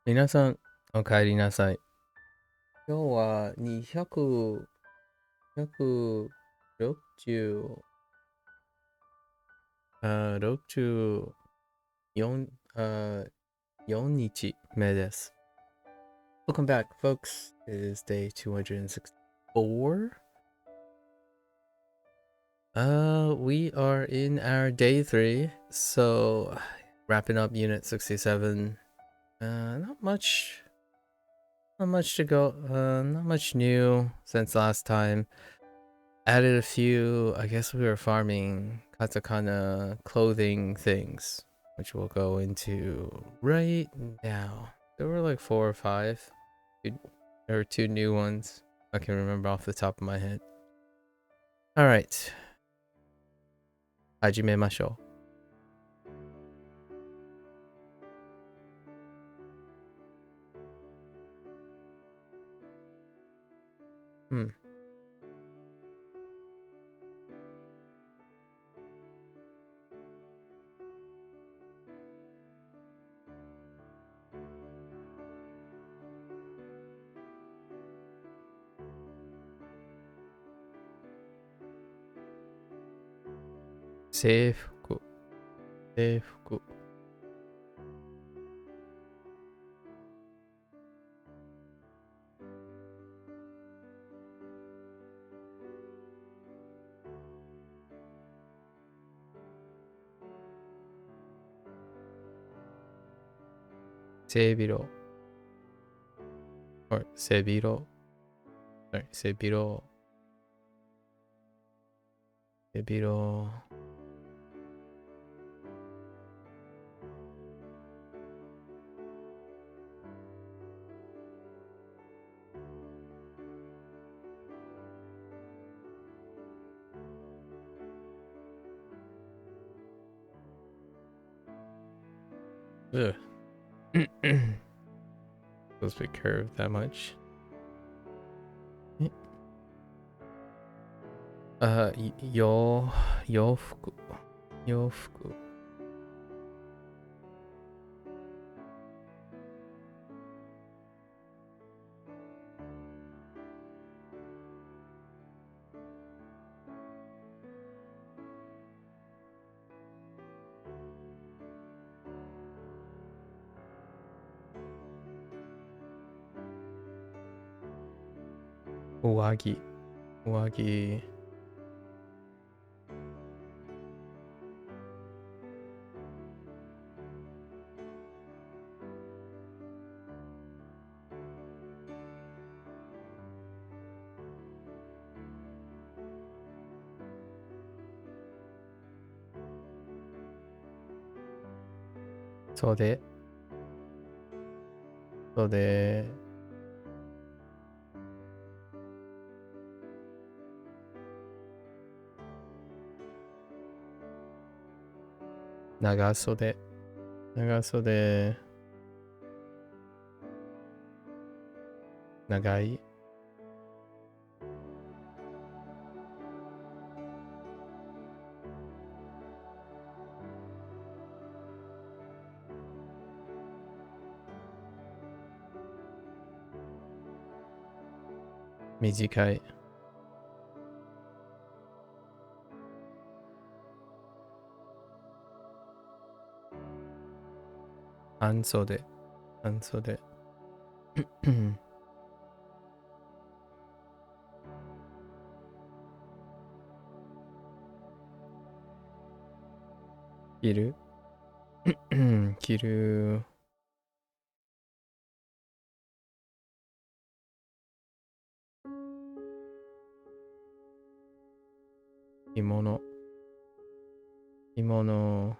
皆さん、お帰りなさい。今日は200、160、64、4日目です。Welcome back, folks. It is day 264. We are in our day 3, so wrapping up unit 67. Not much to go. Not much new since last time. Added a few, I guess we were farming katakana clothing things, which we'll go into right now. There were like 4 or 5. There were 2 new ones. I can remember off the top of my head. Alright. 始めましょう。うん。制服。制服。背広。or 背広。Sorry, 背広。背広。Ugh. Supposed to be curved that much.洋服。洋服。上着。上着。袖。袖。長袖。長袖。長い。短い。半袖。半袖。着る。着る。着物。着物。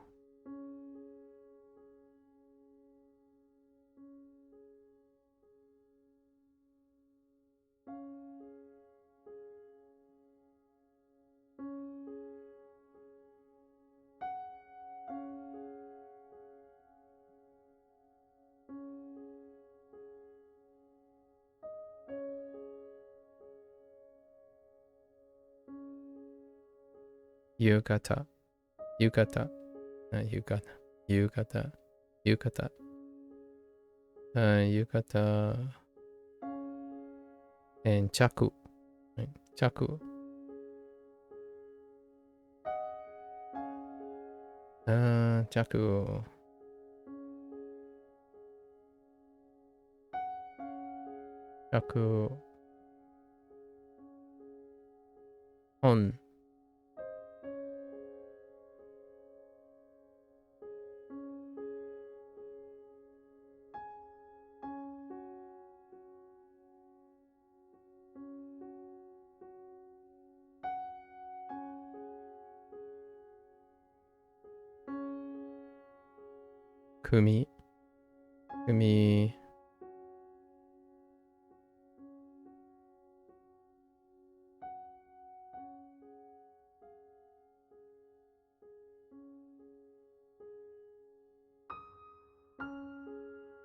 夕方。浴衣。浴衣。浴衣。浴衣。Yukata, and chaku. Right? Chaku. Chaku. Chaku. Hon. Kumi. Kumi.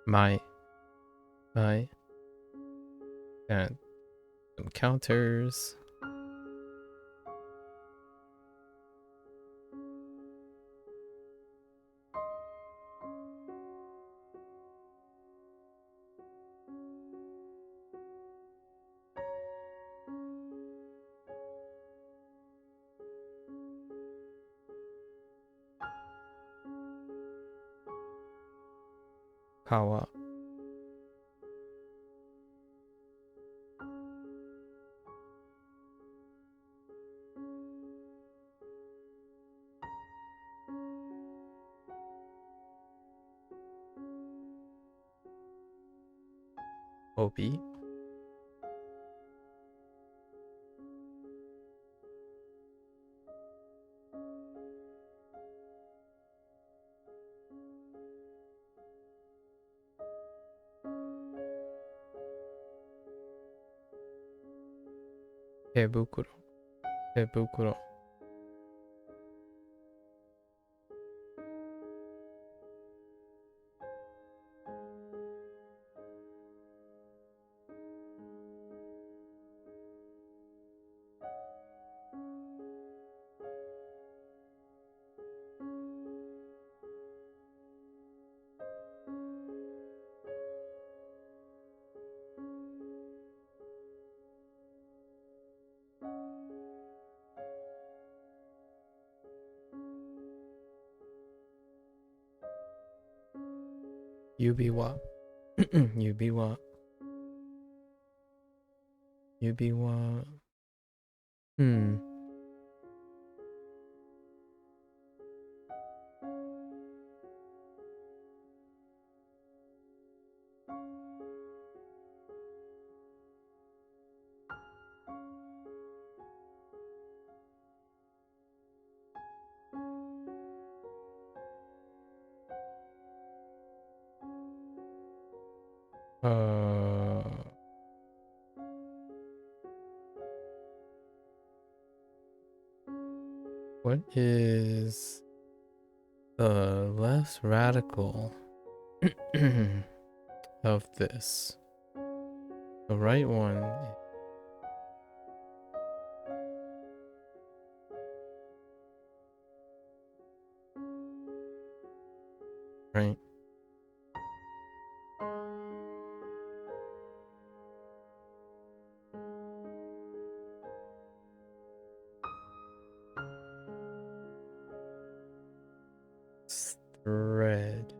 Mai. And some counters. Kawa. Obi. Tebukuro. Tebukuro. Yubiwa. Yubiwa. Yubiwa. What is the less radical of this? The right one. Right. Thread.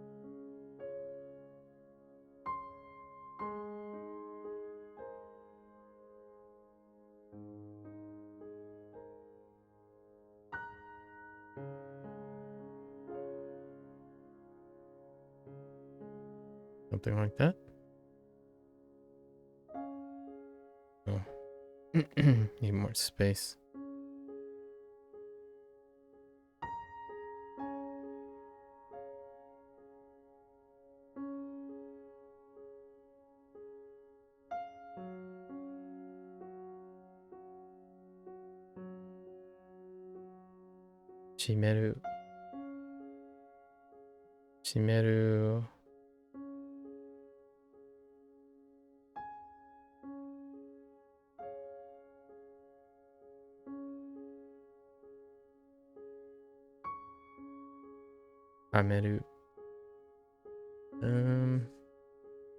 Something like that. Oh. Need more space. Shimeru. Shimeru. Ameru.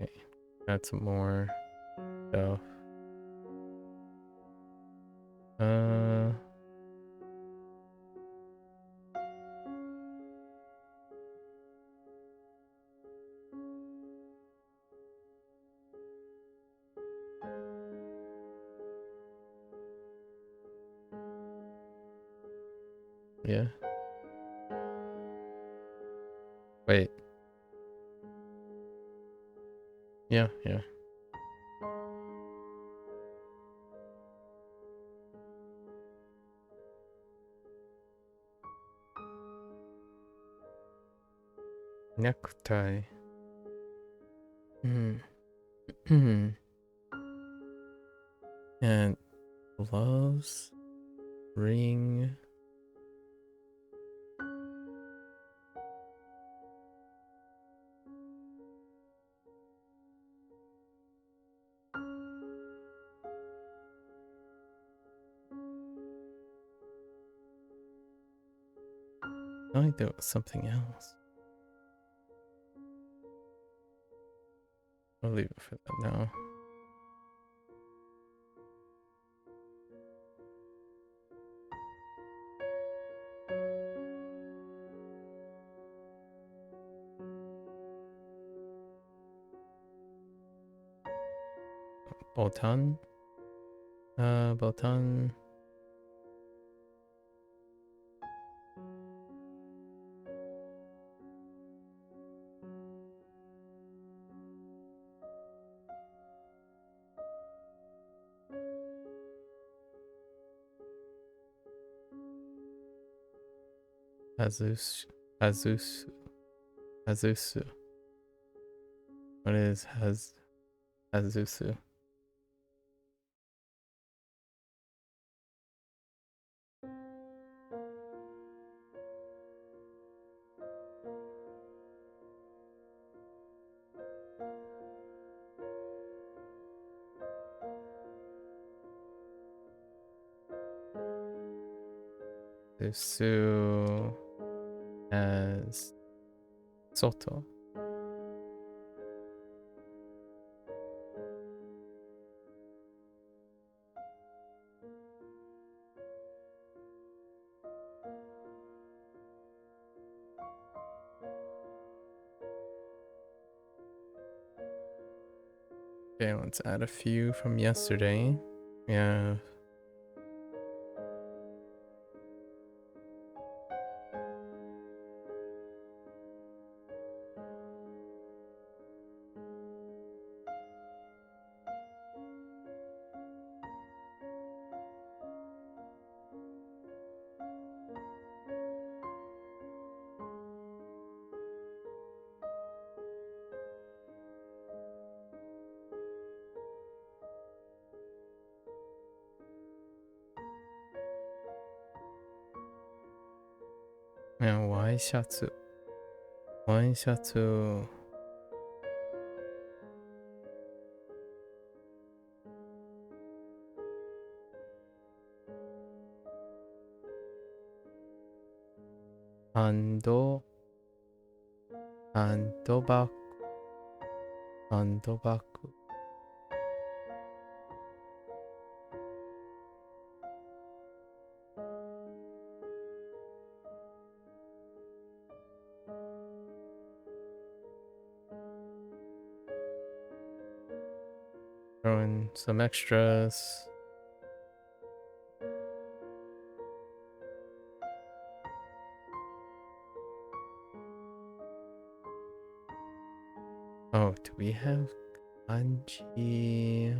Okay. Add some more stuff. Yeah. Wait. Yeah. Necktie. And gloves, ring. I think there was something else. I'll leave it for that now. Botan. Botan. Azusu. What is Azusu? Azusu as Soto. Okay, let's add a few from yesterday. Yeah. Yeah, why shatsu? Why shatsu? Handobaku. Throw in some extras. Oh, do we have kanji?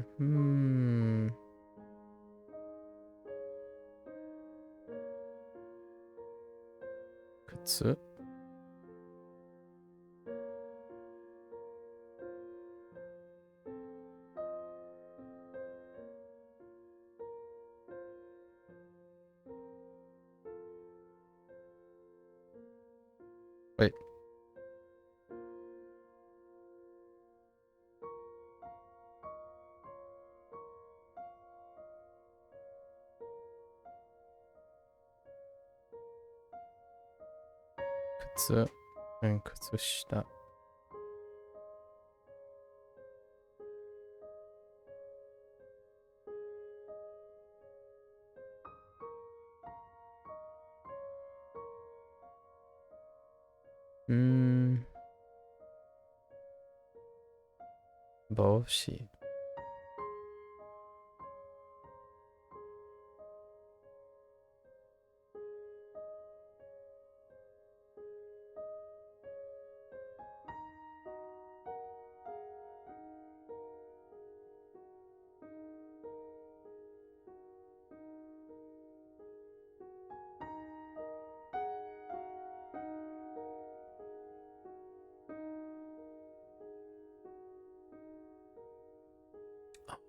Kutsu. Wait. Kutsu and kutsushita. Boshi.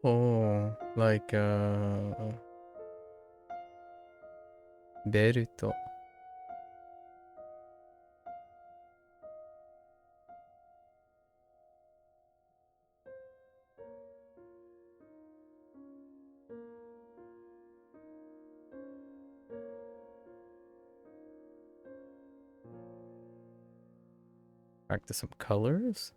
Oh, like Beruto. Practice some colors.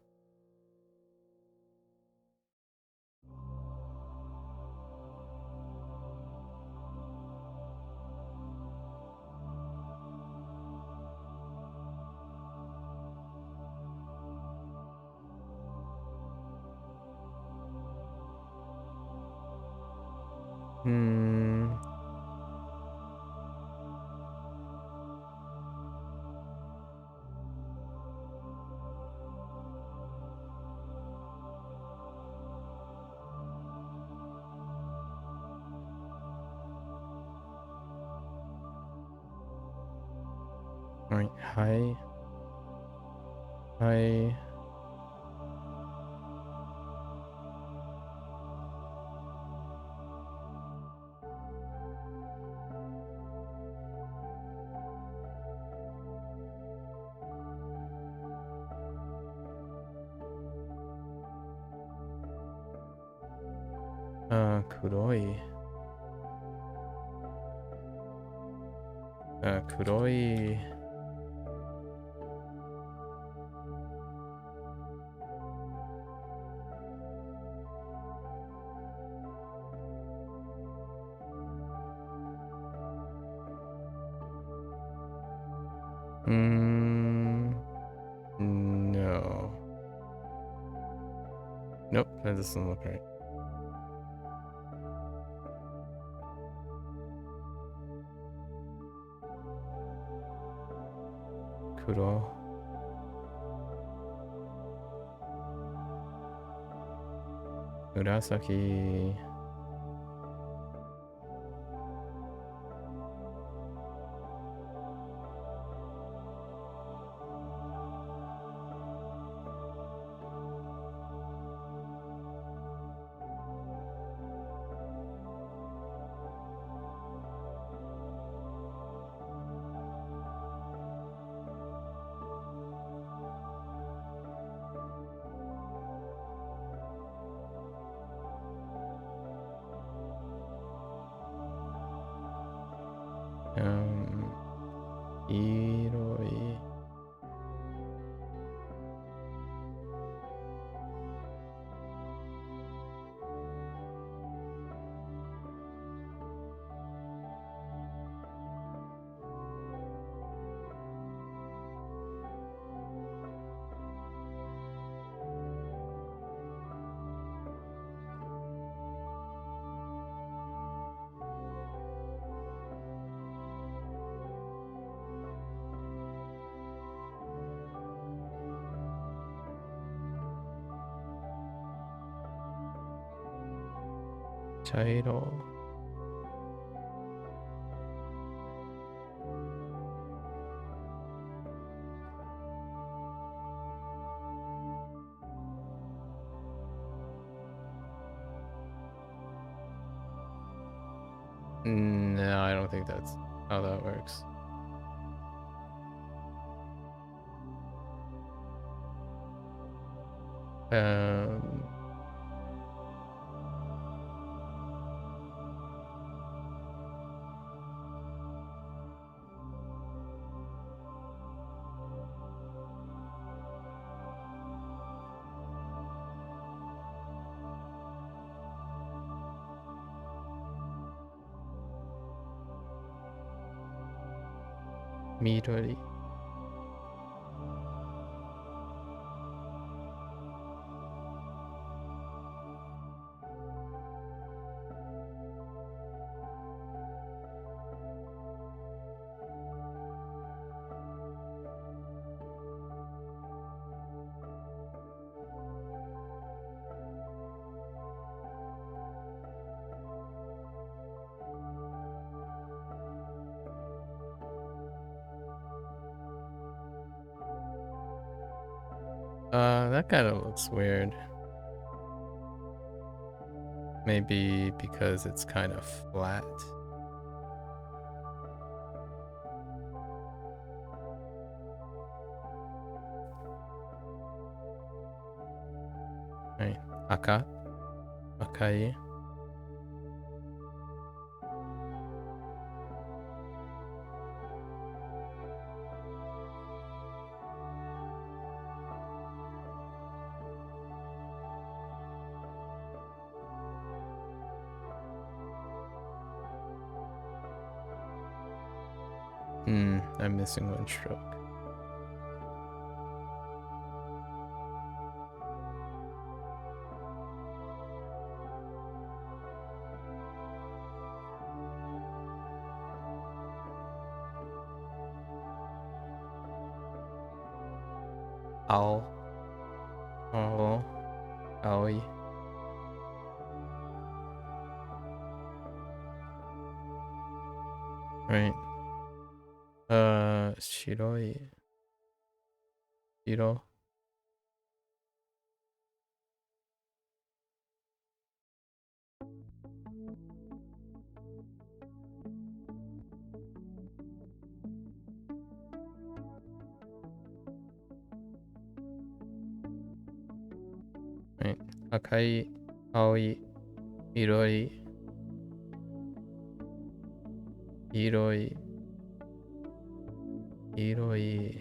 Alright, hi. Hi. Kuroi. Kuroi. No. Nope, that doesn't look right. Kuro. Murasaki. Iroi. Chairo. No, I don't think that's how that works. Midori. That kind of looks weird. Maybe because it's kind of flat. Right. Aka. Akai. I'm missing one stroke. Ao. Ao. Aoi. Right. Shiroi. Shiro. Right. Akai. Aoi. Iroi. Iroi. Iroi.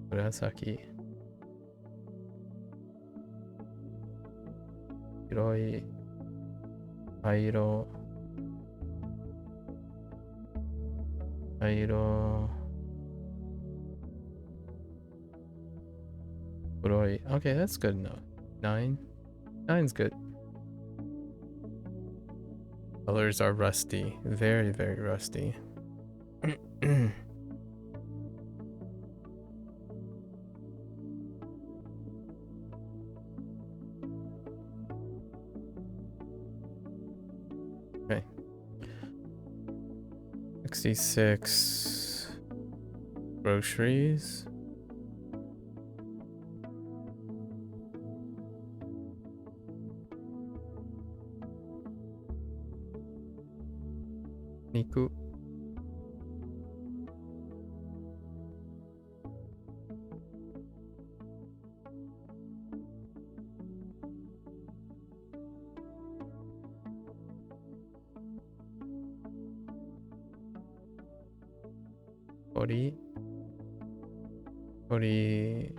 Murasaki. Iroi. Airo. Airo. Uroi. Okay, that's good enough. 9. 9's good. Colors are rusty. Very, very rusty. Okay. 66. Groceries. Niku. Ori. Ori.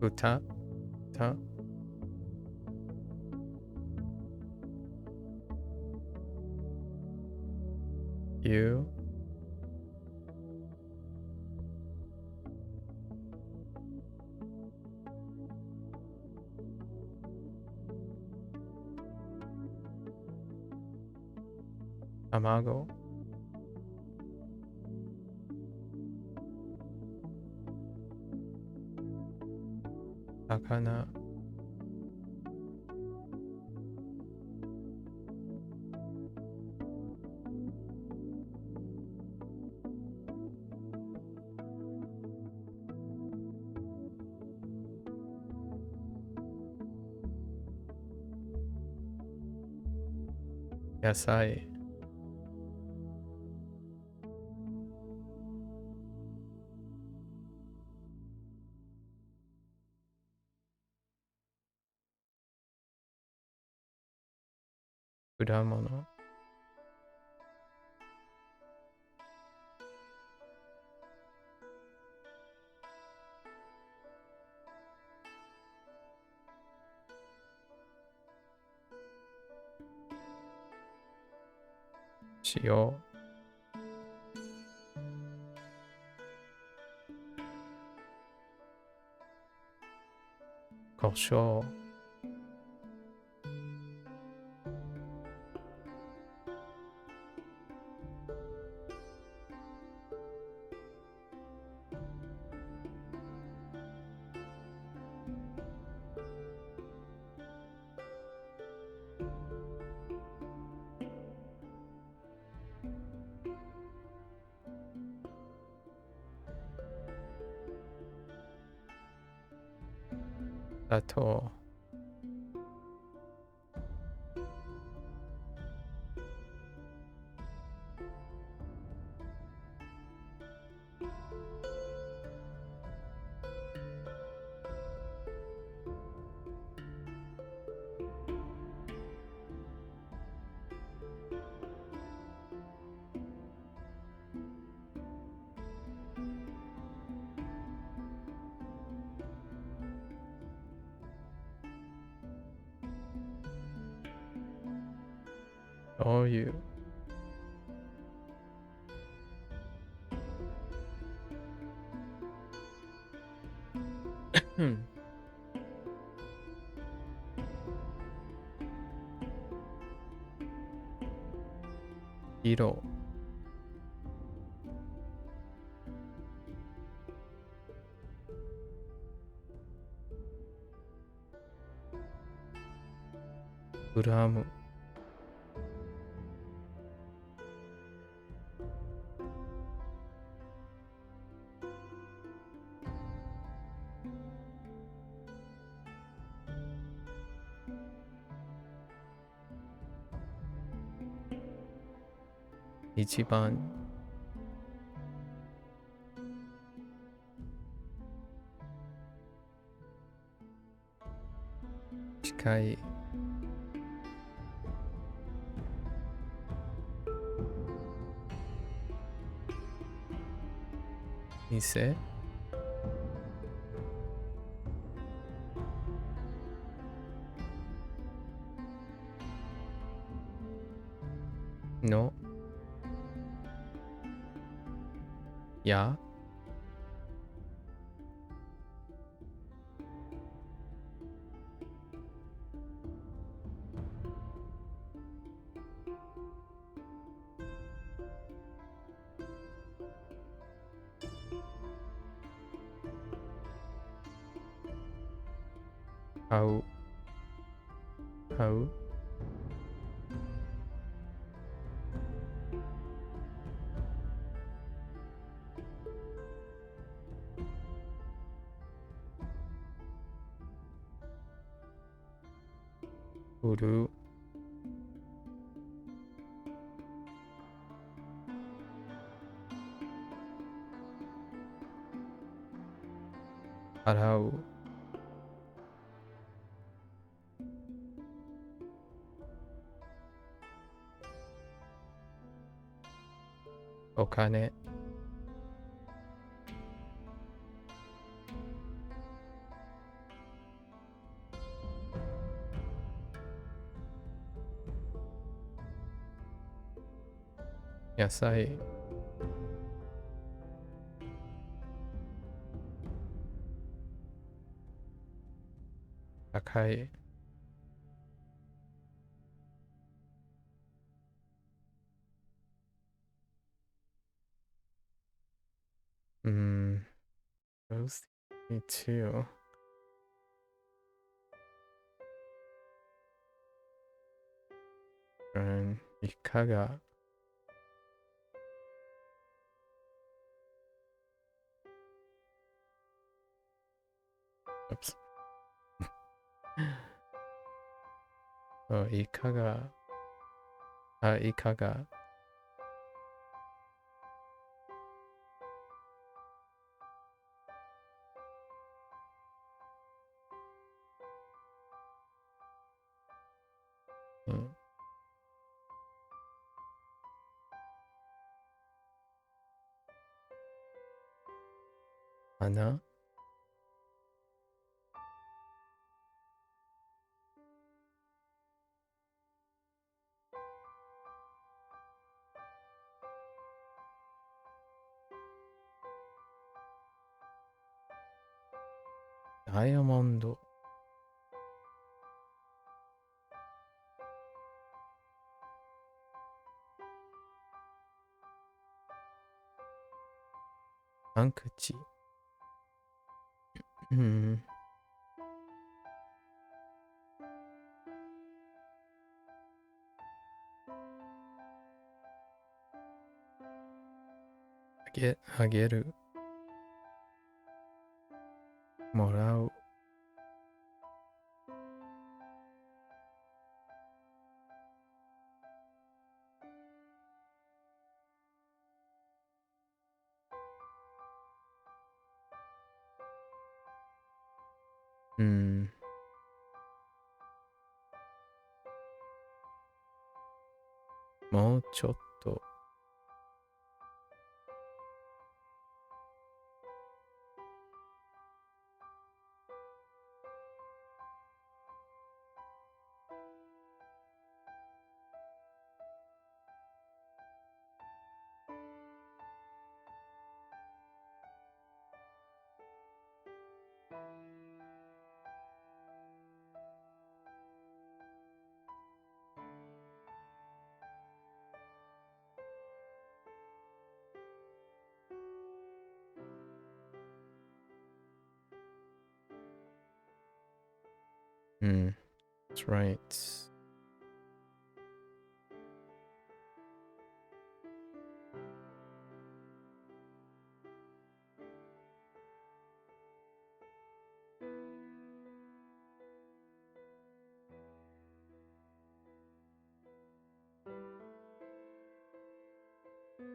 Uta. Ta. You. Tamago. Sakana. Yasai. Kudamono. Shio. Kosho. 砂糖。醤油。色。グラム。一番。近い。店。の。や。買う。買う。売る。払う。お金。野菜。高い。Those me too. And いかが。Oops. いかが。いかが。花。ダイヤモンド。パンクチ。あげる。もらう。Hmm. もうちょっと。Hmm. That's right.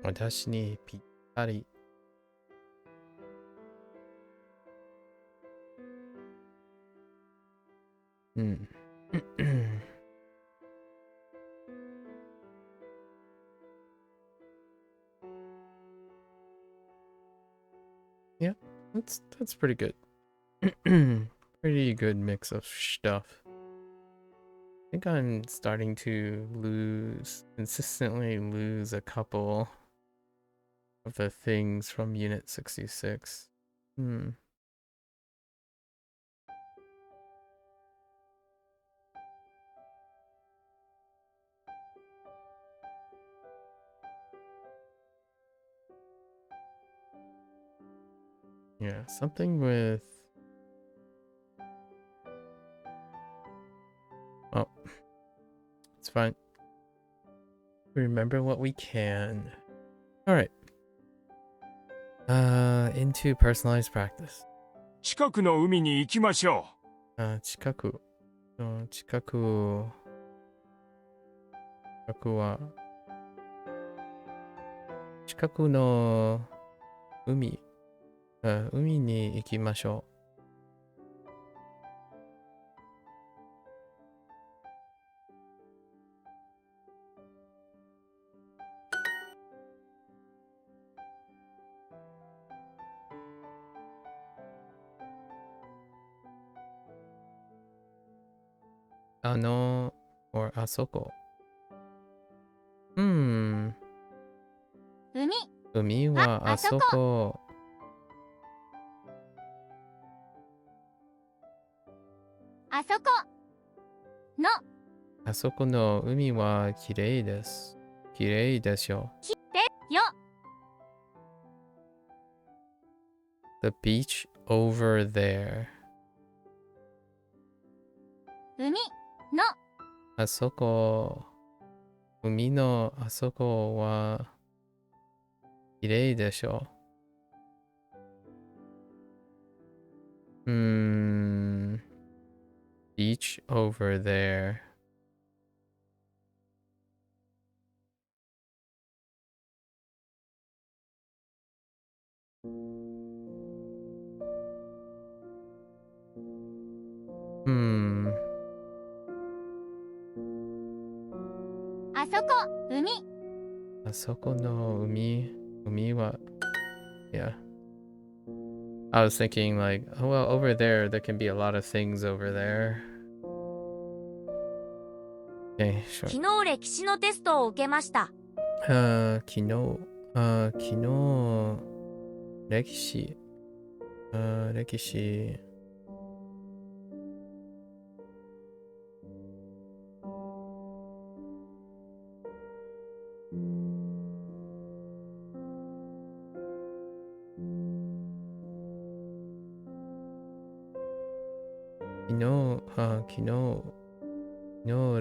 私にぴったり。Hmm. Yeah, that's pretty good. Pretty good mix of stuff. I think I'm starting to consistently lose a couple of the things from Unit 66. Hmm. Yeah, something with... Oh, it's fine. Remember what we can. Alright. Into personalized practice. 近くの海に行きましょ近くは近くの海に行きましょう。or あそこ。海はあそこ。あそこのあそこの海はきれいです。きれいでしょ。よ The beach over there. 海のあそこ。海のあそこはきれいでしょ。Beach over there. Hmm. あそこ海あそこの海は Yeah. I was thinking like, oh well, over there can be a lot of things over there. Okay, sure. 昨日歴史のテストを受けました。昨日歴史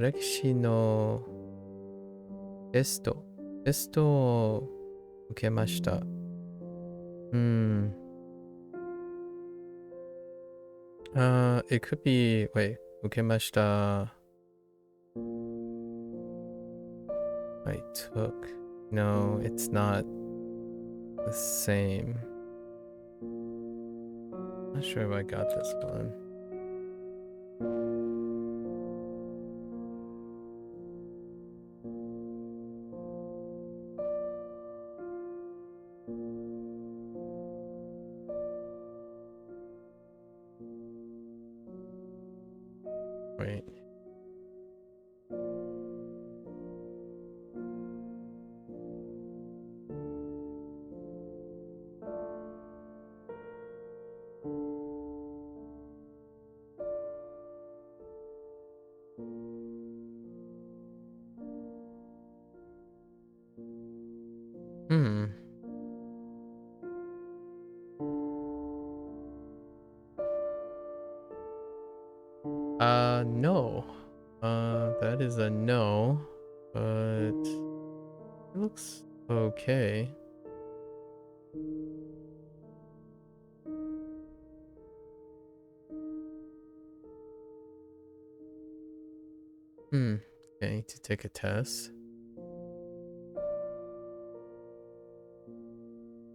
歴史のテストを受けました。It could be, wait, 受けました。I took. No, it's not the same. Not sure if I got this one. Wait. Hmm. No. That is a no, but it looks okay. Hmm. Okay, to take a test.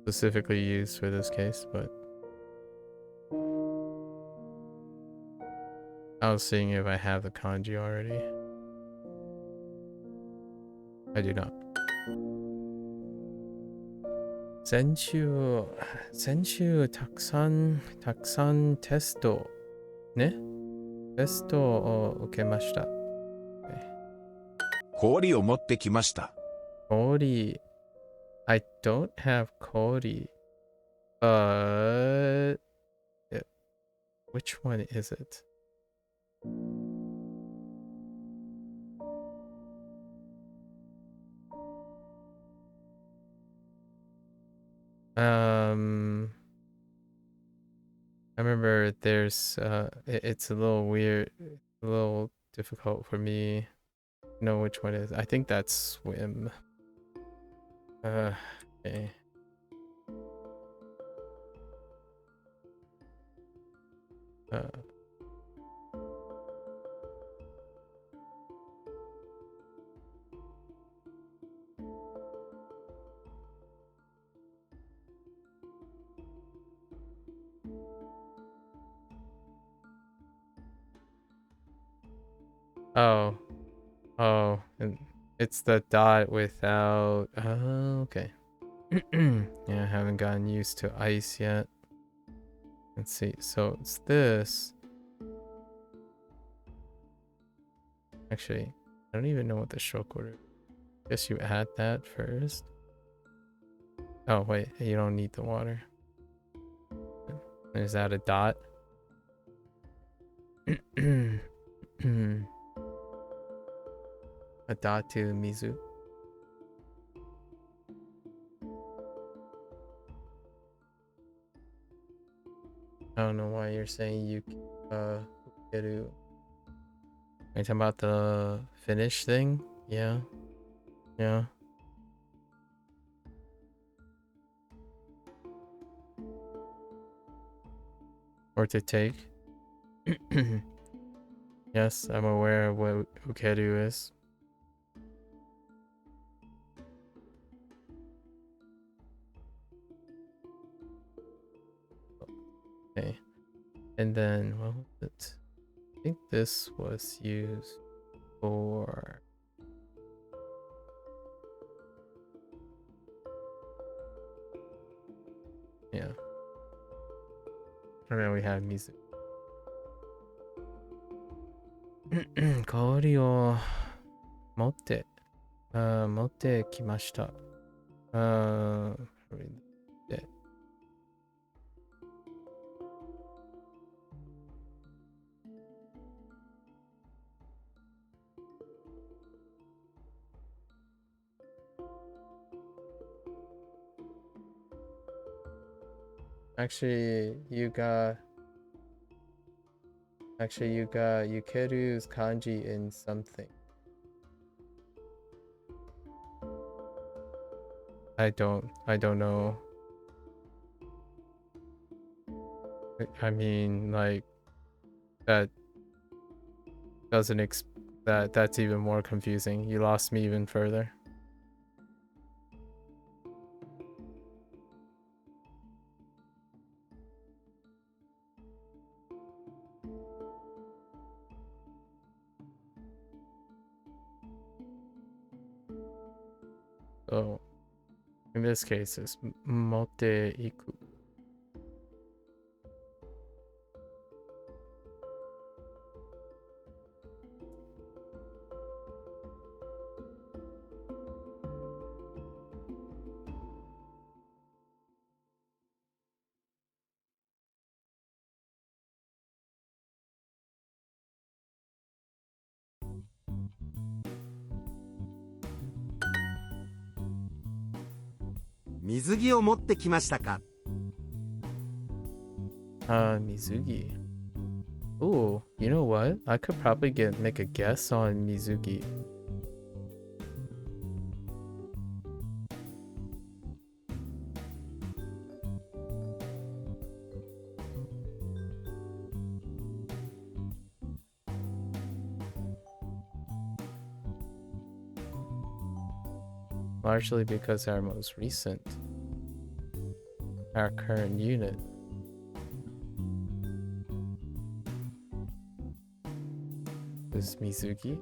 Specifically used for this case, but I was seeing if I have the kanji already. I do not. 先週たくさんテストね。テストを受けました。氷を持ってきました。氷。I don't have 氷。But which one is it? I remember there's it's a little weird, a little difficult for me to know which one is. I think that's swim. Okay. Oh, and it's the dot without. Oh, okay. Yeah, I haven't gotten used to ice yet. Let's see. So it's this. Actually, I don't even know what the stroke order. Guess you add that first. Oh wait, you don't need the water. Is that a dot? A dot to Mizu. I don't know why you're saying you get to. Are you talking about the finish thing? Yeah. Yeah. Or to take. Yes, I'm aware of what ukeru is. Okay. And then, what was it? I think this was used for... Yeah. And then we have music. 氷を持ってきました。で Actually, you got Yukeru's kanji in something. I don't know. I mean, like, that doesn't that's even more confusing. You lost me even further. So, in this case, it's motte iku. 水着を持ってきましたか？ Mizugi. Ooh, you know what? I could probably make a guess on Mizugi. Largely because our current unit. Is Mizuki?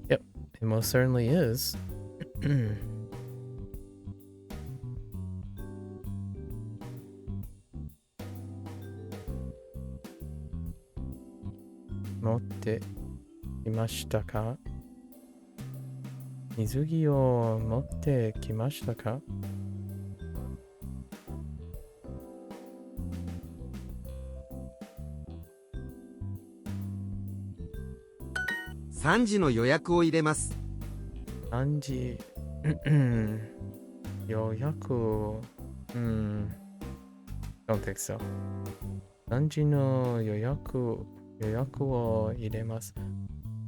Yep, it most certainly is. Motte kimashita ka? Mizugi o motte kimashita ka? 3時の予約を入れます。3時予約 don't think so. 3時の予約を入れます。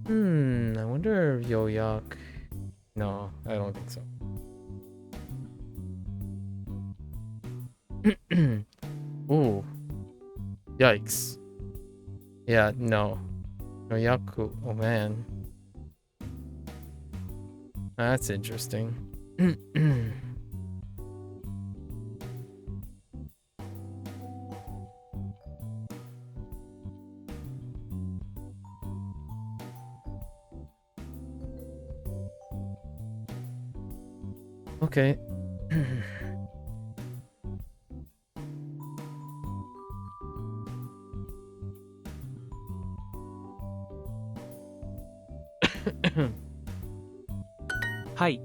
I wonder if 予約 No, I don't think so. Ooh. Yikes. Yeah, no. Noyaku, oh man. That's interesting. Okay. I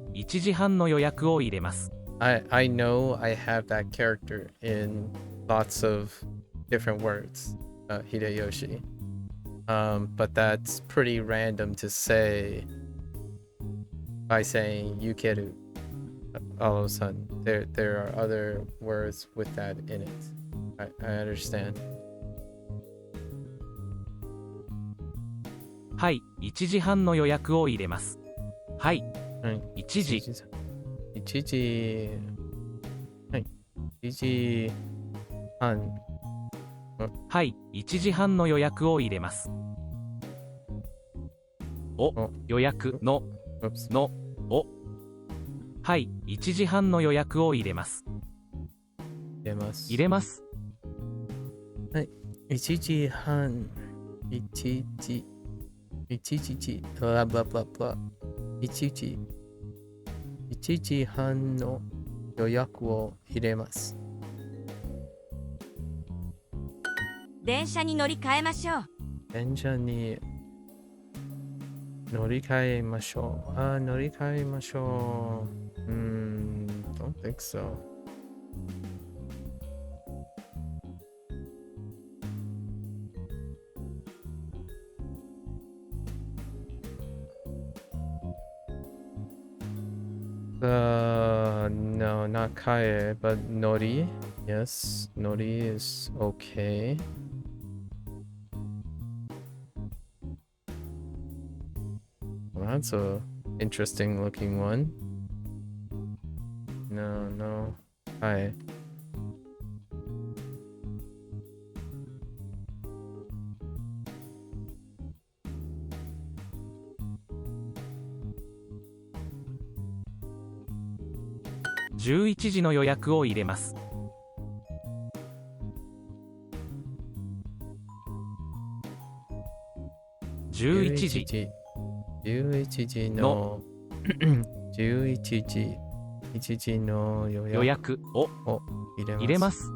know I have that character in lots of different words, Hideyoshi. But that's pretty random to say by saying yukeru all of a sudden. There are other words with that in it. I understand. はい、1時半の予約を入れます。はい、1時。1時。はい、1時半。はい、1時半の予約を入れます。予約の、はい、1時半の予約を入れます。入れます。はい、1時半。1時、ブラブラブラブラ。1時半の予約を入れます。電車に乗り換えましょう。電車に乗り換えましょう。乗り換えましょう。don't think so. No, not kae, but nori. Yes, nori is okay. Well, that's a interesting looking one. No. Kae.11時の予約を入れます。11時。11時の11時。1時の予約を入れます。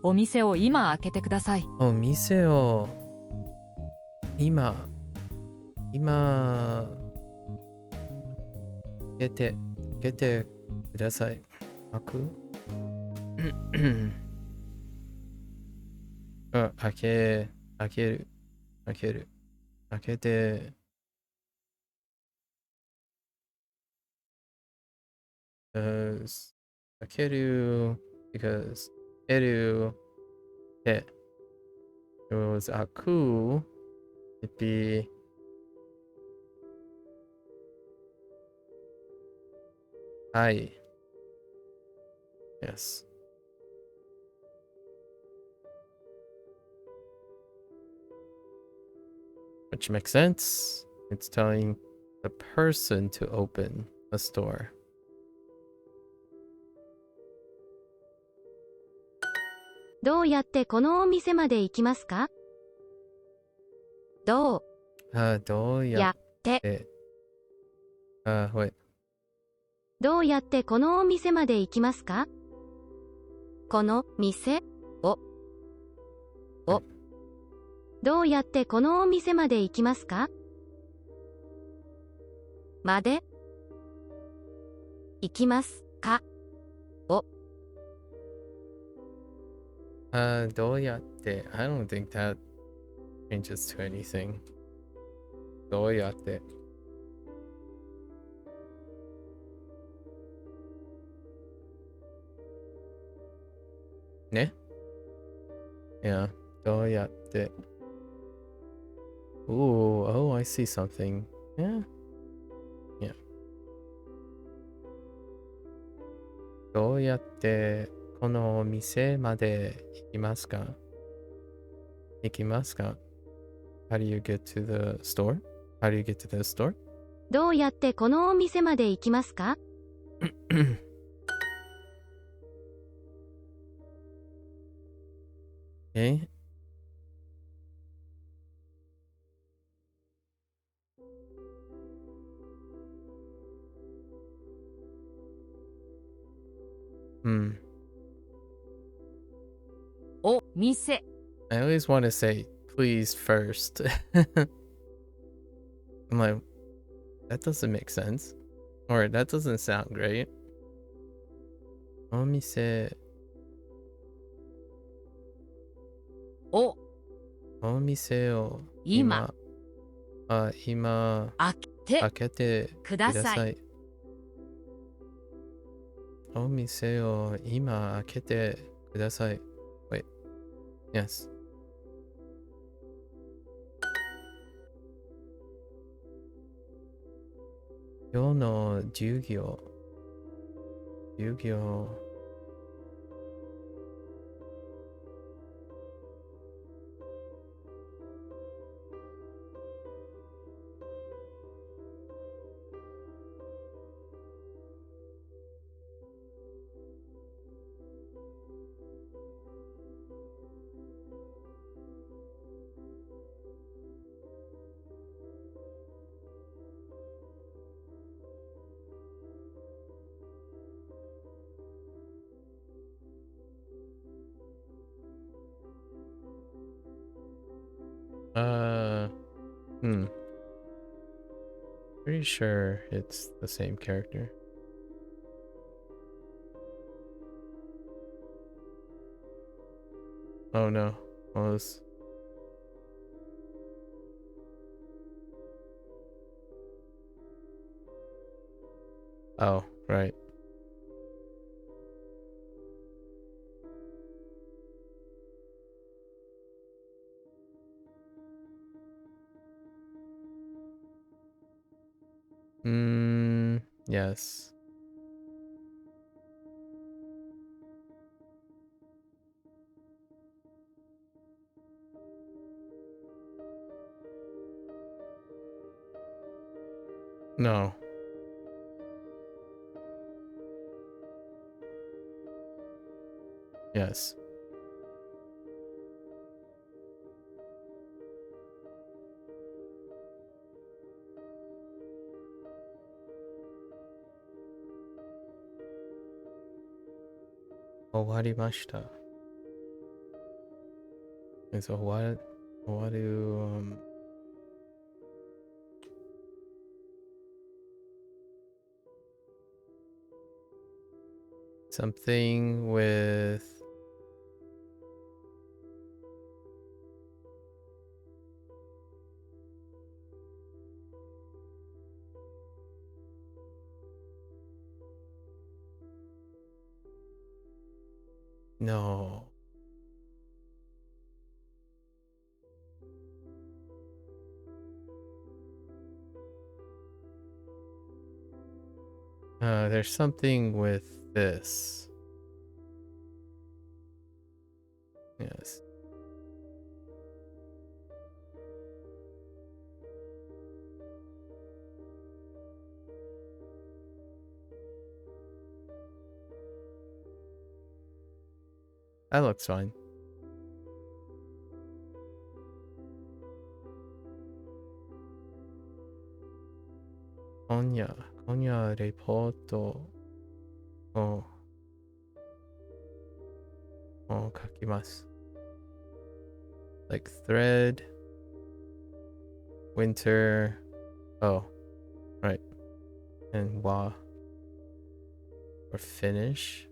お店を今開けてください。お店を今開けてください。開く開ける。開けて because Takeru, because Eru, te. If it was Aku, it'd be Ai. Yes. Which makes sense. It's telling the person to open a store. どうやってこのお店まで行きますか？どう どうややっってて。wait. どうやってこのお店まで行きますか？この店をどうやってこのお店まで行きますか？まで行きますか？どうやって。I don't think that changes to anything. どうやって。ね Yeah. どうやって。Ooh, oh, I see something. Yeah. Yeah. どうやってこのお店まで行きますか？行きますか？ How do you get to the store? How do you get to the store? どうやってこのお店まで行きますか？え お店 I always want to say please first. I'm like, that doesn't make sense. Or that doesn't sound great. お店をお店を今今開け開けてください。お店を今開けてください。Wait. Yes. 今日の授業。Pretty sure it's the same character. Oh no. Was Oh, right. Yes. No. Yes. Owarimashita. And so what do something with No. There's something with this. Yes. That looks fine. Konya reportを書きます。Like thread, winter, right, and wa, or finish.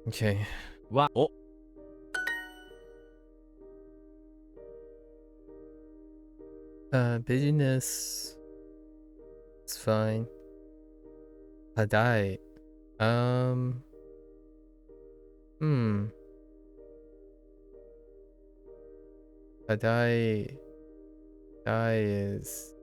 Okay. はお Business. It's fine. Hadai. Hadai is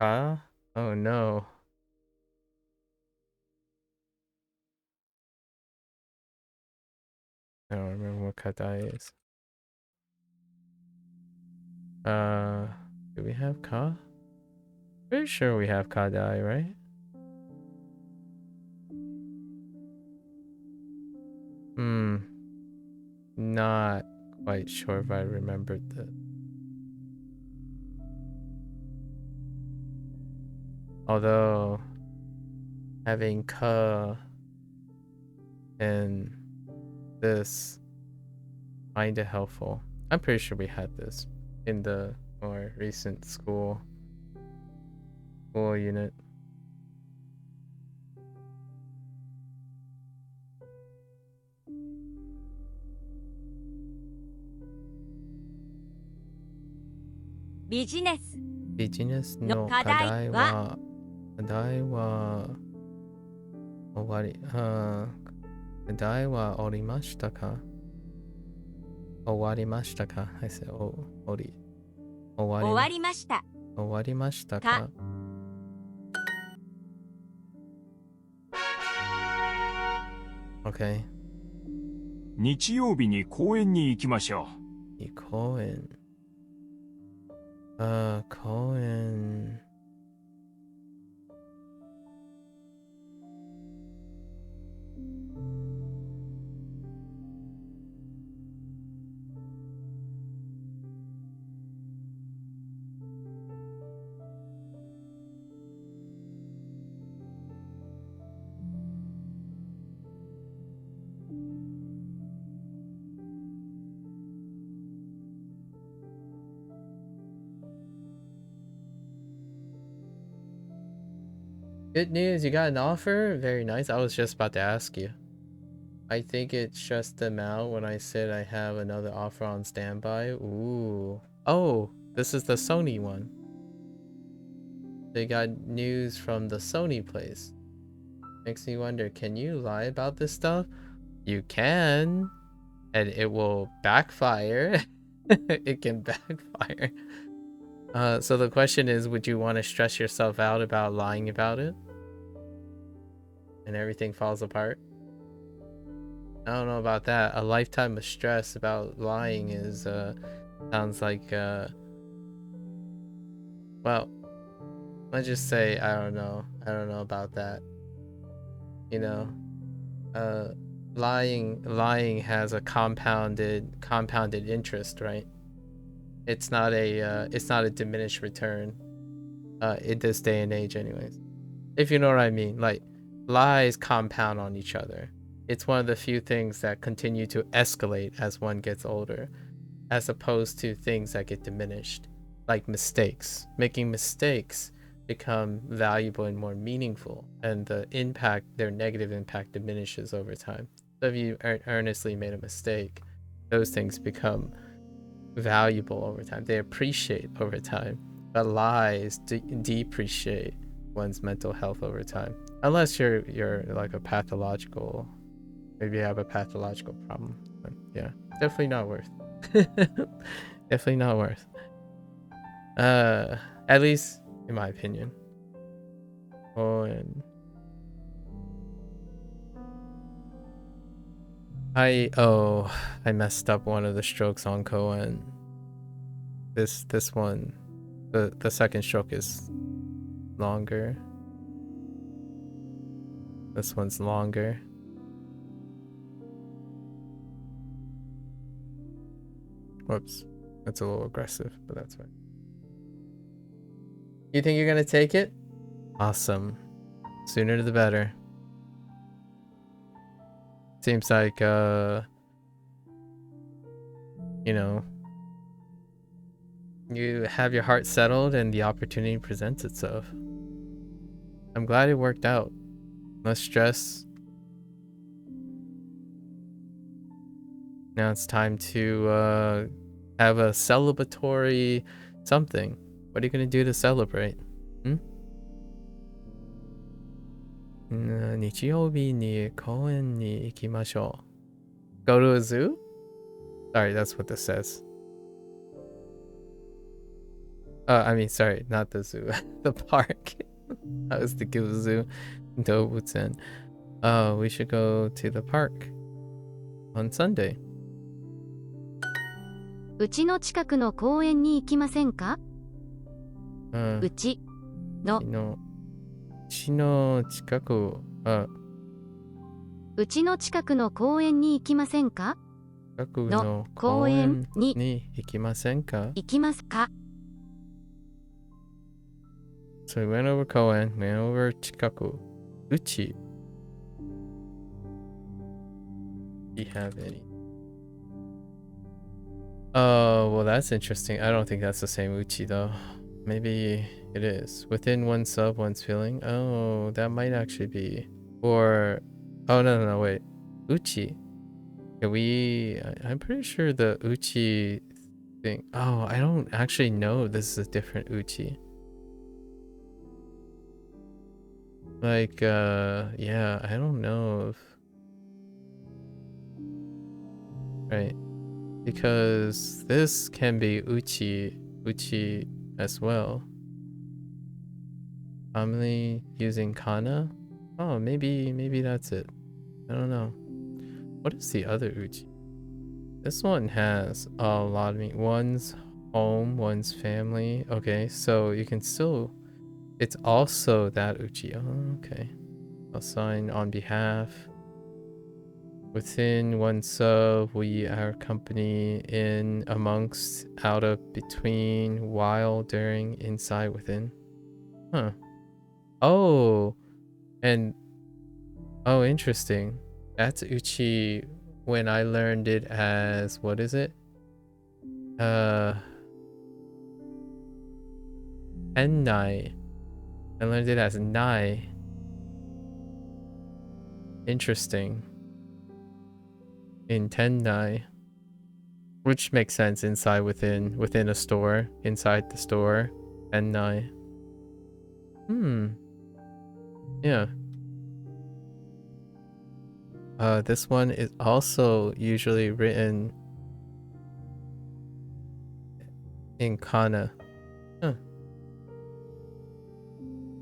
oh no. I don't remember what Kadai is. Do we have Ka? Pretty sure we have Kadai, right? Not quite sure if I remembered that. Although having Ka and this kinda helpful. I'm pretty sure we had this in the more recent school unit. Business no 課題は終わり課題は終わりましたか終わりましたか I said 終わりましたか Okay. 日曜日に公園に行きましょう。公園。公園。Good news, you got an offer? Very nice. I was just about to ask you. I think it's just the amount when I said I have another offer on standby. Ooh. Oh, this is the Sony one. They got news from the Sony place. Makes me wonder, can you lie about this stuff? You can. And it will backfire. It can backfire. So the question is, would you want to stress yourself out about lying about it? And everything falls apart? I don't know about that. A lifetime of stress about lying is, sounds like, well, let's just say, I don't know about that. You know, lying has a compounded interest, right? It's not a diminished return, in this day and age anyways. If you know what I mean, like, lies compound on each other. It's one of the few things that continue to escalate as one gets older, as opposed to things that get diminished, like mistakes. Making mistakes become valuable and more meaningful, and their negative impact diminishes over time. So if you earnestly made a mistake, those things become valuable over time. They appreciate over time. But lies depreciate one's mental health over time. Unless you're like a pathological, maybe you have a pathological problem. But yeah, definitely not worth. Definitely not worth. At least in my opinion. Oh, and I messed up one of the strokes on Koen. This one, the second stroke is longer. This one's longer. Whoops, that's a little aggressive, but that's fine. You think you're gonna take it? Awesome. Sooner the better. Seems like you know, you have your heart settled and the opportunity presents itself. I'm glad it worked out. Less stress. Now it's time to have a celebratory something. What are you gonna do to celebrate? 日曜日に公園に行きましょう. Go to a zoo? Sorry, that's what this says. I mean, sorry, not the zoo. The park. I was thinking of the zoo. 動物園. We should go to the park on Sunday. うちの近くの公園に行きませんか？うちの近く、うちの近くの公園に行きませんか？近くの公園に行きませんか？行きますか？ So we went over 公園, went over 近く. Uchi. Do you have any? Oh, well, that's interesting. I don't think that's the same Uchi though. Maybe it is. Within oneself, one's feeling. Oh, that might actually be. Or, oh no, wait. Uchi. I'm pretty sure the Uchi thing. Oh, I don't actually know. This is a different Uchi. Like, yeah, I don't know if. Right. Because this can be Uchi as well. Commonly using kana? Oh, maybe that's it. I don't know. What is the other Uchi? This one has a lot of meaning. One's home, one's family. Okay, so you can still... It's also that Uchi. Oh, okay. I'll sign on behalf. Within oneself, we our company, in, amongst, out of, between, while, during, inside, within. Huh. Oh, and oh, interesting. That's Uchi when I learned it as, what is it? Ennai. I learned it as Nai. Interesting. In Tennai, which makes sense inside within a store, inside the store. Tennai. Yeah. This one is also usually written in kana. Huh.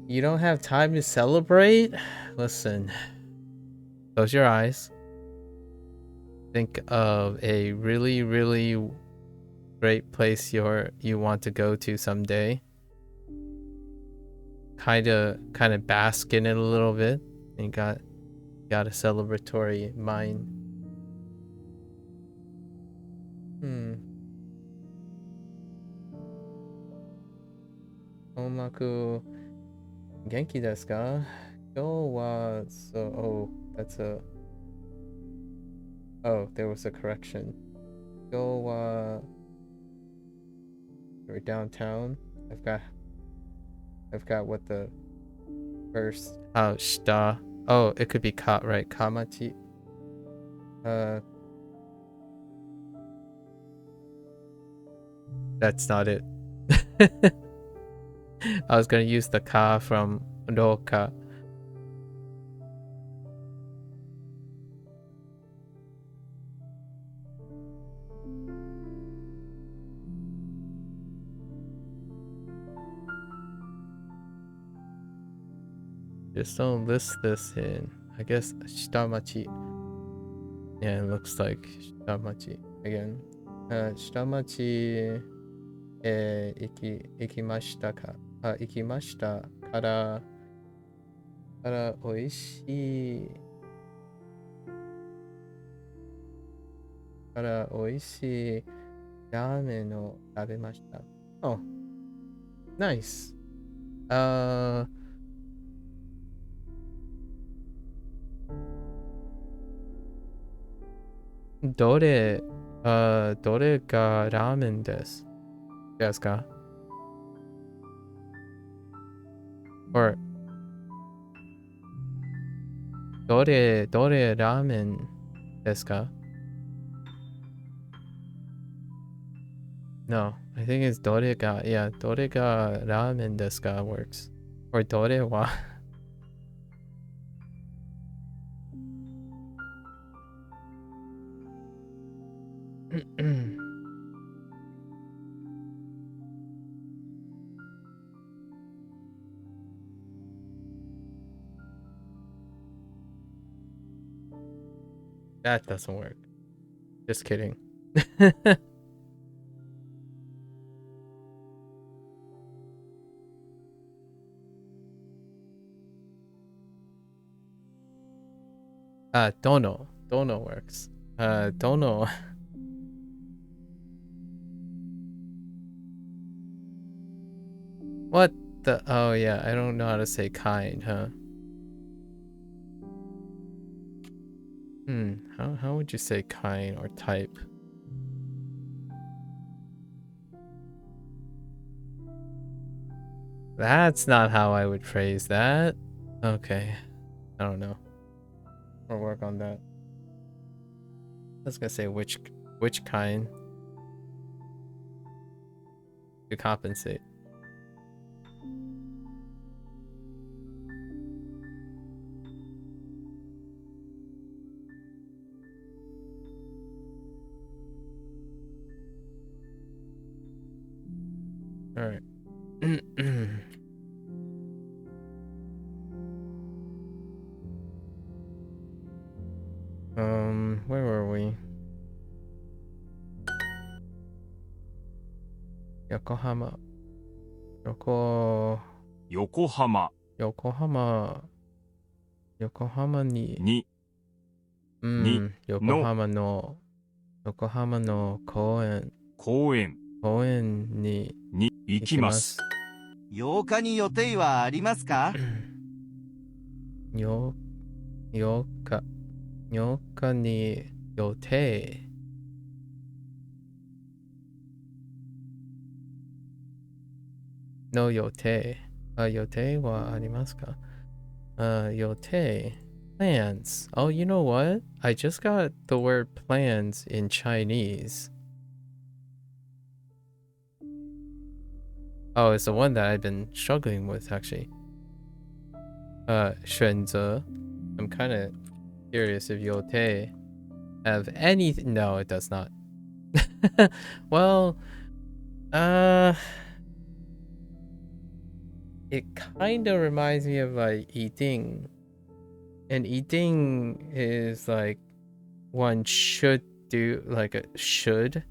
You don't have time to celebrate? Listen. Close your eyes. Think of a really, really great place you want to go to someday. Kind of bask in it a little bit. And got a celebratory mind. Omaku genki desu ka? Kyou wa that's a... Oh, there was a correction. We're downtown. I've got what the first... Oh, shita. Oh, it could be right? Kamachi. Uh, that's not it. I was gonna use the ka from roka. Just don't list this in. I guess shitamachi. Yeah, it looks like shitamachi again. Shitamachi 行きましたか。行きましたから美味しいから美味しいラーメンを食べました。Oh, nice. どれがラーメンですか or どれラーメンですか No, I think it's どれが yeah どれがラーメンですか works or どれはThat doesn't work. Just kidding. Dono. Dono works. Dono. What the? Oh yeah, I don't know how to say kind, huh? How would you say kind or type? That's not how I would phrase that. Okay. I don't know. I'll work on that. I was gonna say which kind to compensate. All right. Where were we? Yokohama. Yokohama にに横浜の公園に行きます。8日に予定はありますか？8日に予定の予定はありますか？予定 plans. Oh, you know what? I just got the word plans in Chinese. Oh, it's the one that I've been struggling with actually. 选择. I'm kind of curious if 予定 have anything. No, it does not. Well, it kind of reminds me of like eating. And eating is like one should do, like a should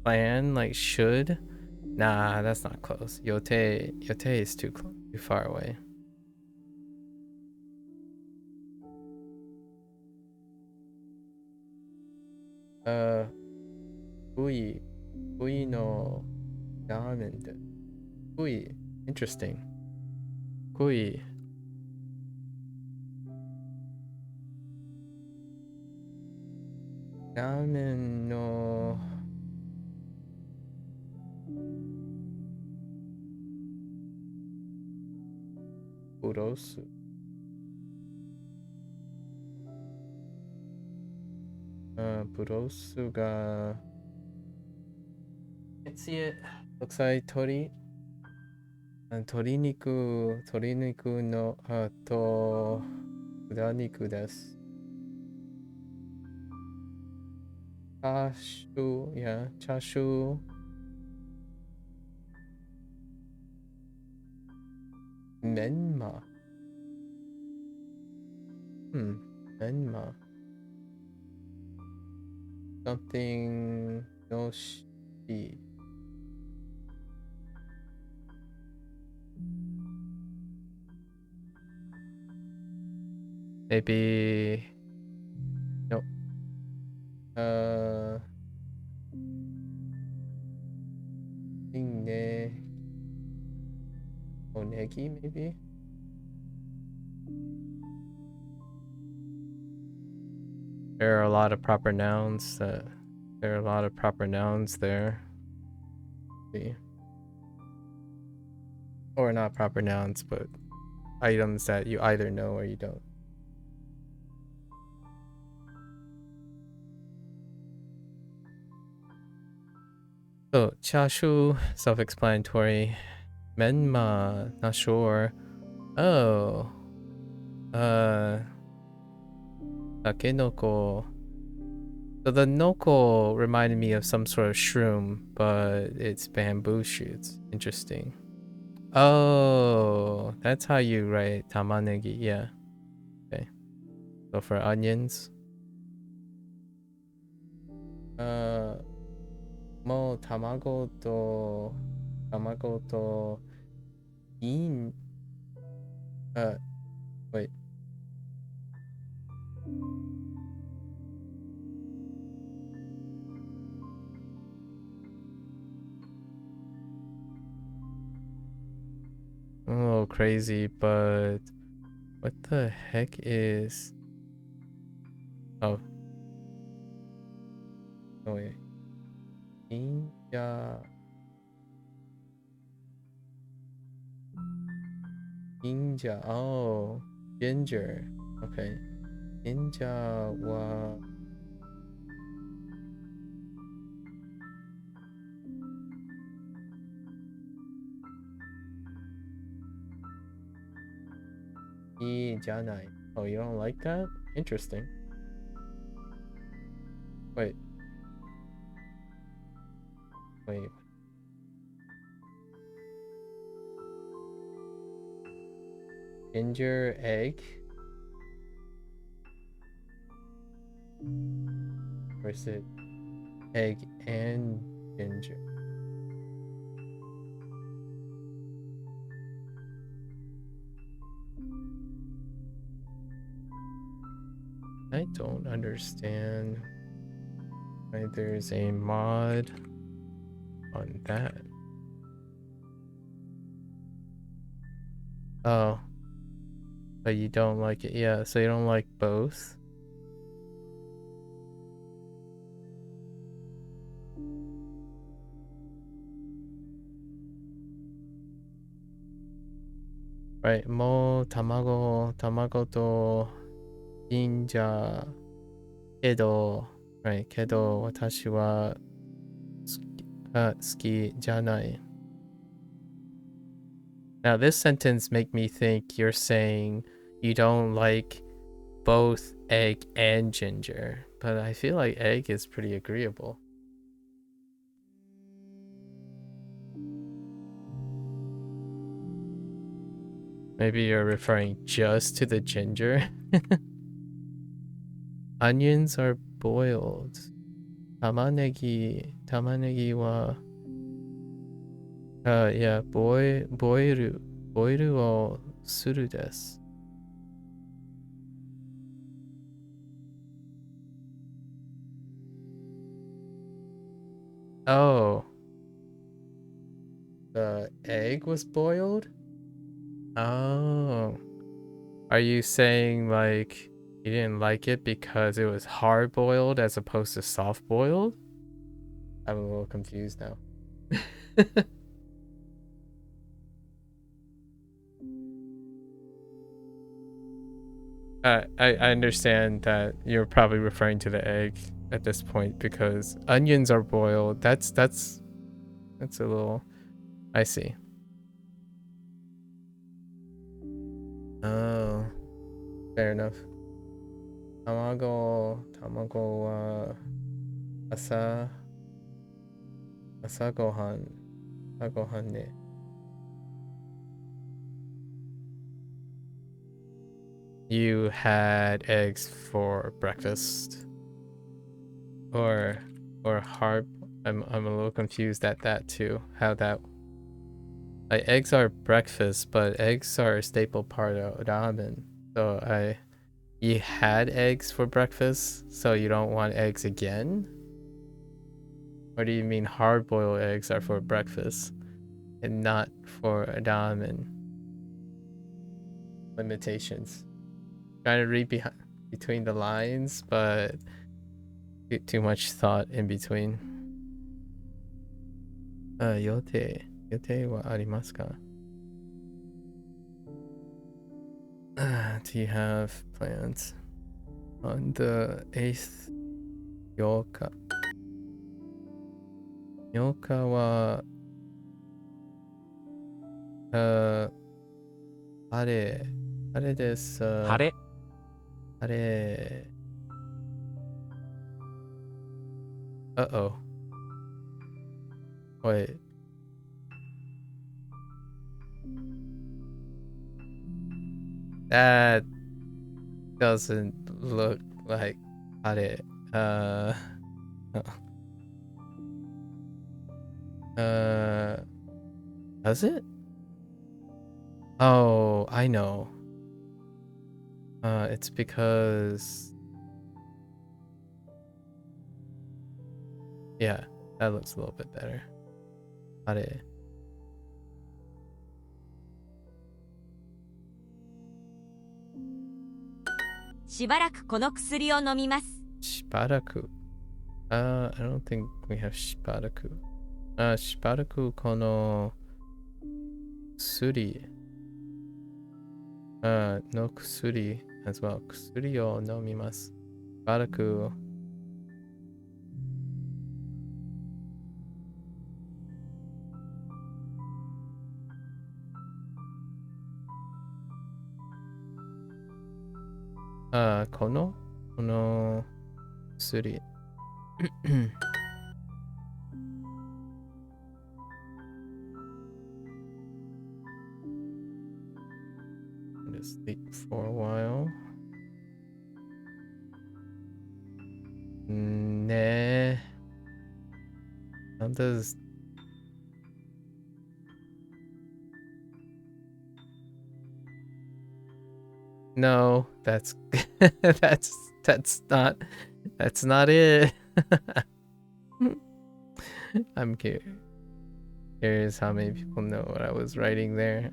plan, like should. Nah, that's not close. Yote is too far away. Fui no ramen. Fui, interesting. Fui. Ramen no urosu. ブロスが Can't see it. Looks like 鶏肉の豚肉です。チャーシュー、チャーシュー。メンマ。メンマ。Something no shi. Maybe no. Onegi maybe. There are a lot of proper nouns there. See. Or not proper nouns, but items that you either know or you don't. So, chashu, self-explanatory. Menma, not sure. Oh. Takenoko. So the noko reminded me of some sort of shroom, but it's bamboo shoots. Interesting. Oh, that's how you write tamanegi. Yeah. Okay. So for onions. Mo tamago to in. Wait. A little crazy, but what the heck is... Oh. Oh wait. Ninja. Oh. Ginger. Okay. Ninja wa... Janai. Oh, you don't like that? Interesting. Wait. Ginger, egg? Or is it egg and ginger? I don't understand why there's a mod on that. Oh. But you don't like it. Yeah, so you don't like both? Right, mo tamago to jinja kedo. Right, kedo watashi wa suki janai. Now this sentence make me think you're saying you don't like both egg and ginger, but I feel like egg is pretty agreeable. Maybe you're referring just to the ginger? Onions are boiled. Tamanegi wa... yeah, boiru o suru desu. Oh. The egg was boiled? Oh. Are you saying, like, you didn't like it because it was hard boiled as opposed to soft boiled? I'm a little confused now. I understand that you're probably referring to the egg. at this point because onions are boiled. That's a little. I see. Oh, fair enough. Tamago wa asa gohan ne. You had eggs for breakfast, or hard. I'm a little confused at that too. How that. Like, eggs are breakfast, but eggs are a staple part of ramen. So you had eggs for breakfast, so you don't want eggs again? Or do you mean hard-boiled eggs are for breakfast and not for ramen? Limitations. Trying to read between the lines, but too much thought in between. Yote wa arimasu ka? Do you have plans on the 8th? Yoka. Yoka wa 晴れです。晴れ。晴れ。Uh-oh. Wait. That doesn't look like 晴れ. Does it? Oh, I know. It's because... Yeah, that looks a little bit better. 晴れ.しばらくこの薬を飲みます。しばらく. I don't think we have しばらく. しばらくこの薬の薬 as well. 薬を飲みます。しばらく.この薬. Just sleep for a while. Nah. How does... No, that's that's not it. I'm curious how many people know what I was writing there.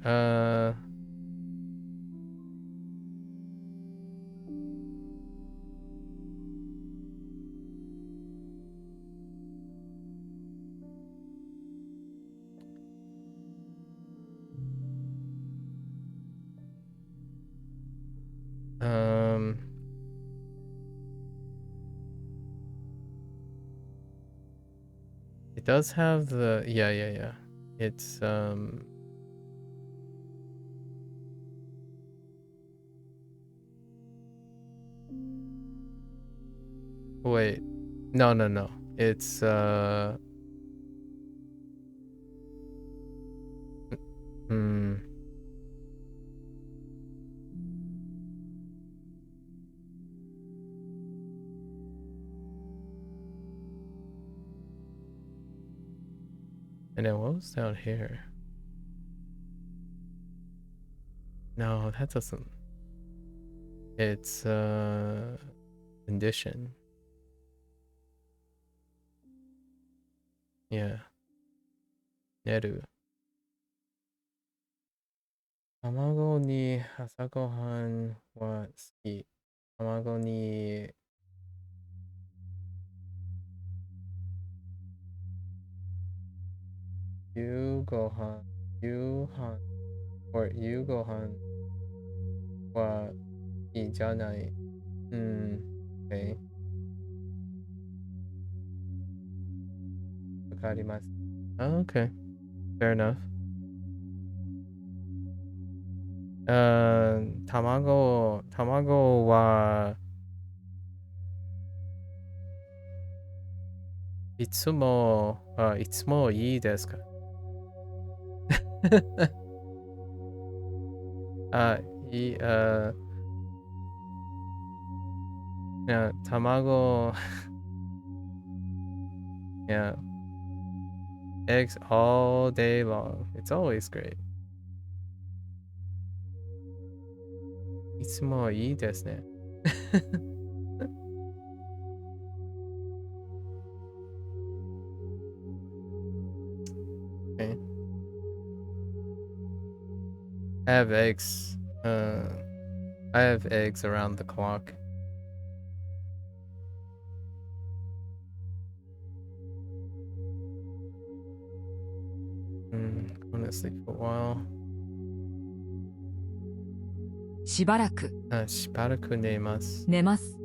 It does have the yeah. It's wait. No. It's And then what was down here? No, that doesn't. It's condition. Yeah. Neru. 卵に朝ごはんは好き。卵に夕ごはんはいいじゃない。Okay. Wakarimasu. Oh, okay. Fair enough. Tamago wa itsumo ii desu ka? Yeah, tamago. Yeah. Eggs all day long. It's always great. Itsumo ii desu ne. Okay. I have eggs. I have eggs around the clock. Going to sleep for a while. しばらくしばらく寝ます。寝ます。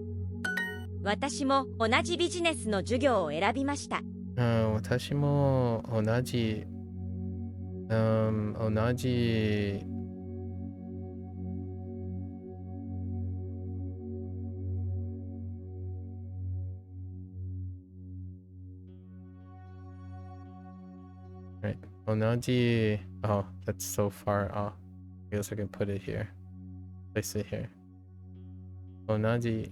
私も同じビジネスの授業を選びました。私も同じ。Right. 同じ. Oh, that's so far off. I guess I can put it here. Place it here. 同じ.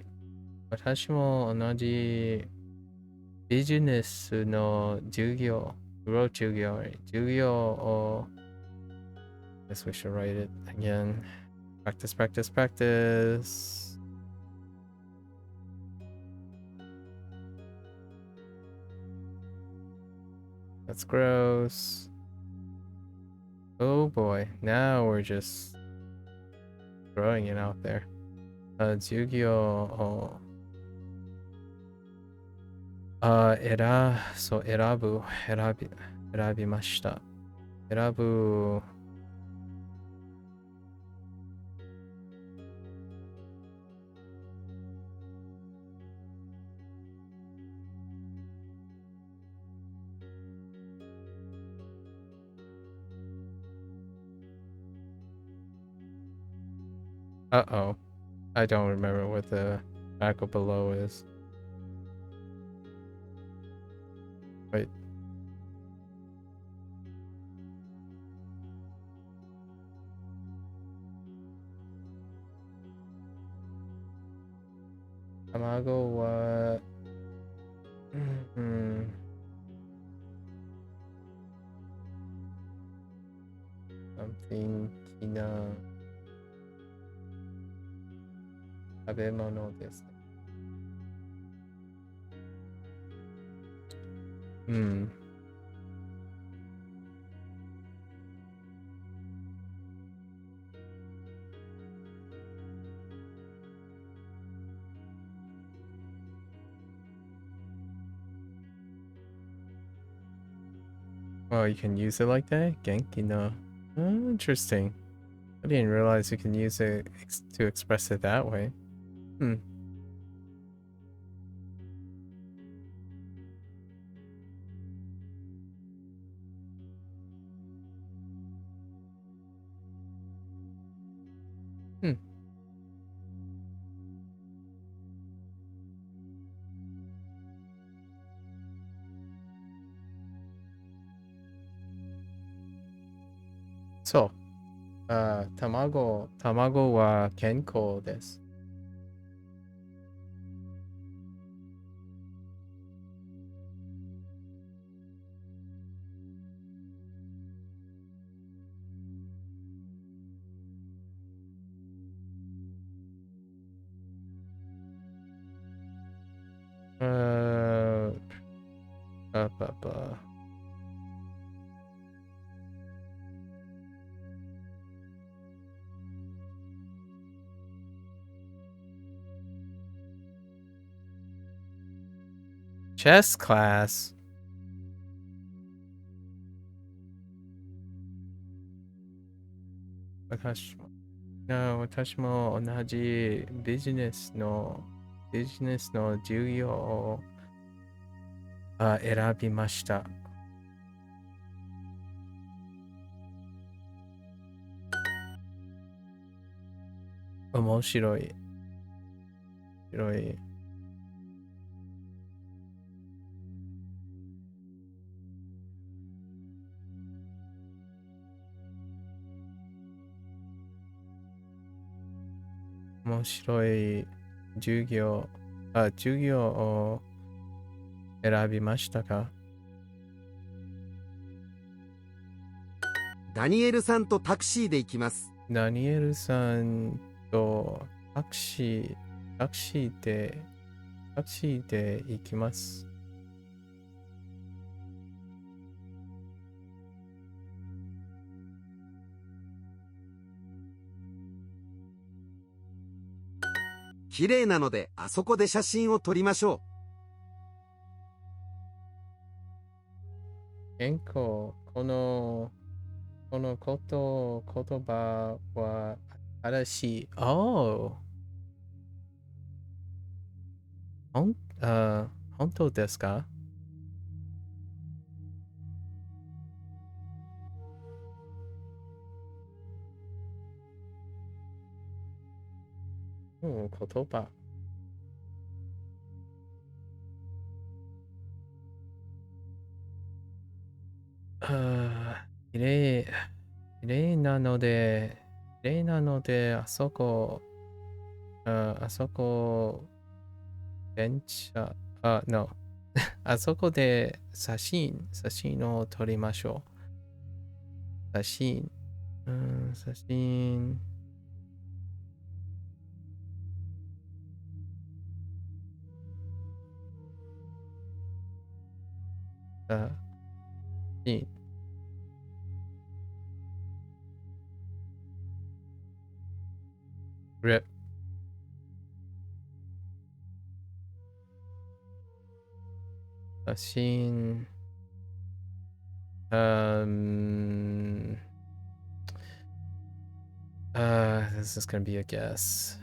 私も同じビジネスの授業を I guess we should write it again. Practice, practice, practice. That's gross. Oh boy, now we're just throwing it out there. 授業を選びました。選ぶ。Uh-oh. I don't remember what the MAKU below is. Wait. Tamago wa... Something kina... 食べ物です。Oh, you can use it like that? Genki no. Oh, interesting. I didn't realize you can use it to express it that way. So, 卵は健康です。Chess class.私も同じビジネスの授業を選びました。面白い。面白い。面白い授業を選びましたか？ダニエルさんとタクシーで行きます。ダニエルさんとタクシーで行きます。綺麗なのであそこで写真を撮りましょ健康、この言葉は正しい。本当ですか？言葉。綺麗、綺麗なので、あそこ、あそこ、電車、no あそこで写真を撮りましょう。写真、写真、写真、rip、写真、this is gonna be a guess.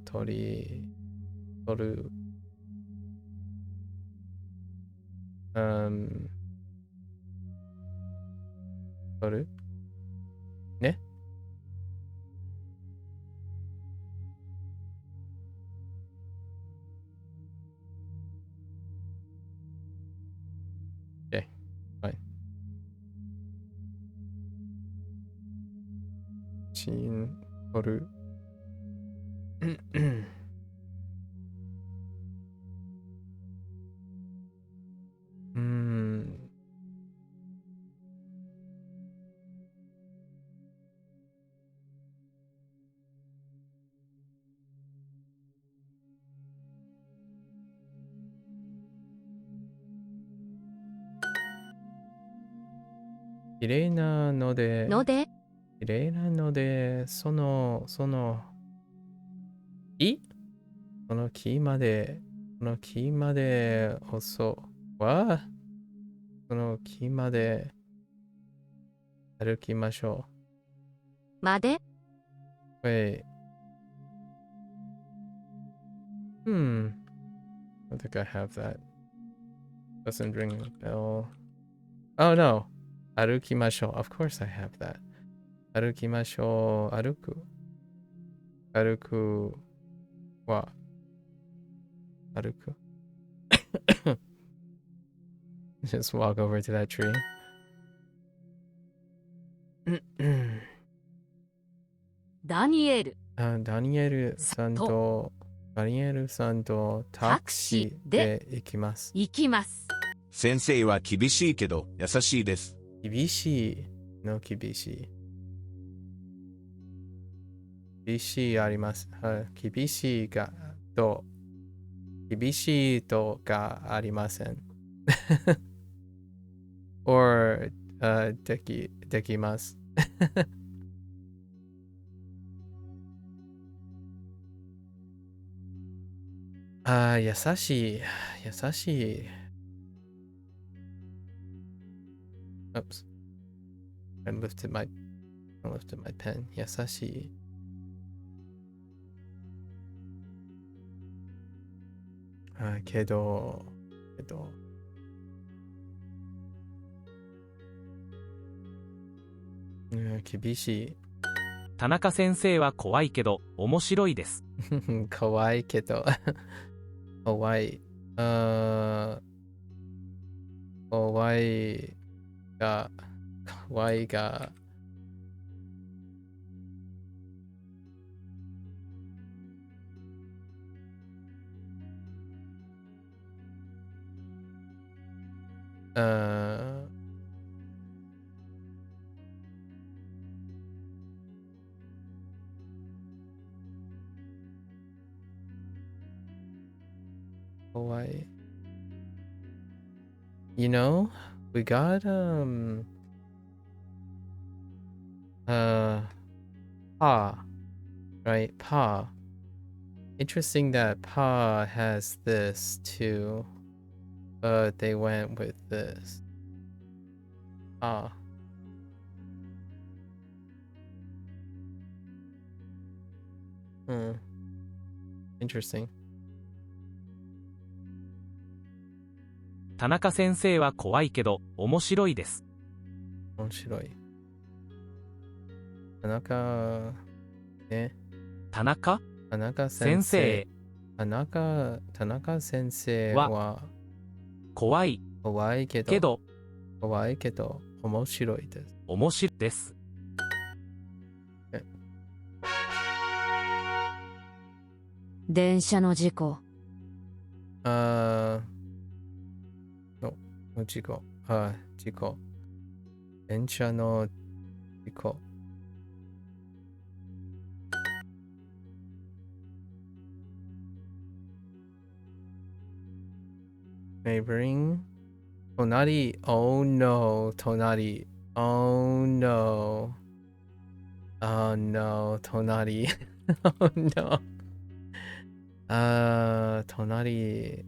撮る、撮るね。Okay, fine. 写真、撮る。綺麗なので、綺麗なので、その木その木まで、押そうわ。その木まで歩きましょまでう。Wait. I think I have that. Doesn't ring a bell. Oh no. 歩きましょう。Of course I have that. 歩きましょう。歩くは、歩く。Just walk over to that tree. ダニエルダニエルさんとタクシーで行きます。先生は厳しいけど優しいです。厳しいの厳しい。厳しいあります。厳しいとがありません。or できます。優しい。Oops. I lifted my pen. 優しい。けど、厳しい。田中先生は怖いけど面白いです。かわいいけど。かわいい。かわいいが、かわいいが、かわいい。You know, we got Pa, right? Pa. Interesting that Pa has this too, but they went with this. Pa. Interesting. 田中先生は怖いけど面白いです。面白い。田中、ね。田中先生。田中先生は怖いけど面白いです。面白いです。電車の事故。事故。電車の事故。Neighboring. 隣。Oh no. 隣。Oh no. Oh no. 隣。Oh no. 隣。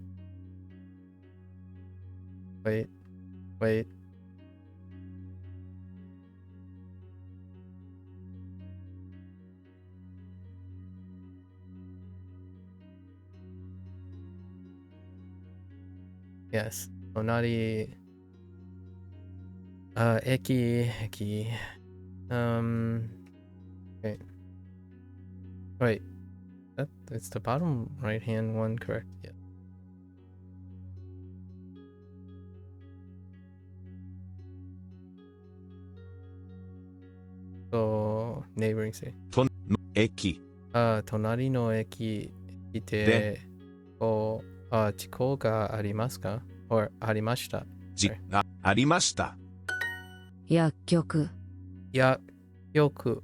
Wait. Yes. 隣。駅。Okay. Wait. It's the bottom right hand one, correct? Yeah. So, neighboring city. 駅。隣の駅で、事故がありますか？ or ありました。ありました。薬局。薬局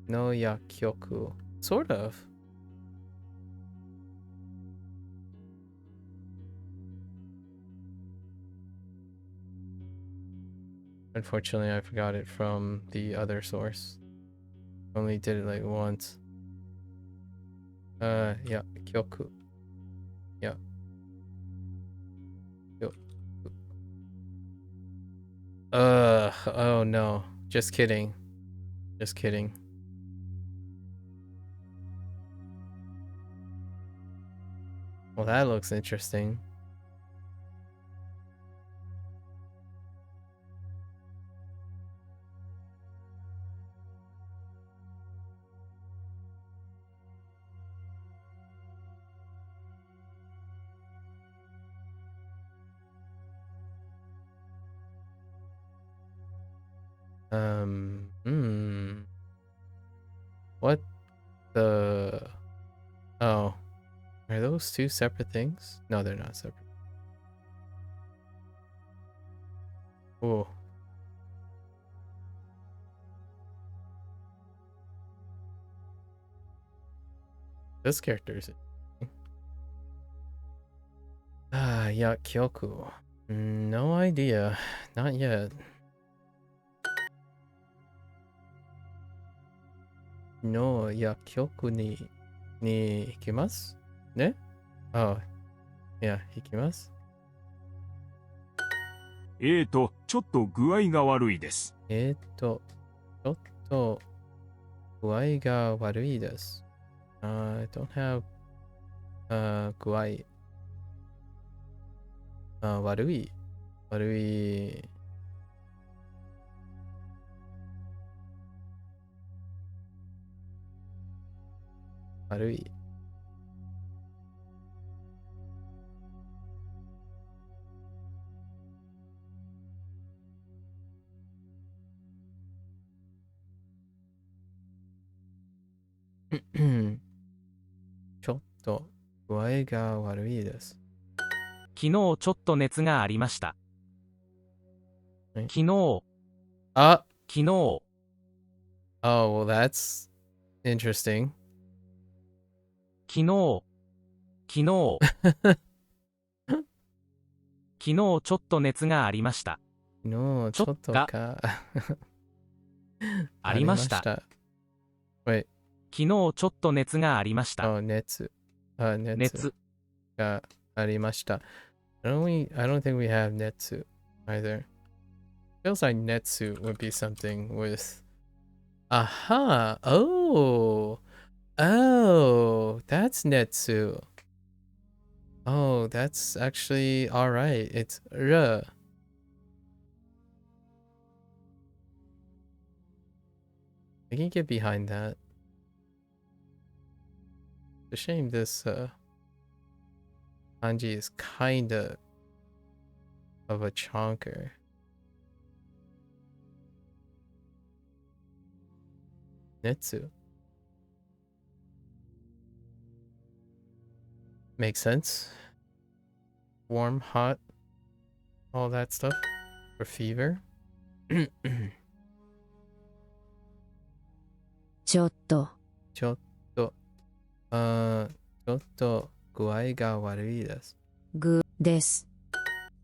の薬局。Sort of. Unfortunately, I forgot it from the other source. Only did it like once. Yeah, Kyoku. Yeah. Oh no. Just kidding. Well, that looks interesting. What the... Oh. Are those two separate things? No, they're not separate. Oh. This character is... yeah, Kyoku. No idea. Not yet. No, yeah, Kyoku ni ikimasu? Ne? Oh, yeah, 行きます。ちょっと具合が悪いです。ちょっと具合が悪いです。I don't have 具合。悪い。悪い。ちょっと具合が悪いです。昨日ちょっと熱がありました。え昨日、あ、昨日、Oh, well, that's interesting. 昨日、昨日、昨日ちょっと熱がありました。No, ちょっとがありました。Wait, 昨日ちょっと熱がありました。oh, 熱熱、がありました。I don't think we have netsu either. Feels like netsu would be something with aha. Oh, that's netsu. Oh, that's actually all right. It's r. I can get behind that. It's a shame this kanji is kinda of a chonker. Netsu. Makes sense. Warm, hot, all that stuff. For fever. ちょっとちょっと具合が悪いです。ぐです。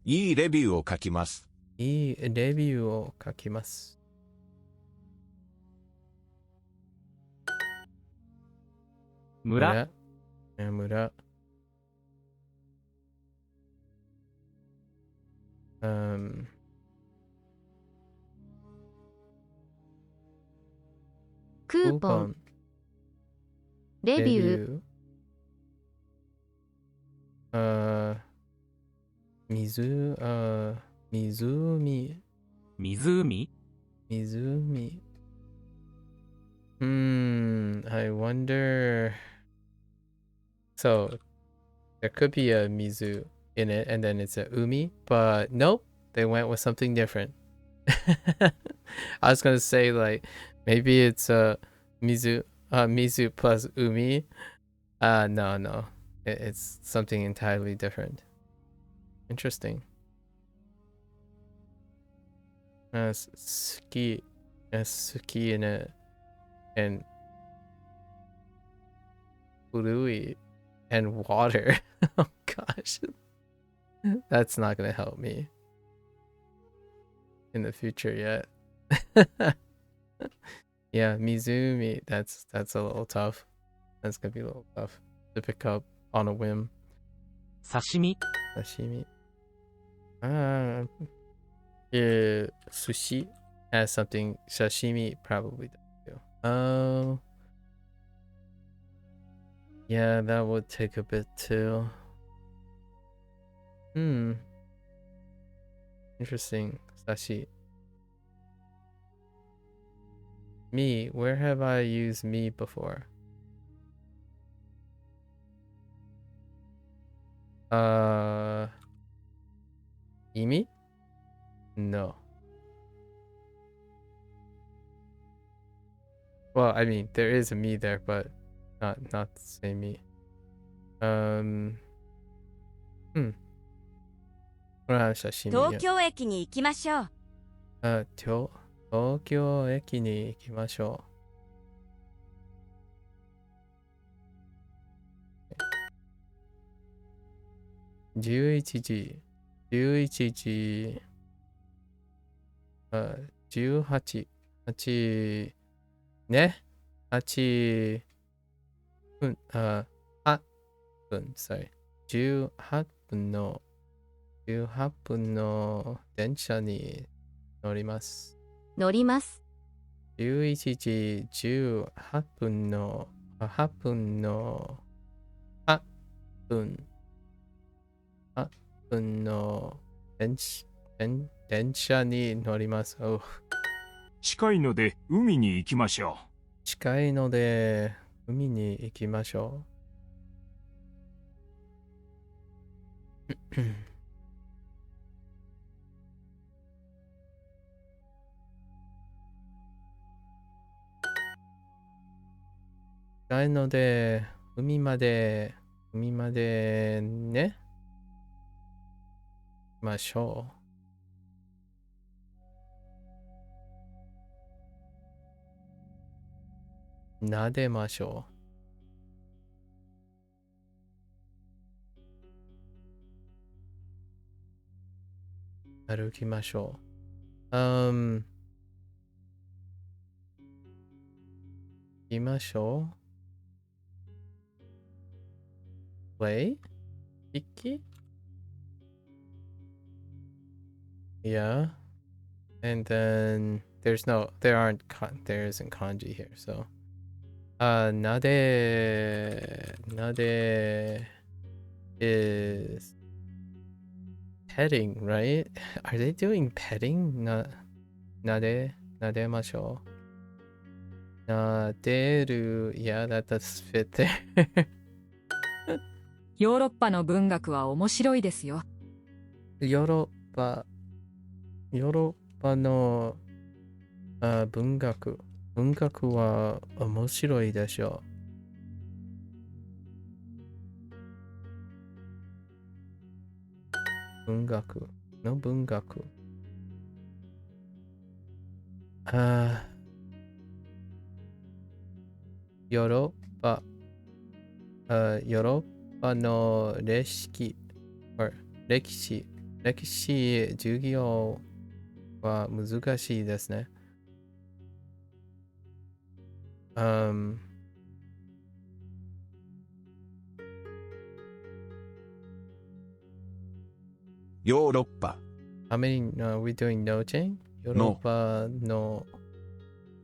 いいレビューを書きます。いいレビューを書きます。村、村。クーポン、レビュー、湖、I wonder. So there could be a mizu in it, and then it's a umi, but nope, they went with something different. I was gonna say like maybe it's a mizu plus umi. No, it's something entirely different. Interesting. Ski in it, and fluid and water. Oh gosh. That's not gonna help me in the future yet. Yeah, Mizumi, that's a little tough. That's gonna be a little tough to pick up on a whim. 刺身、 Sashimi. Sushi has something. Sashimi probably does too. Oh. Yeah, that would take a bit too. Interesting. Sashi. Me. Where have I used me before? Imi? No. Well, I mean, there is a me there, but not the same me. これは写真東京駅に行きましょう。東京駅に行きましょう。11時、18ね。8分、8分、sorry。18分の電車に乗ります。11時18分の8分の電車に乗ります。近いので海に行きましょう。近いので海に行きましょう。近いので、海までね、行きましょう。撫でましょう。歩きましょう。行きましょう。Play? 筆記 Yeah. And then there isn't kanji here, so nade is petting, right? Are they doing petting? Nademashou. Naderu, yeah, that does fit there. ヨーロッパの文学は面白いですよ。ヨーロッパの文学は面白いでしょう。文学。ヨーロッパの歴史授業は難しいですね。ヨーロッパ How many are we doing no chain? ヨーロッパの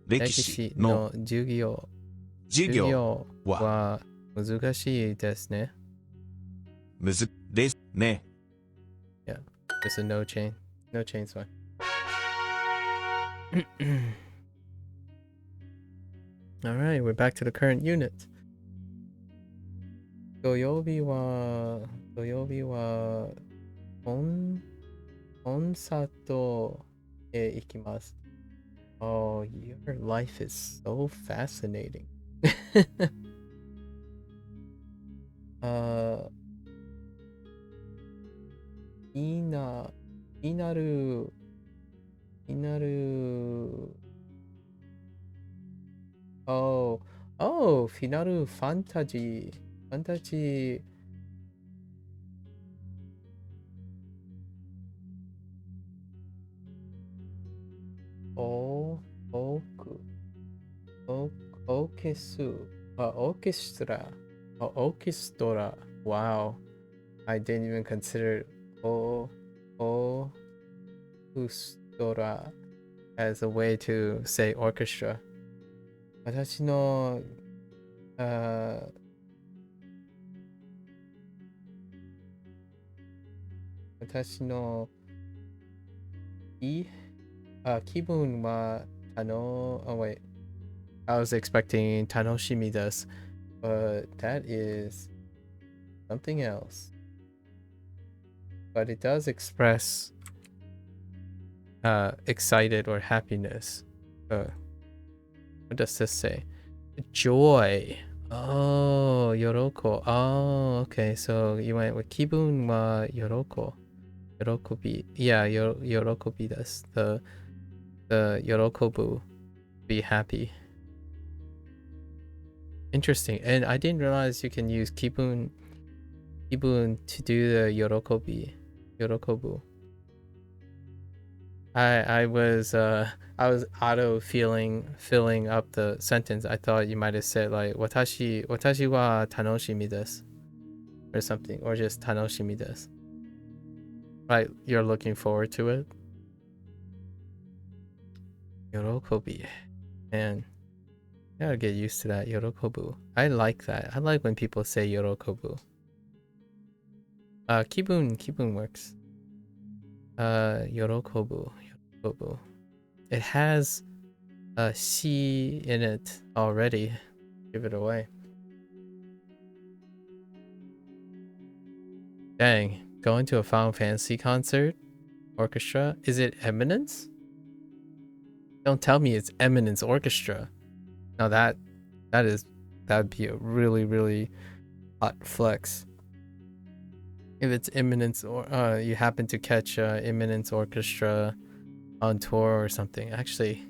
歴史の授業は難しいですね。ですね。Yeah, just a no chain. No chain's fine. Alright, we're back to the current unit. 土曜日はコンサートへ行きます。Oh, your life is so fascinating. 気になるフィナルファンタジーオーケストラ Wow, I didn't even consider orchestra as a way to say orchestra. 私の気分はwait, I was expecting 楽しみです but that is something else. But it does express excited or happiness. What does this say? Joy. Oh, yoroko. Oh, okay. So you went with 気分は喜び. Yeah, yorokobi desu. The yorokobu, be happy. Interesting. And I didn't realize you can use kibun to do the yorokobu. I was auto filling up the sentence. I thought you might have said like watashi wa tanoshimi desu or something, or just tanoshimi desu. Right, you're looking forward to it. Yorokobi. Man, I gotta get used to that. Yorokobu. I like that. I like when people say yorokobu. Kibun works. Yorokobu. It has a C in it already. Give it away. Dang, going to a Final Fantasy concert? Orchestra? Is it Eminence? Don't tell me it's Eminence Orchestra. Now that'd be a really, really hot flex. If it's Eminence or you happen to catch Eminence Orchestra on tour or something. Actually,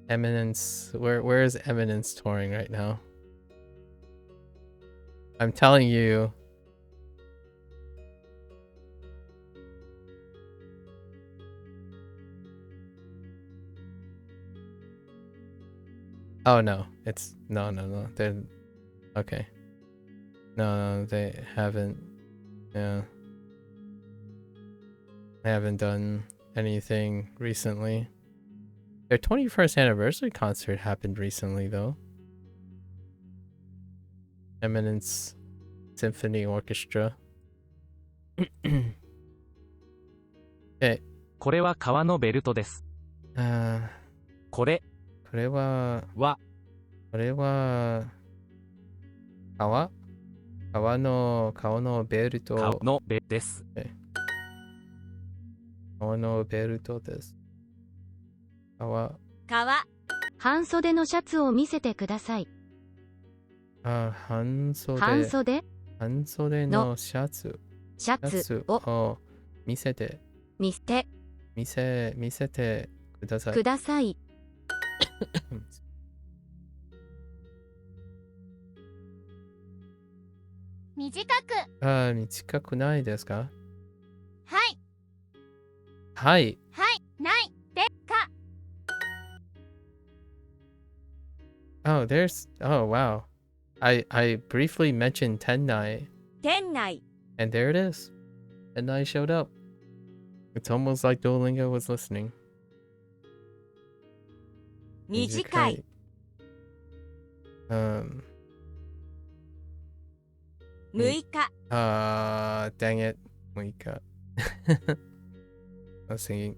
Eminence, where is Eminence touring right now? I'm telling you. Oh no, it's no. They're okay. No, they haven't. Yeah, they haven't done anything recently. Their 21st anniversary concert happened recently, though. Eminence Symphony Orchestra. Okay. これは革のベルトです。これは革のベルト。革のベルです。革のベルトです。革。半袖のシャツを見せてください。半袖のシャツを見せてください。短くないですか？はい。ないですか？ Oh, wow. I briefly mentioned Tennai. And there it is. Tennai showed up. It's almost like Duolingo was listening. 短い。6 日。Dang it. 6日. I was thinking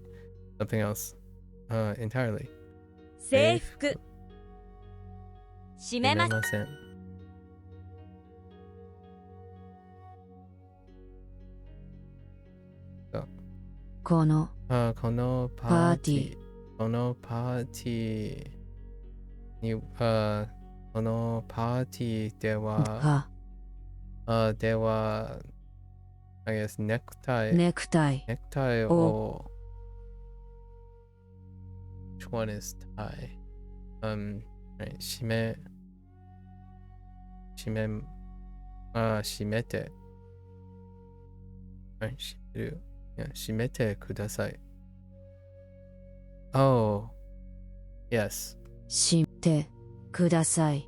something else. Entirely. 制服。閉めません。このパーティー。このパーティーでは、I guess ネクタイを、which one is tie? Right, 閉めて。はい、閉めてください。Oh, yes. 閉めてください。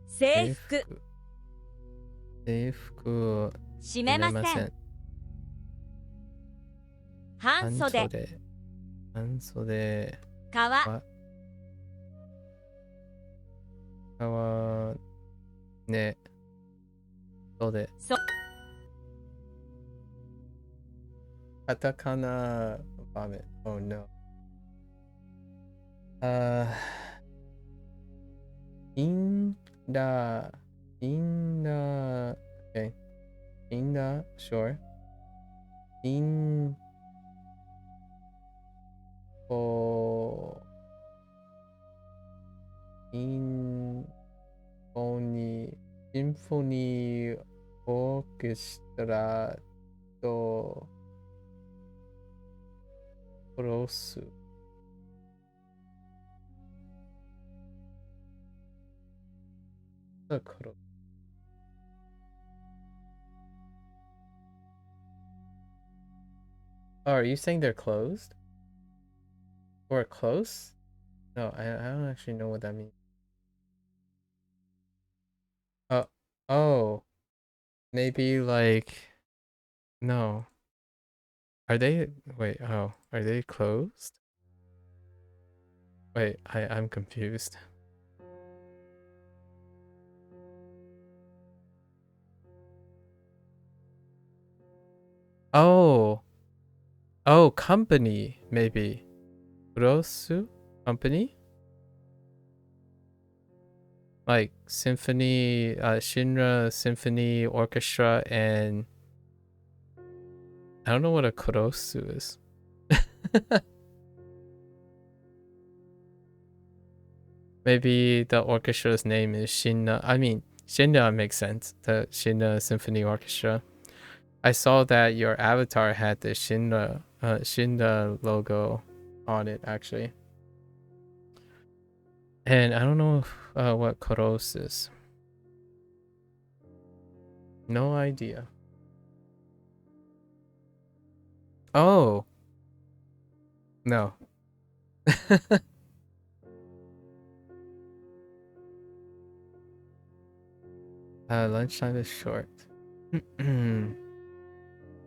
制服。閉めません。半袖。革ね。袖。カタカナvomit. Oh no. インダ。Okay. インダ。Sure. インフォニーオーケストラとクロス。Oh, are you saying they're closed? Or close? No, I don't actually know what that means. Oh. Maybe like... No. Are they... Wait, are they closed? Wait, I'm confused. Oh, Oh, company, maybe. Kurosu? Company? Like symphony, Shinra Symphony Orchestra, and I don't know what a kurosu is. Maybe the orchestra's name is Shinra. I mean, Shinra makes sense. The Shinra Symphony Orchestra. I saw that your avatar had the Shinra logo on it, actually. And I don't know what Koros is. No idea. Oh. No. Lunchtime is short.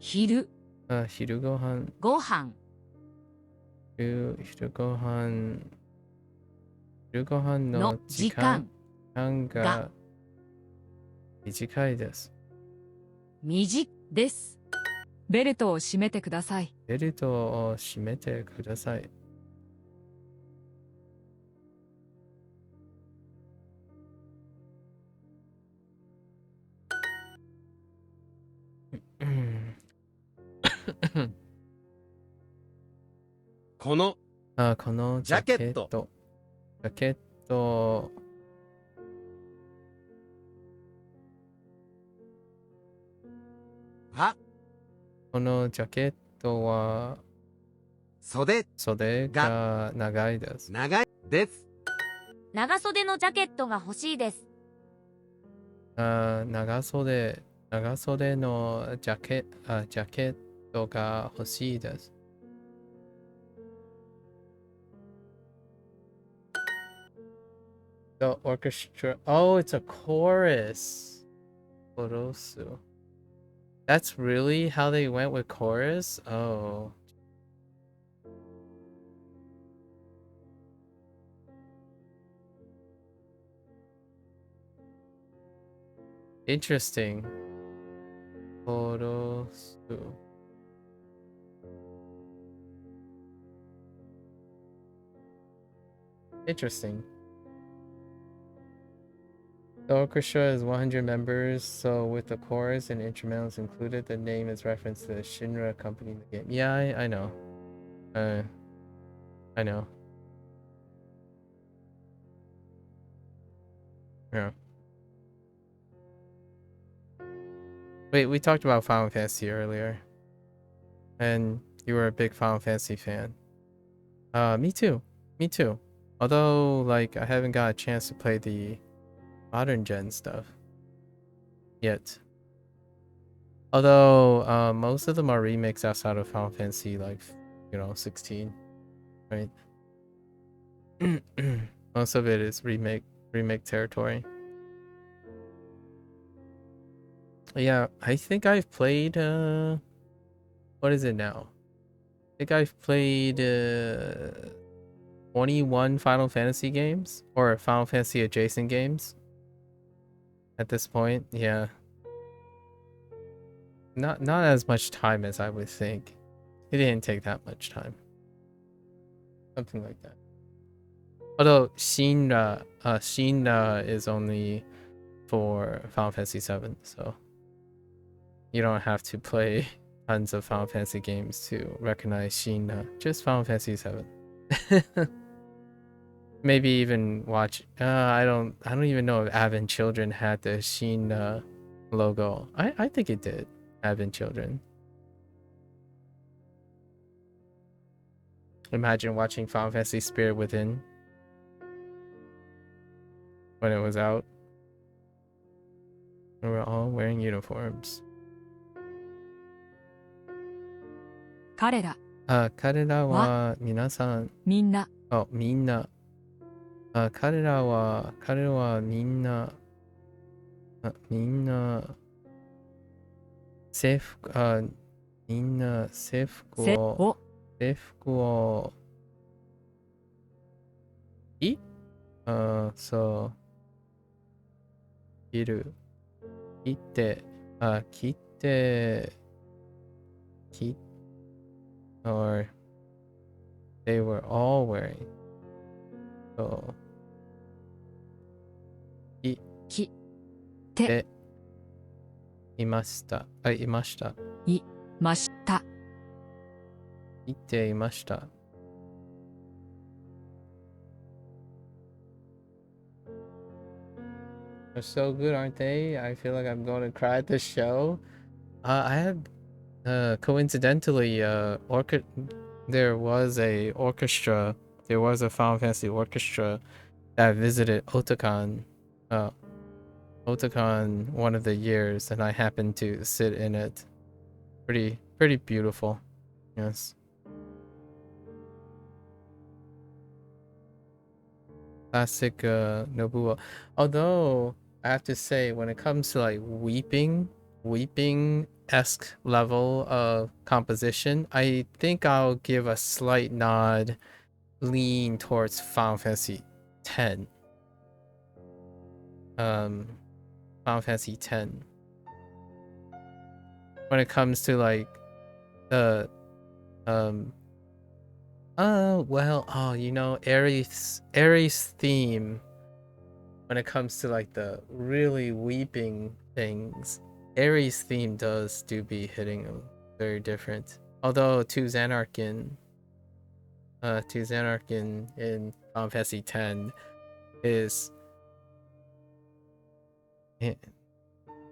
昼、昼ご飯。ご飯、昼ご飯の時間が短いです。短です。ベルトを閉めてください。ベルトを閉めてください。このこのジャケット。このジャケットは袖が長いです。長いです。長袖のジャケットが欲しいです。長袖のジャケットが欲しいです。The orchestra. Oh, it's a chorus. Korosu. That's really how they went with chorus? Oh. Interesting. Korosu. Interesting. The orchestra is 100 members, so with the chorus and instrumentals included, the name is reference to the Shinra company in the game. Yeah, I know. I know. Yeah. Wait, we talked about Final Fantasy earlier. And you were a big Final Fantasy fan. Me too. Although, like, I haven't got a chance to play the modern gen stuff yet. Although most of them are remakes outside of Final Fantasy, like, 16, right? Most of it is remake territory. Yeah, I think I've played what is it now? I think I've played 21 Final Fantasy games, or Final Fantasy adjacent games. At this point, yeah. Not as much time as I would think. It didn't take that much time. Something like that. Although Shinra is only for Final Fantasy 7, so you don't have to play tons of Final Fantasy games to recognize Shinra. Just Final Fantasy 7. Maybe even watch. I don't even know if Advent Children had the Shinra logo. I think it did. Advent Children. Imagine watching Final Fantasy Spirit Within when it was out. We were all wearing uniforms. 彼らは皆さん。みんな。みんな。彼はみんな。みんな。制服をそう切って or they were all wearing. So, き、て、で、いました。あ、いました。い、ました。いていました。They're so good, aren't they? I feel like I'm going to cry at this show. I had coincidentally there was a orchestra. There was a Final Fantasy orchestra that visited Otakon one of the years, and I happened to sit in it. Pretty beautiful. Yes. Classic Nobuo. Although I have to say, when it comes to like weeping-esque level of composition, I think I'll give a slight nod, lean towards Final Fantasy X. Final Fantasy X. When it comes to like the you know, Ares theme. When it comes to like the really weeping things, Ares theme do be hitting them very different. Although to Xanarkin in Final Fantasy X is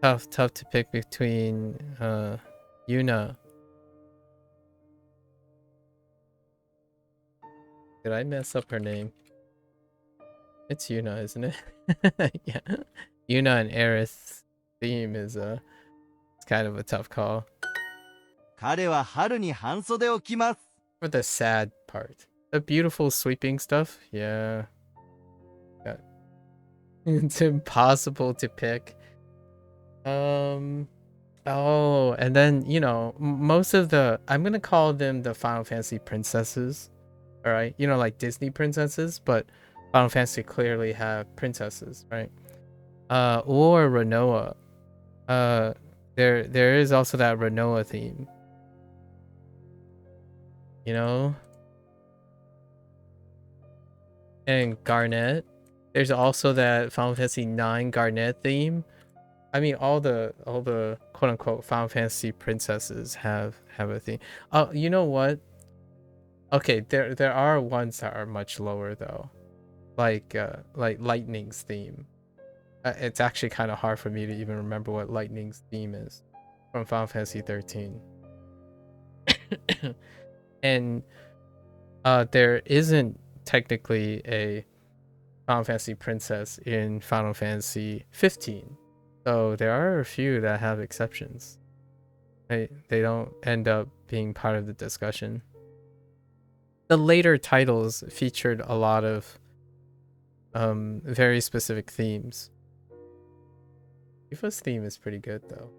tough to pick between Yuna. Did I mess up her name? It's Yuna, isn't it? Yeah. Yuna and Aerith's theme is it's kind of a tough call. 彼は春に半袖を着ます。 For the sad part. The beautiful sweeping stuff, yeah. It's impossible to pick. Oh, and then, you know, most of the, I'm gonna call them the Final Fantasy princesses. Alright? You know, like Disney princesses, but Final Fantasy clearly have princesses, right? Or Renoa. There is also that Renoa theme. You know? And Garnet. There's also that Final Fantasy IX Garnet theme. I mean, all the quote unquote Final Fantasy princesses have a theme. Oh, you know what? Okay, there are ones that are much lower though, like Lightning's theme. It's actually kind of hard for me to even remember what Lightning's theme is from Final Fantasy 13. And there isn't technically a Final Fantasy princess in Final Fantasy 15. So there are a few that have exceptions. They don't end up being part of the discussion. The later titles featured a lot of very specific themes. Tifa's theme is pretty good though.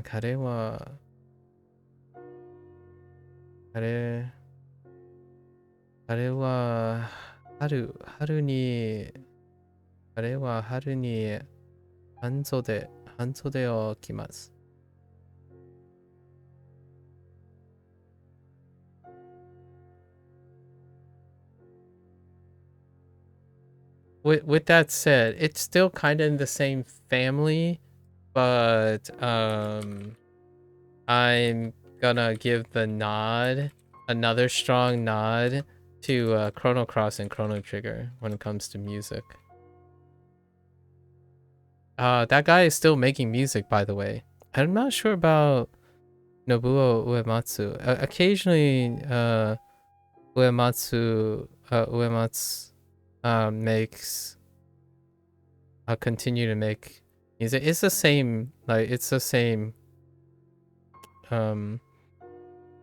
彼は春に半袖を着ます。With that said, it's still kind of in the same family, but I'm gonna give the nod, another strong nod to Chrono Cross and Chrono Trigger when it comes to music. That guy is still making music, by the way. I'm not sure about Nobuo Uematsu. Occasionally, Uematsu makes continue to make music. It's the same, like it's the same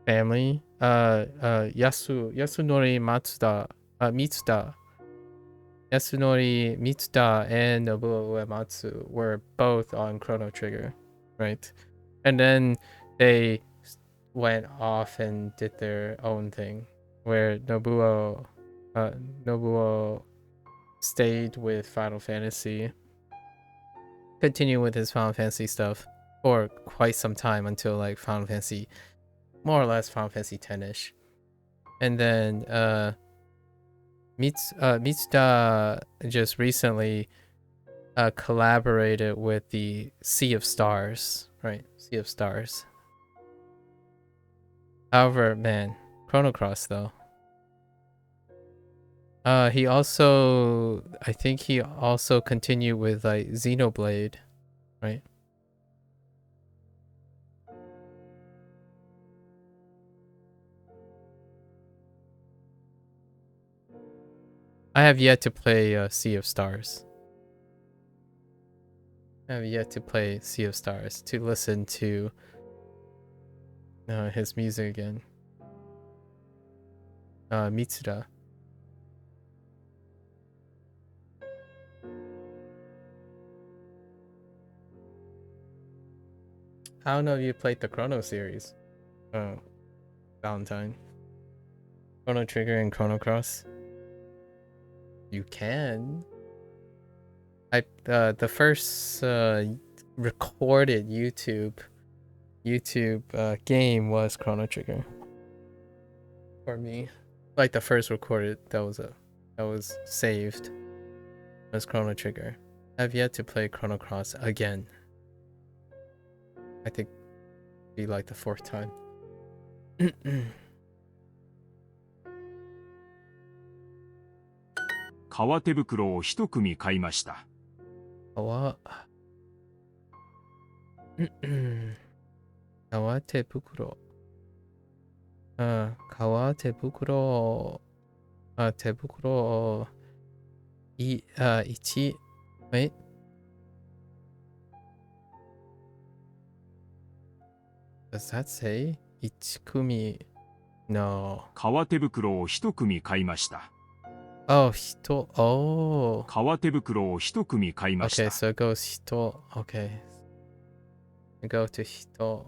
family. Yasunori Mitsuda and Nobuo Uematsu were both on Chrono Trigger, right? And then they went off and did their own thing, where Nobuo stayed with Final Fantasy. continue with his Final Fantasy stuff for quite some time until like Final Fantasy, more or less Final Fantasy 10ish. And then Mitsuda just recently collaborated with the Sea of Stars, right? Sea of Stars. However, man, Chrono Cross though. He also, I think he also continued with like Xenoblade, right? I have yet to play Sea of Stars. I have yet to play Sea of Stars to listen to his music again. Mitsuda. I don't know if you played the Chrono series. Valentine. Chrono Trigger and Chrono Cross. You can. The first recorded YouTube game was Chrono Trigger. For me. Like the first recorded that was saved was Chrono Trigger. I've yet to play Chrono Cross again. I think it'd be like the 4th time. 革手袋を一組買いました。革手袋。革手袋。手袋。1。Wait. Does that say 1組 No. 革手袋を一組買いました。Oh, 人。Oh. 革手袋を一組買いました。Okay, so it goes 人。Okay. I go to 人。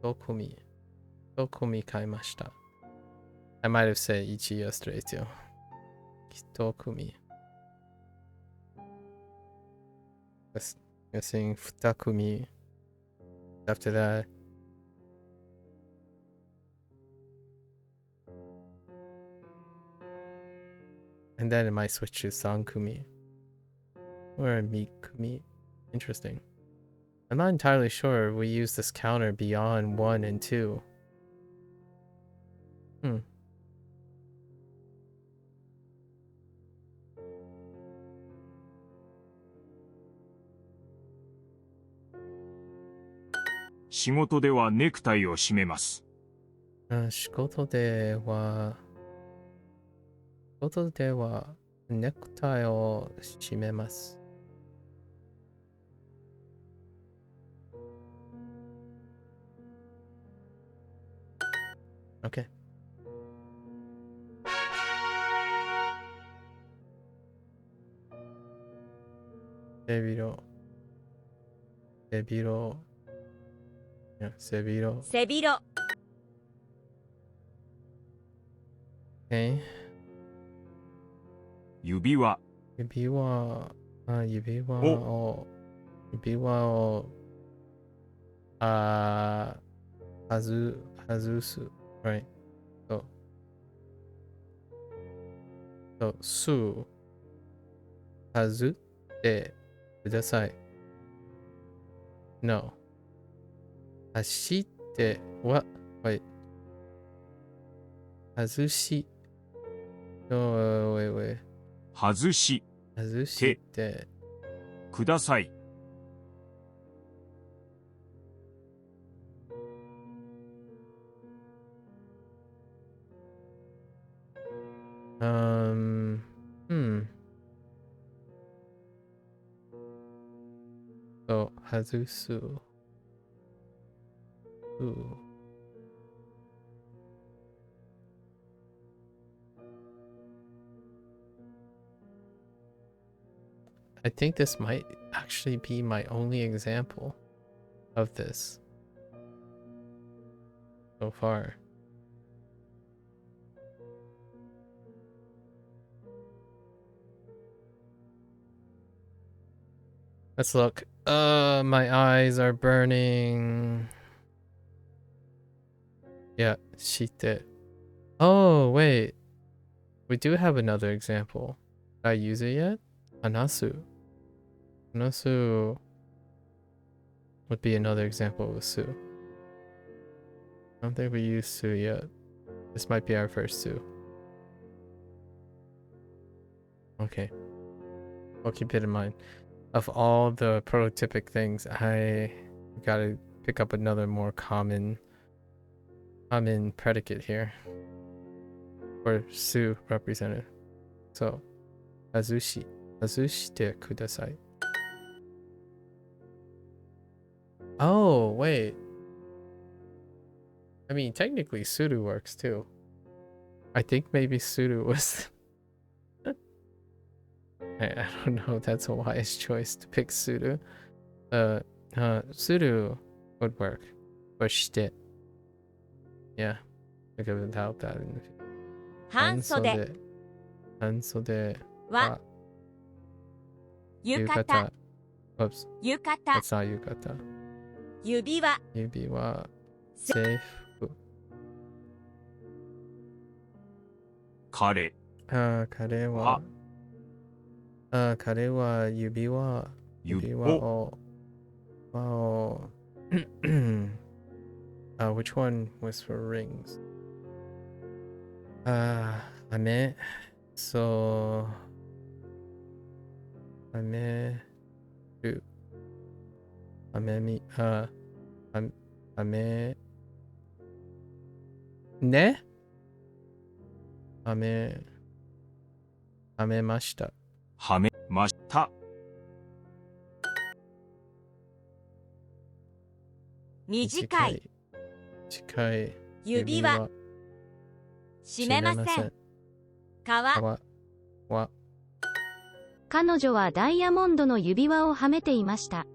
1組。1組買いました。I might have said 1 yesterday too. 1組。Guessing 2組. After that. And then it might switch to 3組 or 2組. Interesting. I'm not entirely sure we use this counter beyond 1 and 2. "仕事ではネクタイを締めます。仕事ではネクタイを締めます。Okay. Seviro. Yeah, Seviro. 背広 Okay. 指輪、指輪を外す。Right. So, 外ってください。No. 走って、what? Wait. 外し。No, wait. 外し、外して。ください。So, 外す。I think this might actually be my only example of this so far. Let's look. My eyes are burning. Yeah, shite. Oh, wait. We do have another example. Did I use it yet? Anasu. Anasu would be another example of a su. I don't think we used su yet. This might be our first su. Okay. I'll keep it in mind. Of all the prototypic things, I gotta pick up another more common predicate here. Or su represented. So, azushi. Azushite kudasai. Oh, wait. I mean, technically suru works too. I think maybe suru was... I don't know if that's a wise choice to pick suru. Suru would work. Or shite. Yeah. Think about that in the future. 半袖半袖は浴衣 Oops. 浴衣 That's not 浴衣。指輪指輪制服。彼彼は彼は指輪をwhich one was for rings? 飴飴る飴み飴ね飴ましたはめました短い指輪閉めません革彼女はダイヤモンドの指輪をはめていました。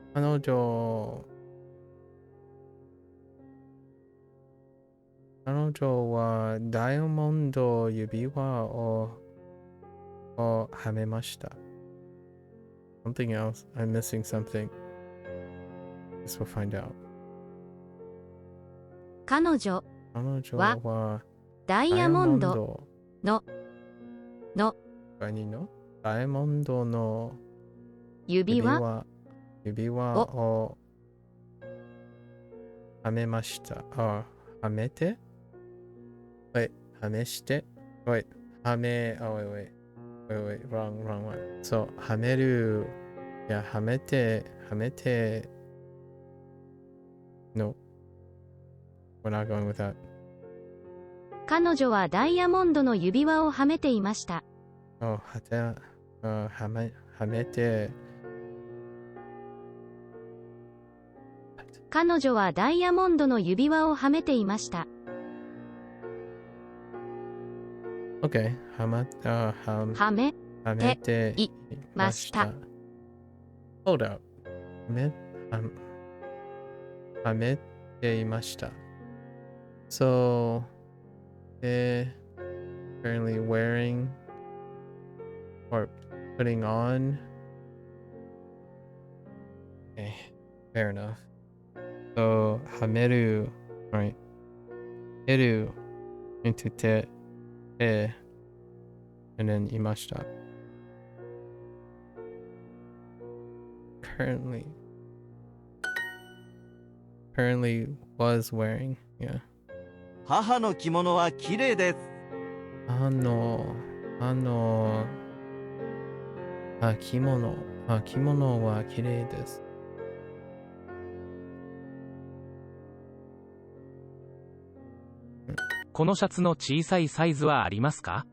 彼女はダイヤモンド指輪をはめました。Something else. I'm missing something. Guess we'll find out. 彼女はダイヤモンドのダイヤモンドの指輪をはめました。はめて Wait, はめして Wait, はめ Oh, wait, wrong one. So, はめるいや、はめて No, we're not going with that. 彼女はダイヤモンドの指輪をはめていました。はめて彼女はダイヤモンドの指輪をはめていました。Okay. はめていました。Hold up. はめていました。So, apparently wearing or putting on. Okay, fair enough. So, はめる right. 得る into 手 and then いました。Currently was wearing, yeah. 母の着物は綺麗です。着物は綺麗です。このシャツの小さいサイズはありますか？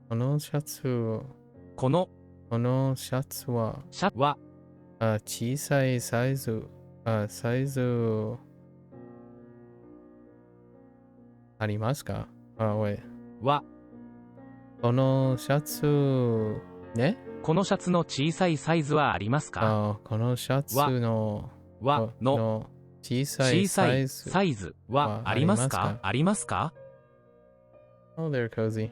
このシャツは小さいサイズありますか？このシャツね？このシャツの小さいサイズはありますか？このシャツの小さいサイズはありますか？ありますか？ Oh, they're cozy.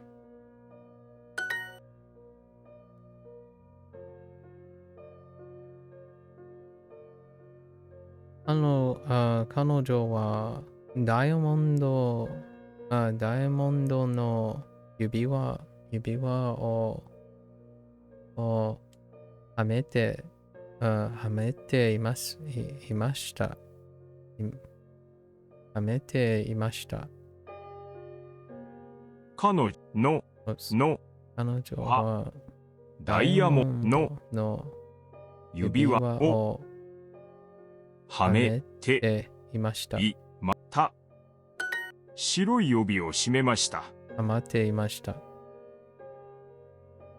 彼女はダイヤモンドの指輪をはめていました。はめていました。彼女のはダイヤモンドの指輪をはめていました。白い帯を締めました。はめていました。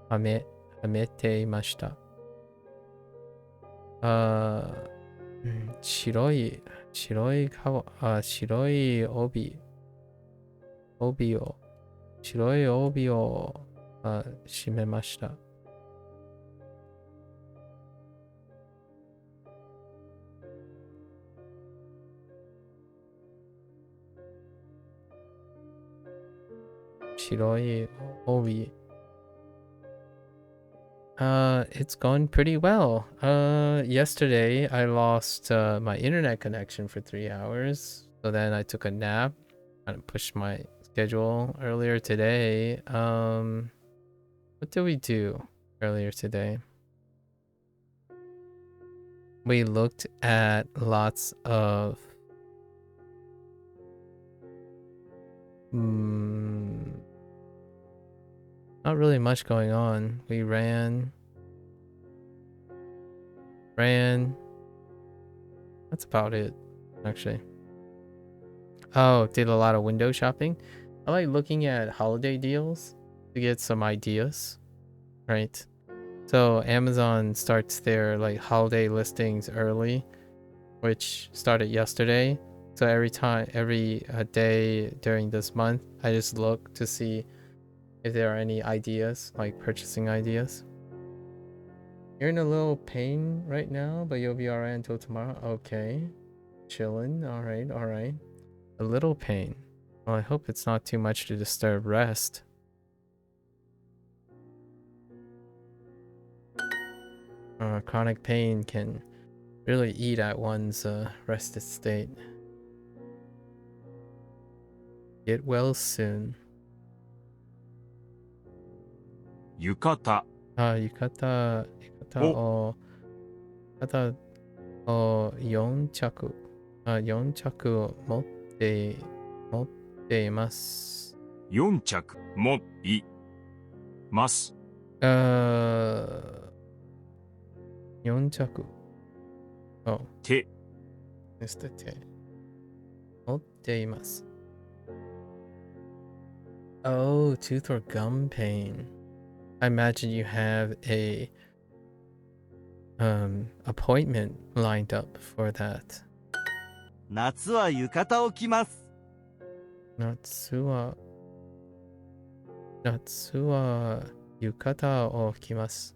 はめていました。白い帯を締めました。白い帯。It's going pretty well. Yesterday I lost my internet connection for 3 hours. So then I took a nap. Kind of pushed my schedule earlier today. What did we do earlier today? We looked at lots of not really much going on. We ran. That's about it, actually. Oh, did a lot of window shopping. I like looking at holiday deals to get some ideas, right? So Amazon starts their like holiday listings early, which started yesterday. So every day during this month, I just look to see if there are any ideas, like purchasing ideas. You're in a little pain right now, but you'll be alright until tomorrow. Okay. Chillin'. Alright. A little pain. Well, I hope it's not too much to disturb rest. Chronic pain can really eat at one's rested state. Get well soon. 浴衣を4着を持っています。4着持います。4着。手。持っています。Oh, tooth or gum pain. I imagine you have a appointment lined up for that. 夏は浴衣を着ます。夏は浴衣を着ます。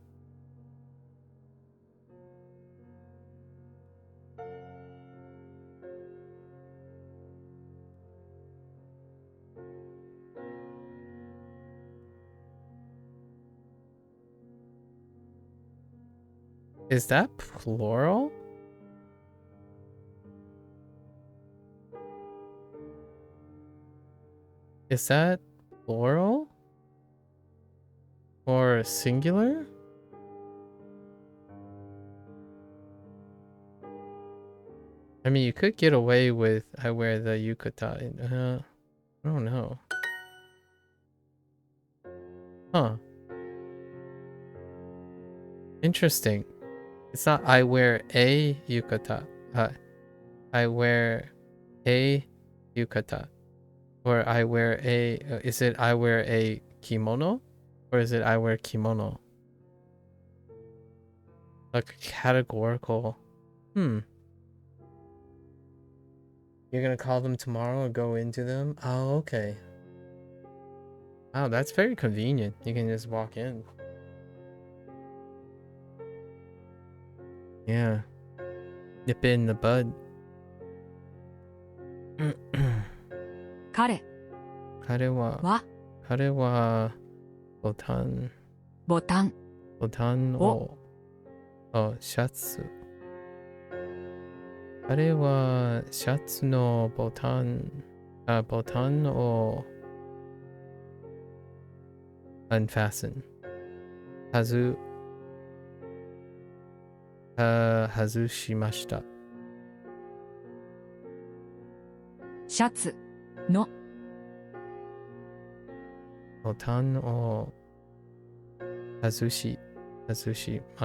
Is that plural? Is that plural? Or singular? I mean, you could get away with I wear the yukata. I don't know. Huh. Interesting. It's not I wear a yukata. I wear a yukata. Or I wear a... is it I wear a kimono? Or is it I wear kimono? Like categorical. You're gonna call them tomorrow or go into them? Oh, okay. Oh, that's very convenient. You can just walk in. Yeah. Nip it in the bud. 彼はボタンをシャツあれはシャツのボタンをunfasten 外しました。シャツのボタンを外しま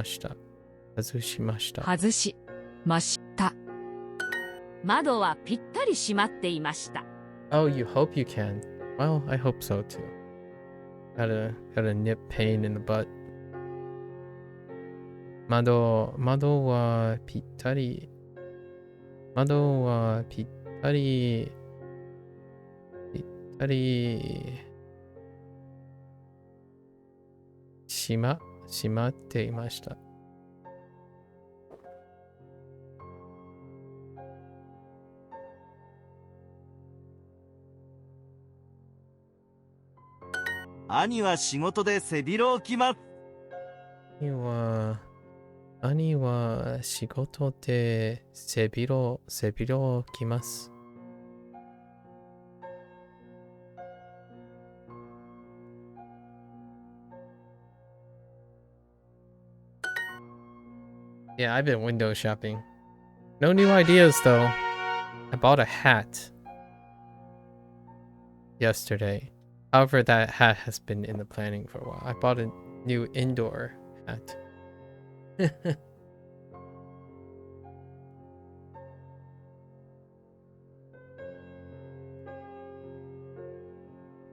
した。外しました。外しました。窓はぴったり閉まっていました。Oh, you hope you can. Well, I hope so too. Got a nip pain in the butt. 窓はぴったり閉まっていました。兄は仕事で背広を着ます。兄は仕事で背広を着ます。Yeah, I've been window shopping. No new ideas though. I bought a hat yesterday. However, that hat has been in the planning for a while. I bought a new indoor hat.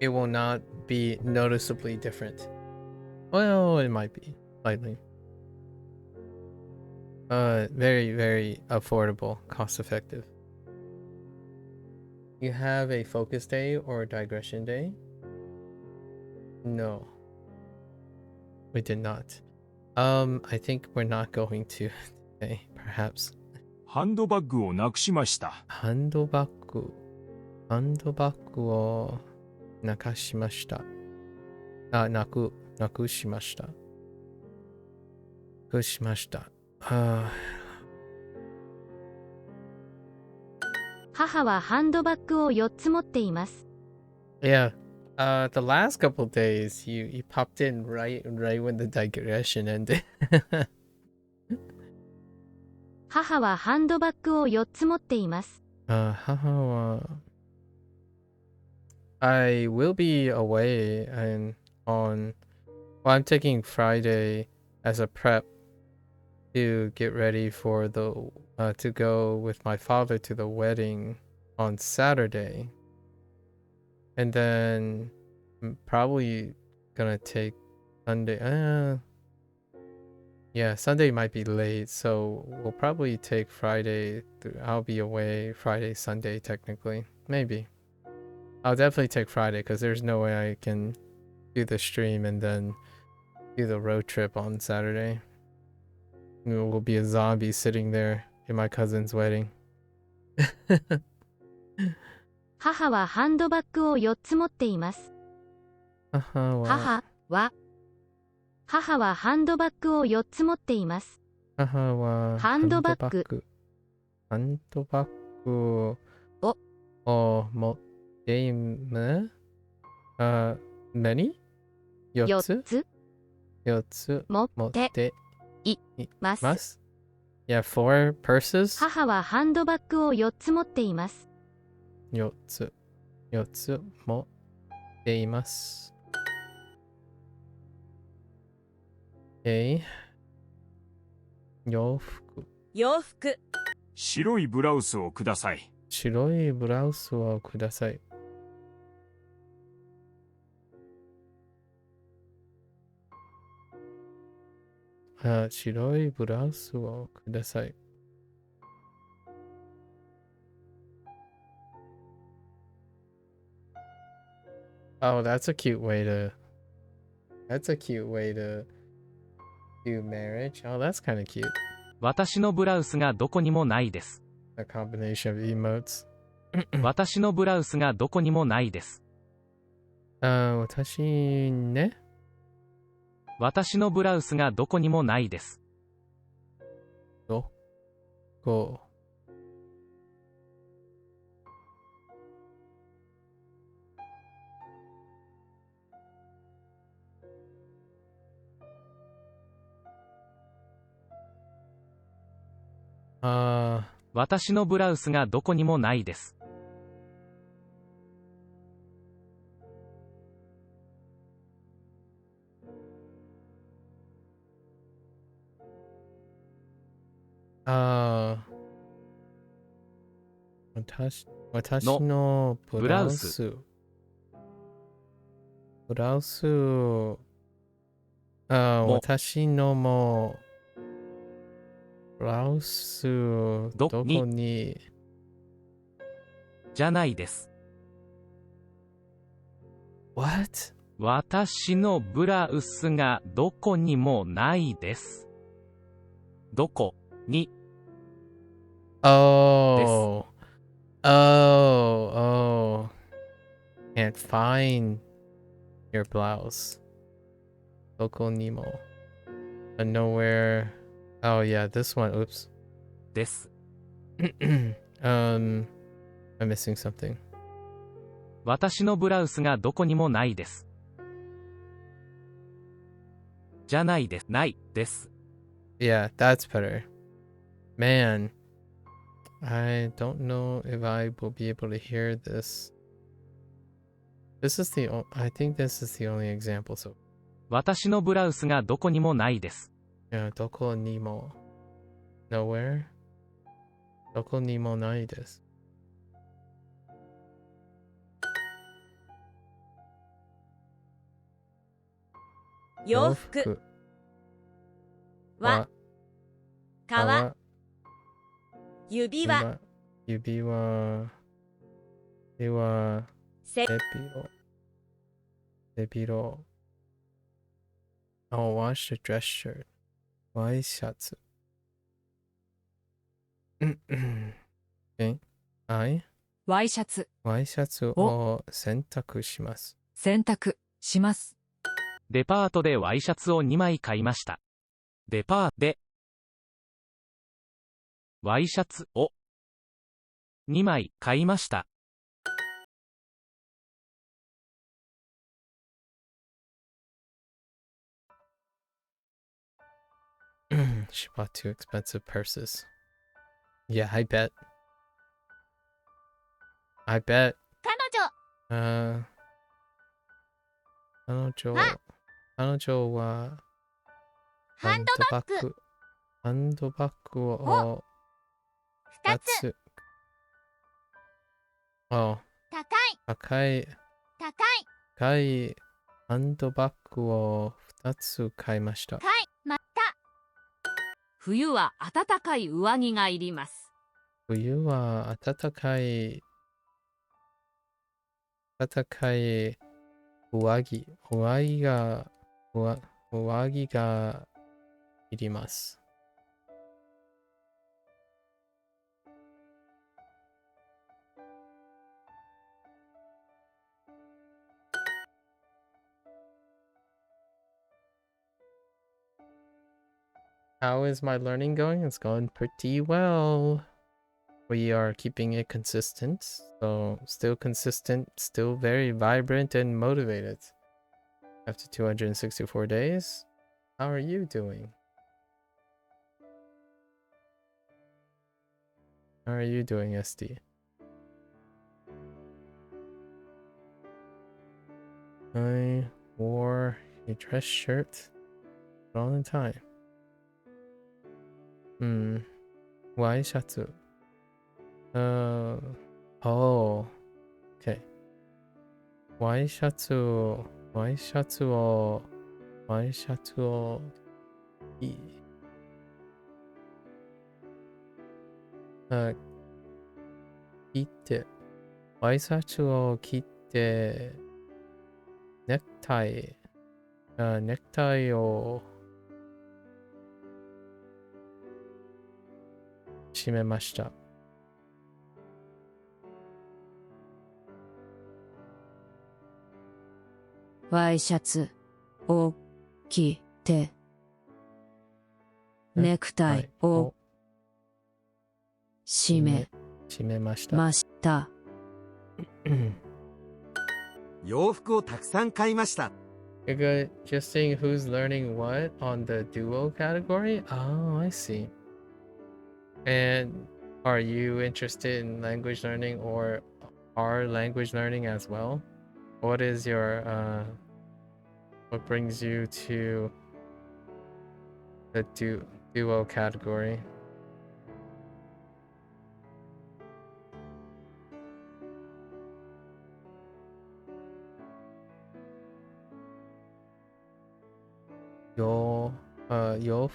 It will not be noticeably different. Well, it might be slightly. Very, very affordable, cost effective. You have a focus day or a digression day? No. We did not. I think we're not going to today, perhaps. ハンドバッグをなくしました。ハンドバッグをなくしました。なくしました。母はハンドバッグを4つ持っています。Yeah. The last couple days, you popped in right when the digression ended. 母はハンドバッグを4つ持っています。母は I will be away I'm taking Friday as a prep to get ready for to go with my father to the wedding on Saturday. And then I'm probably gonna take Sunday. Yeah, Sunday might be late, so we'll probably take Friday. I'll be away Friday, Sunday, technically. Maybe. I'll definitely take Friday because there's no way I can do the stream and then do the road trip on Saturday. We'll be a zombie sitting there in my cousin's wedding. 母はハンドバッグを4つ持っています。母はハンドバッグを4つ持っています。母はハンドバッグを持っています。何 ?4 つ持っています。Yeah, 4 purses? 母はハンドバッグを4つ持っています。4つ持っています。洋服。白いブラウスをください。白いブラウスをください。白いブラウスをください。Oh, that's a cute way to do marriage. Oh, that's kind of cute. 私のブラウスがどこにもないです。A combination of emotes. 私のブラウスがどこにもないです。私ね。私のブラウスがどこにもないです。どこ私のブラウスがどこにもないです。私のブラウス。ブラウス。私のもブラウスどこにじゃないです。What? 私のブラウスがどこにもないです。どこに Oh. Oh. Can't find your blouse. どこにも nowhere. Oh yeah, this one. Oops. です。I'm missing something. 私のブラウスがどこにもないです。じゃないです。ないです。Yeah, that's better. Man, I don't know if I will be able to hear this. I think this is the only example. So. 私のブラウスがどこにもないです。Yeah, どこにも nowhere. どこにもないです。洋服は革指輪では背広Oh, wash the dress shirt ワイシャツワイシャツを洗濯します。洗濯します。デパートでワイシャツを2枚買いました。デパートでワイシャツを2枚買いました。She bought two expensive purses. Yeah, I bet. 彼女はハンドバッグを2つ高いハンドバッグを2つ買いました。冬は暖かい上着がいります。冬は暖かい上着がいります。How is my learning going? It's going pretty well. We are keeping it consistent. So still consistent, still very vibrant and motivated. After 264 days, how are you doing? How are you doing, SD? I wore a dress shirt all the time. Why シャツ? Oh, okay. ワイシャツを切ってワイシャツを切ってネクタイを締めました。ワイシャツを着てネクタイを締めました。洋服をたくさん買いました。You're good. Just saying who's learning what on the duo category? Oh, I see. And Are you interested in language learning or are language learning as well? What is your what brings you to the duo category? Yo, 洋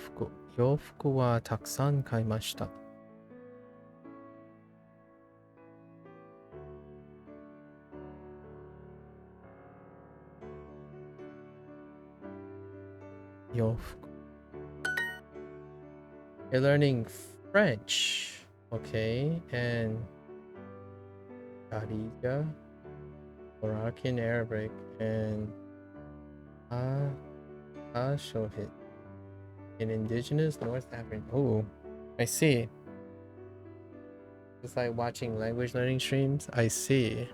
服はたくさん買いました。洋服。You're learning French, okay, and Darija, Moroccan Arabic, and Shohit. In indigenous North African. Oh, I see. It's like watching language learning streams. I see.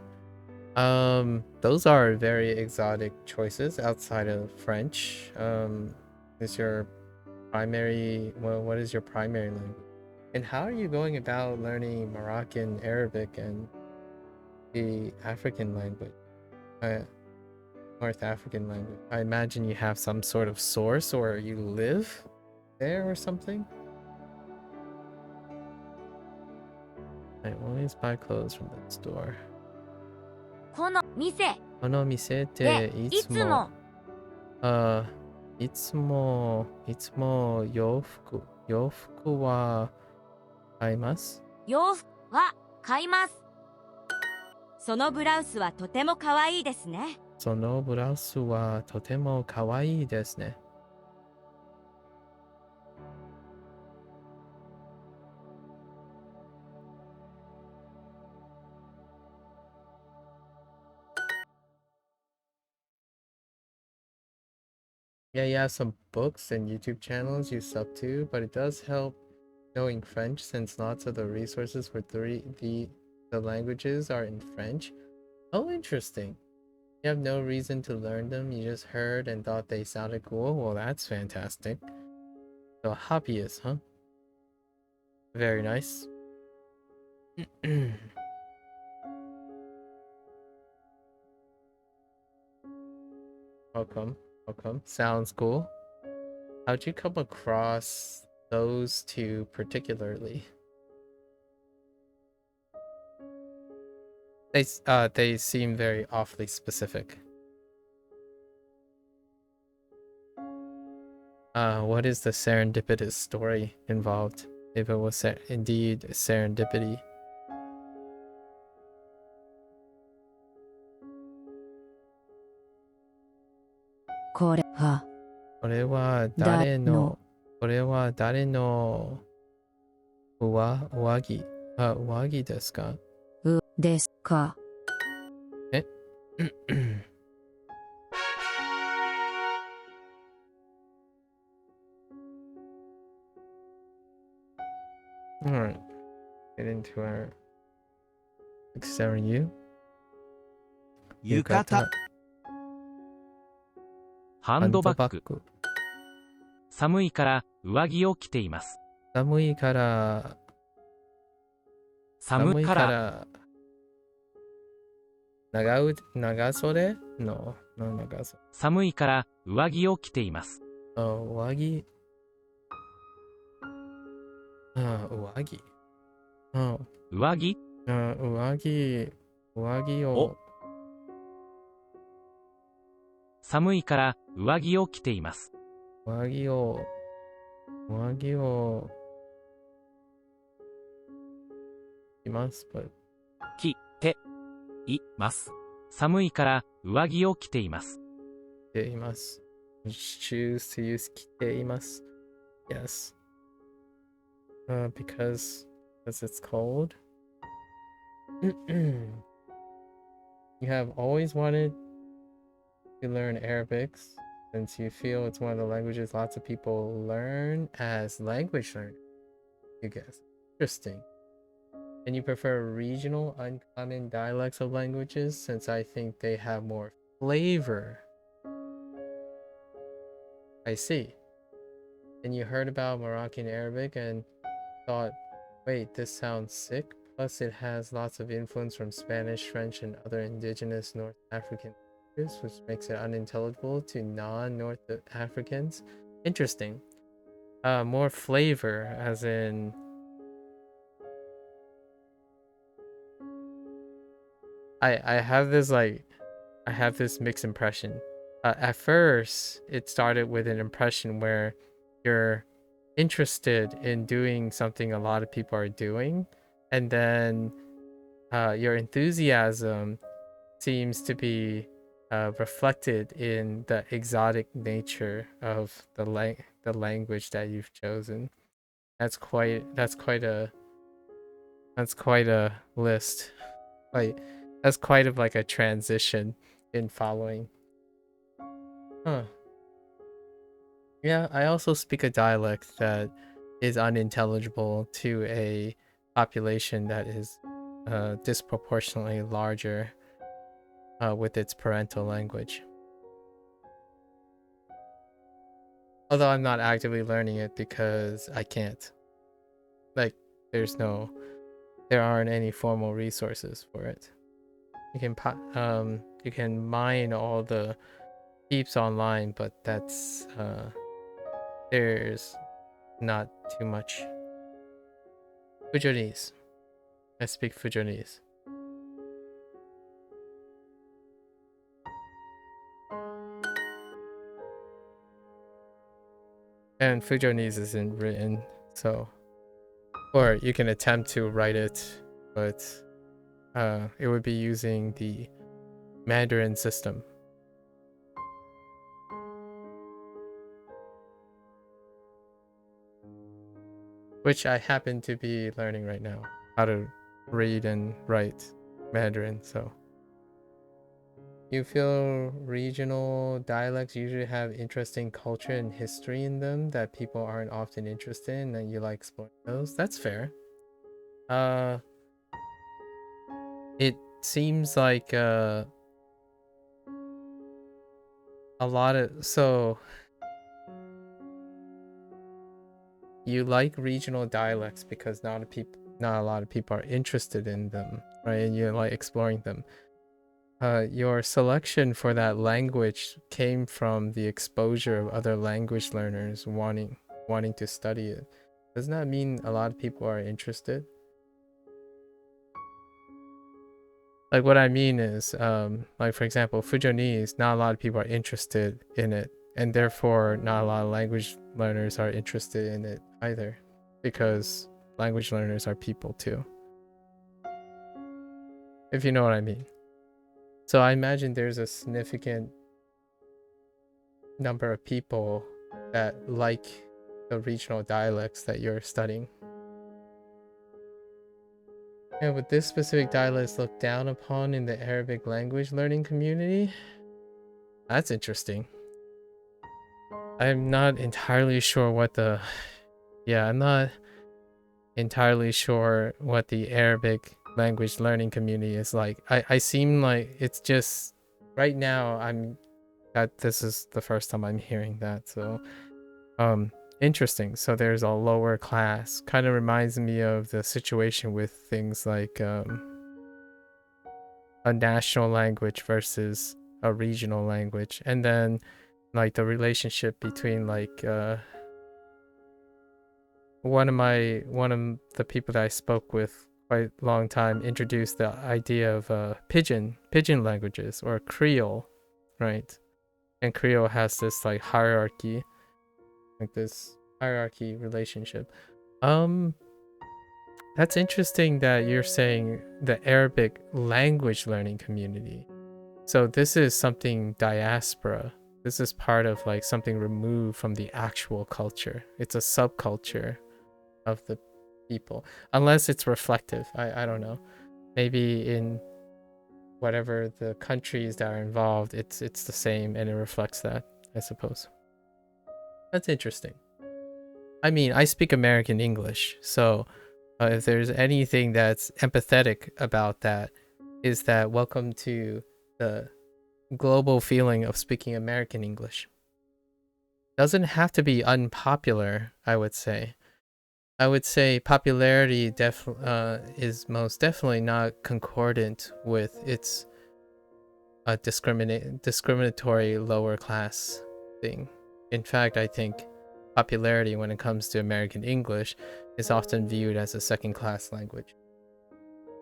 Those are very exotic choices outside of French. Is your primary, well, what is your primary language? And how are you going about learning Moroccan Arabic and the African language? North African language. I imagine you have some sort of source or you live there or something. I always buy clothes from that store. この店この店っていつも洋服は買います。洋服は買います。そのブラウスはとても可愛いですね。そのブラウスはとても可愛いですね。Yeah, you have some books and YouTube channels you sub to, but it does help knowing French since lots of the resources for the languages are in French. Oh, interesting. You have no reason to learn them, you just heard and thought they sounded cool. Well, that's fantastic. So, hobbyist, huh? Very nice. Welcome. Sounds cool. How'd you come across those two particularly? They seem very awfully specific. What is the serendipitous story involved? If it was indeed serendipity. これは誰の上着ですか？ですか。えAlright. Get into our Severin, you? 浴衣。ハンドバッグ。寒いから上着を着ています。寒いから長袖 No, no 長袖。寒いから上着を着ています。上着。上着。上着？上着を。寒いから上着を着ています。上着を着ます。着ています。寒いから上着を着ています。着ています。choose to use 着ています。Yes. Because it's cold. You have always wanted to learn Arabic since you feel it's one of the languages lots of people learn as language learning. You guess. Interesting. And you prefer regional, uncommon dialects of languages since I think they have more flavor. I see. And you heard about Moroccan Arabic and thought Wait, this sounds sick. Plus, it has lots of influence from Spanish, French, and other indigenous North African languages, which makes it unintelligible to non-North Africans. Interesting. More flavor, as in... I have this, like... I have this mixed impression. At first, it started with an impression where you're interested in doing something a lot of people are doing, and then your enthusiasm seems to be reflected in the exotic nature of the language that you've chosen. That's quite a list. Like, that's quite of like a transition in following. Huh. Yeah, I also speak a dialect that is unintelligible to a population that is disproportionately larger with its parental language. Although I'm not actively learning it because I can't. Like, there aren't any formal resources for it. You can mine all the peeps online, but that's there's not too much. Fujonese. I speak Fujonese. And Fujonese isn't written, so... Or you can attempt to write it, but it would be using the Mandarin system. Which I happen to be learning right now, how to read and write Mandarin, so. You feel regional dialects usually have interesting culture and history in them that people aren't often interested in, and you like exploring those? That's fair. It seems like a lot of... So... You like regional dialects because not a lot of people are interested in them, right? And you like exploring them. Your selection for that language came from the exposure of other language learners wanting to study it. Doesn't that mean a lot of people are interested? Like, what I mean is, like, for example, Fujonese, not a lot of people are interested in it, and therefore not a lot of language learners are interested in it either, because language learners are people too, if you know what I mean. So I imagine there's a significant number of people that like the regional dialects that you're studying. And with this specific dialect looked down upon in the Arabic language learning community? That's interesting. I'm not entirely sure what the... Yeah, I'm not entirely sure what the Arabic language learning community is like. I seem like it's just... Right now, this is the first time I'm hearing that, so... Interesting. So there's a lower class. Kind of reminds me of the situation with things like a national language versus a regional language, and then like the relationship between like one of the people that I spoke with quite a long time introduced the idea of pidgin languages, or Creole, right? And Creole has this like hierarchy, like this hierarchy relationship. That's interesting that you're saying the Arabic language learning community. So this is something diaspora. This is part of like something removed from the actual culture. It's a subculture of the people, unless it's reflective. I don't know. Maybe in whatever the countries that are involved, it's the same and it reflects that, I suppose. That's interesting. I mean, I speak American English, so if there's anything that's empathetic about that, is that welcome to the global feeling of speaking American English. Doesn't have to be unpopular, I would say. I would say popularity is most definitely not concordant with its discriminatory lower class thing. In fact, I think popularity when it comes to American English is often viewed as a second-class language,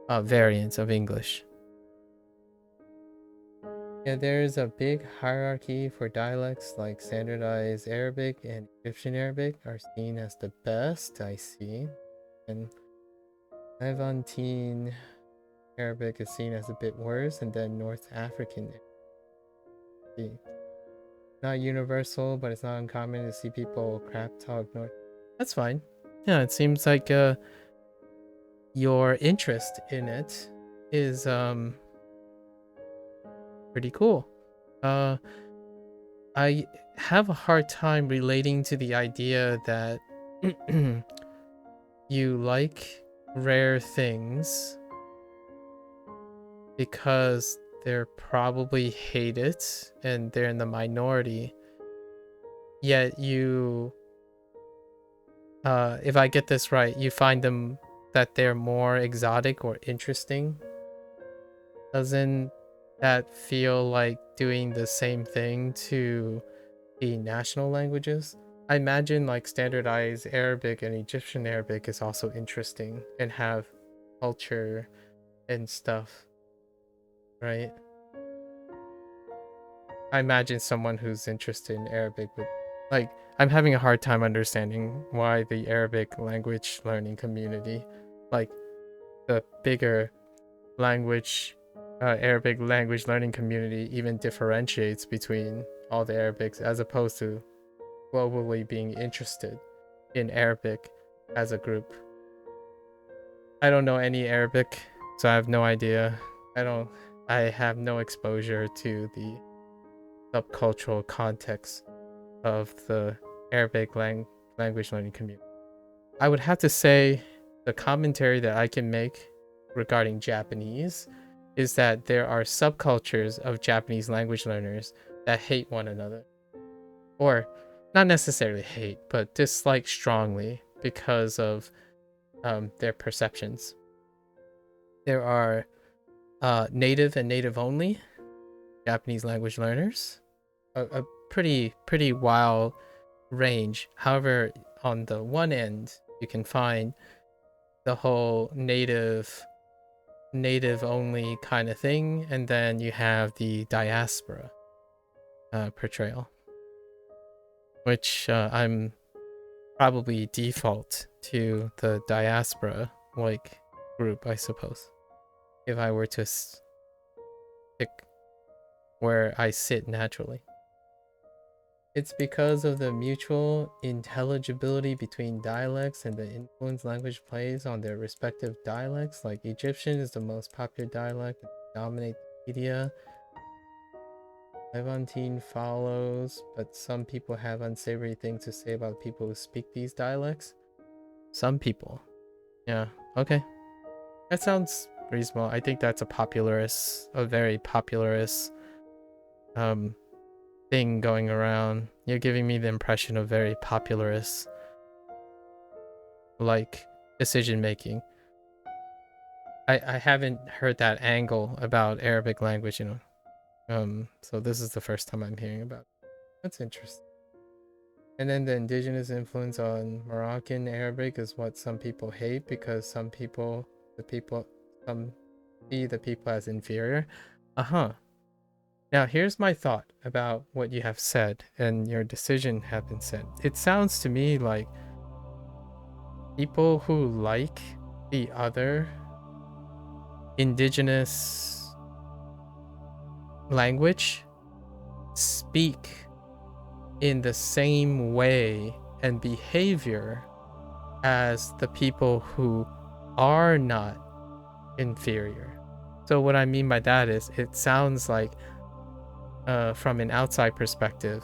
variant of English. Yeah, there's a big hierarchy for dialects, like standardized Arabic and Egyptian Arabic are seen as the best, I see. And Levantine Arabic is seen as a bit worse, and then North African Arabic. Not universal, but it's not uncommon to see people crap talk North. That's fine. Yeah, it seems like your interest in it is pretty cool. I have a hard time relating to the idea that you like rare things because they're probably hate it and they're in the minority. Yet you, if I get this right, you find them that they're more exotic or interesting. Doesn't that feel like doing the same thing to the national languages? I imagine like standardized Arabic and Egyptian Arabic is also interesting and have culture and stuff, right? I imagine someone who's interested in Arabic would, like, I'm having a hard time understanding why the Arabic language learning community, like the bigger language Arabic language learning community, even differentiates between all the Arabics as opposed to globally being interested in Arabic as a group. I don't know any Arabic, so I have no idea. I have no exposure to the subcultural context of the Arabic language learning community. I would have to say the commentary that I can make regarding Japanese is that there are subcultures of Japanese language learners that hate one another. Or not necessarily hate, but dislike strongly because of their perceptions. There are native and native only Japanese language learners. A pretty wild range. However, on the one end, you can find the whole native only kind of thing, and then you have the diaspora portrayal, which I'm probably default to the diaspora like group, I suppose, if I were to pick where I sit naturally. It's because of the mutual intelligibility between dialects and the influence language plays on their respective dialects. Like Egyptian is the most popular dialect and dominate the media. Levantine follows, but some people have unsavory things to say about people who speak these dialects. Some people. Yeah, okay. That sounds reasonable. I think that's a very popularist thing going around. You're giving me the impression of very popularist like decision making. I haven't heard that angle about Arabic language, you know. So this is the first time I'm hearing about it. That's interesting. And then the indigenous influence on Moroccan Arabic is what some people hate because some see the people as inferior. Now, here's my thought about what you have said and your decision have been said. It sounds to me like people who like the other indigenous language speak in the same way and behavior as the people who are not inferior. So what I mean by that is it sounds like from an outside perspective,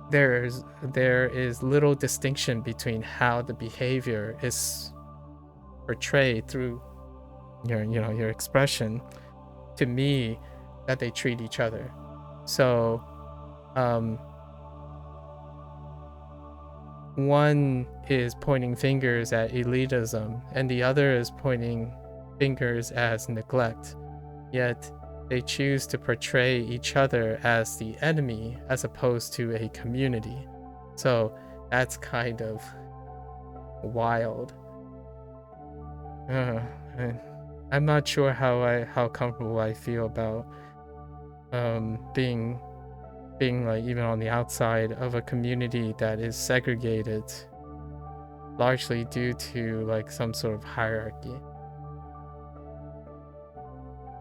there is little distinction between how the behavior is portrayed through your expression to me that they treat each other. So one is pointing fingers at elitism and the other is pointing fingers as neglect, yet they choose to portray each other as the enemy as opposed to a community. So that's kind of wild. I'm not sure how comfortable I feel about being like even on the outside of a community that is segregated largely due to like some sort of hierarchy.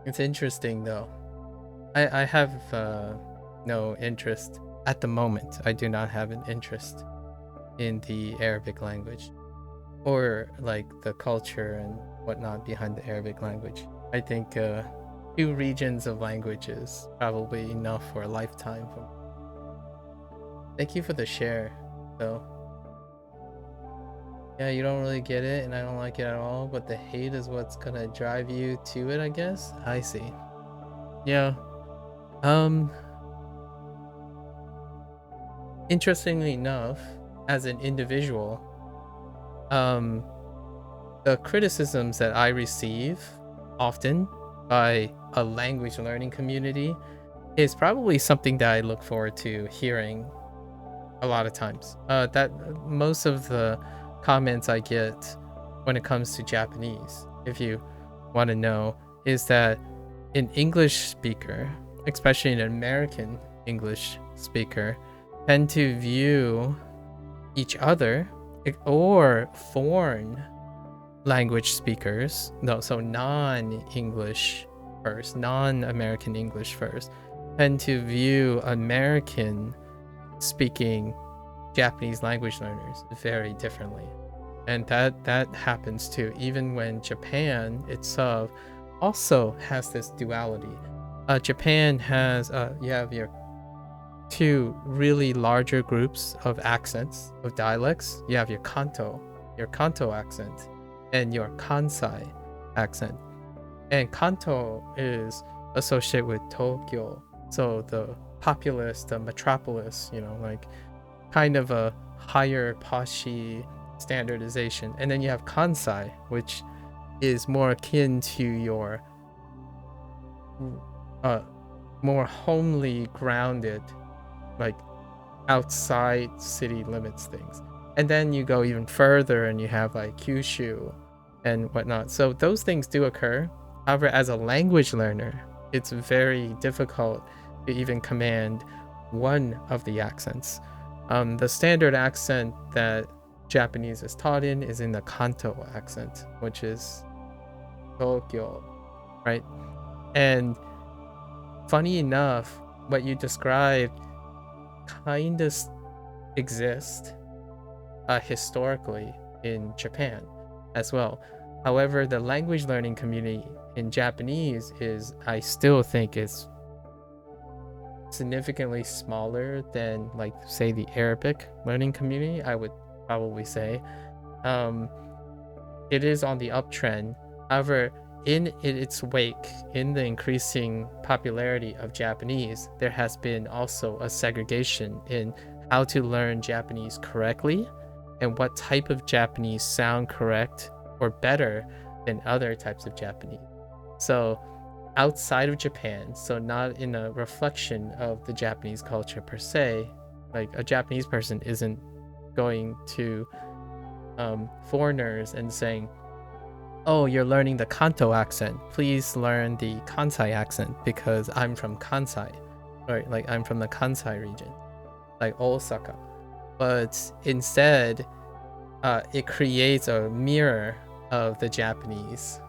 It's interesting though. I have no interest at the moment. I do not have an interest in the Arabic language or like the culture and whatnot behind the Arabic language. I think 2 regions of language is probably enough for a lifetime. Thank you for the share, though. Yeah, you don't really get it, and I don't like it at all, but the hate is what's gonna drive you to it, I guess? I see. Yeah. Interestingly enough, as an individual, the criticisms that I receive often by a language learning community is probably something that I look forward to hearing a lot of times. That most of the comments I get when it comes to Japanese, if you want to know, is that an English speaker, especially an American English speaker, tend to view each other or foreign language speakers, so non-English first, non-American English first, tend to view American speaking Japanese language learners very differently. And that happens too, even when Japan itself also has this duality. Japan has you have your 2 really larger groups of accents, of dialects. You have your Kanto accent and your Kansai accent. And Kanto is associated with Tokyo, so the populous, the metropolis, like kind of a higher poshy standardization. And then you have Kansai, which is more akin to your more homely grounded, like outside city limits things. And then you go even further and you have like Kyushu and whatnot. So those things do occur. However, as a language learner, it's very difficult to even command one of the accents. The standard accent that Japanese is taught in is in the Kanto accent, which is Tokyo, right? And funny enough, what you described kind of exists historically in Japan as well. However, the language learning community in Japanese I still think is significantly smaller than, like, say, the Arabic learning community, I would probably say. It is on the uptrend. However, in its wake, in the increasing popularity of Japanese, there has been also a segregation in how to learn Japanese correctly and what type of Japanese sound correct or better than other types of Japanese. So outside of Japan, so not in a reflection of the Japanese culture per se, like a Japanese person isn't going to foreigners and saying, oh, you're learning the Kanto accent, please learn the Kansai accent because I'm from Kansai, right? Like I'm from the Kansai region, like Osaka. But instead, it creates a mirror of the Japanese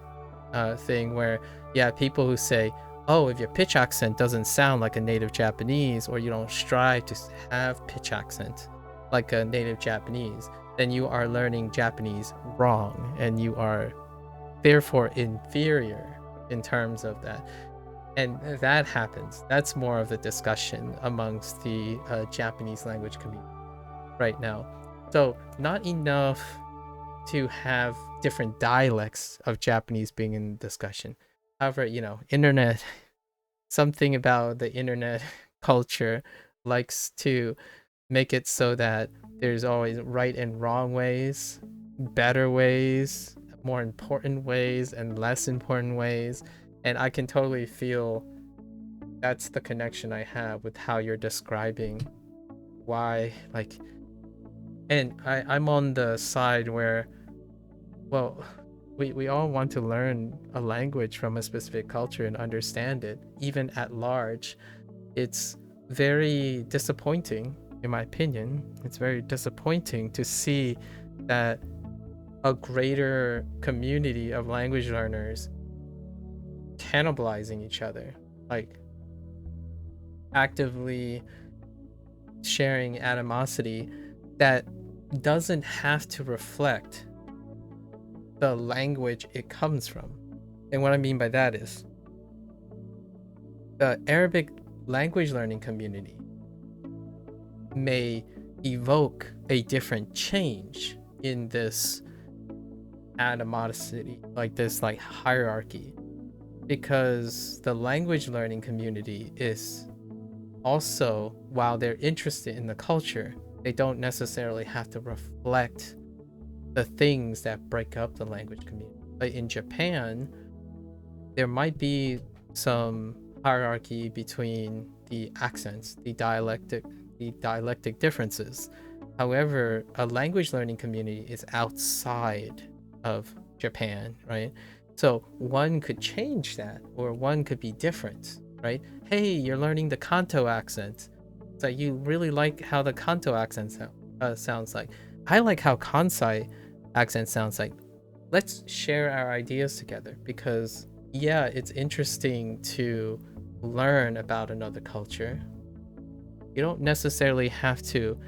thing where, yeah, people who say, oh, if your pitch accent doesn't sound like a native Japanese, or you don't strive to have pitch accent like a native Japanese, then you are learning Japanese wrong, and you are therefore inferior in terms of that. And that happens. That's more of the discussion amongst the Japanese language community right now. So not enough to have different dialects of Japanese being in discussion. However, internet, something about the internet culture likes to make it so that there's always right and wrong ways, better ways, more important ways, and less important ways. And I can totally feel that's the connection I have with how you're describing why, like, and I'm on the side where, well, we all want to learn a language from a specific culture and understand it, even at large. It's very disappointing, in my opinion. It's very disappointing to see that a greater community of language learners cannibalizing each other, like actively sharing animosity that doesn't have to reflect the language it comes from. And what I mean by that is the Arabic language learning community may evoke a different change in this animosity, like this like hierarchy, because the language learning community is also, while they're interested in the culture, they don't necessarily have to reflect the things that break up the language community. Like in Japan, there might be some hierarchy between the accents, the dialectic differences. However, a language learning community is outside of Japan, right? So one could change that, or one could be different, right? Hey, you're learning the Kanto accent. So you really like how the Kanto accent sounds like. I like how Kansai accent sounds like. Let's share our ideas together, because yeah, it's interesting to learn about another culture. You don't necessarily have to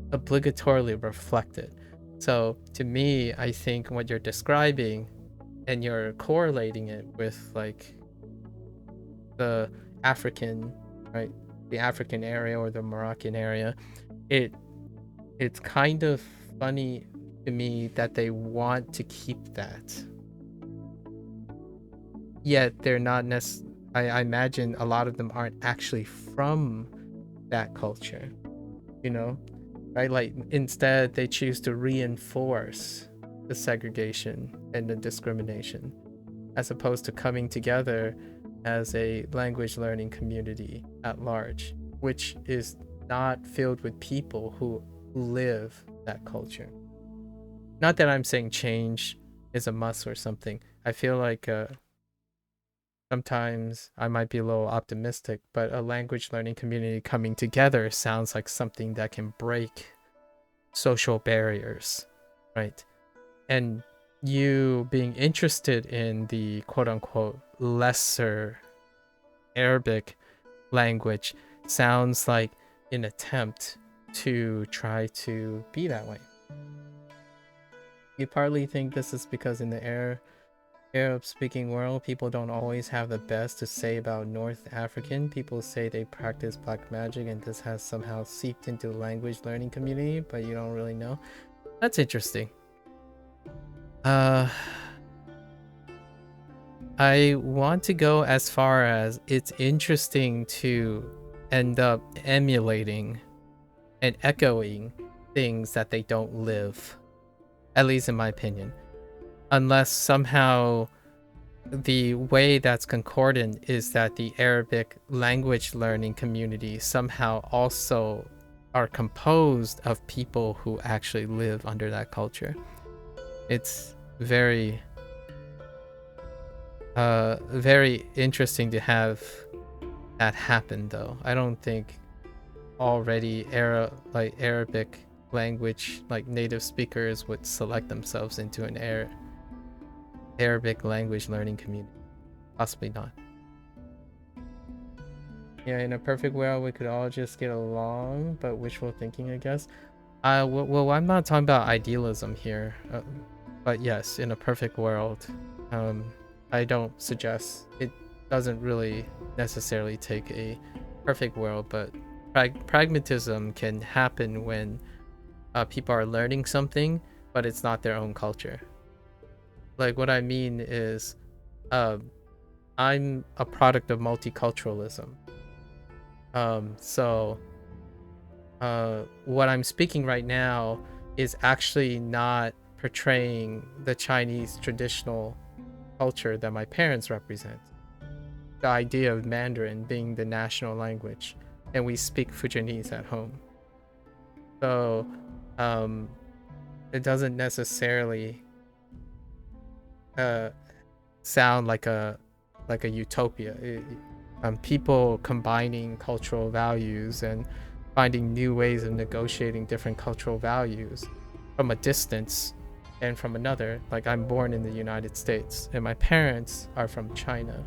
obligatorily reflect it. So to me, I think what you're describing, and you're correlating it with like the African, right? The African area or the Moroccan area, it's kind of funny to me that they want to keep that. Yet they're not I imagine a lot of them aren't actually from that culture, you know? Right? Like instead they choose to reinforce the segregation and the discrimination, as opposed to coming together as a language learning community at large, which is not filled with people who live that culture. Not that I'm saying change is a must or something. I feel like sometimes I might be a little optimistic, but a language learning community coming together sounds like something that can break social barriers, right? And you being interested in the quote-unquote lesser Arabic language sounds like an attempt to try to be that way. You partly think this is because in the Arab-speaking world, people don't always have the best to say about North African. People say they practice black magic, and this has somehow seeped into the language learning community, but you don't really know. That's interesting. I want to go as far as it's interesting to end up emulating and echoing things that they don't live, at least in my opinion, unless somehow the way that's concordant is that the Arabic language learning community somehow also are composed of people who actually live under that culture. It's very very interesting to have that happen, though. I don't think already Arabic language like native speakers would select themselves into an Arabic language learning community. Possibly not. Yeah, in a perfect world we could all just get along, but wishful thinking, I guess. Well, I'm not talking about idealism here, but yes, in a perfect world, I don't suggest it. Doesn't really necessarily take a perfect world, but pragmatism can happen when people are learning something, but it's not their own culture. Like what I mean is, I'm a product of multiculturalism. So what I'm speaking right now is actually not portraying the Chinese traditional culture that my parents represent. The idea of Mandarin being the national language, and we speak Fujianese at home. So, it doesn't necessarily sound like a utopia. People combining cultural values and finding new ways of negotiating different cultural values from a distance and from another. Like, I'm born in the United States and my parents are from China.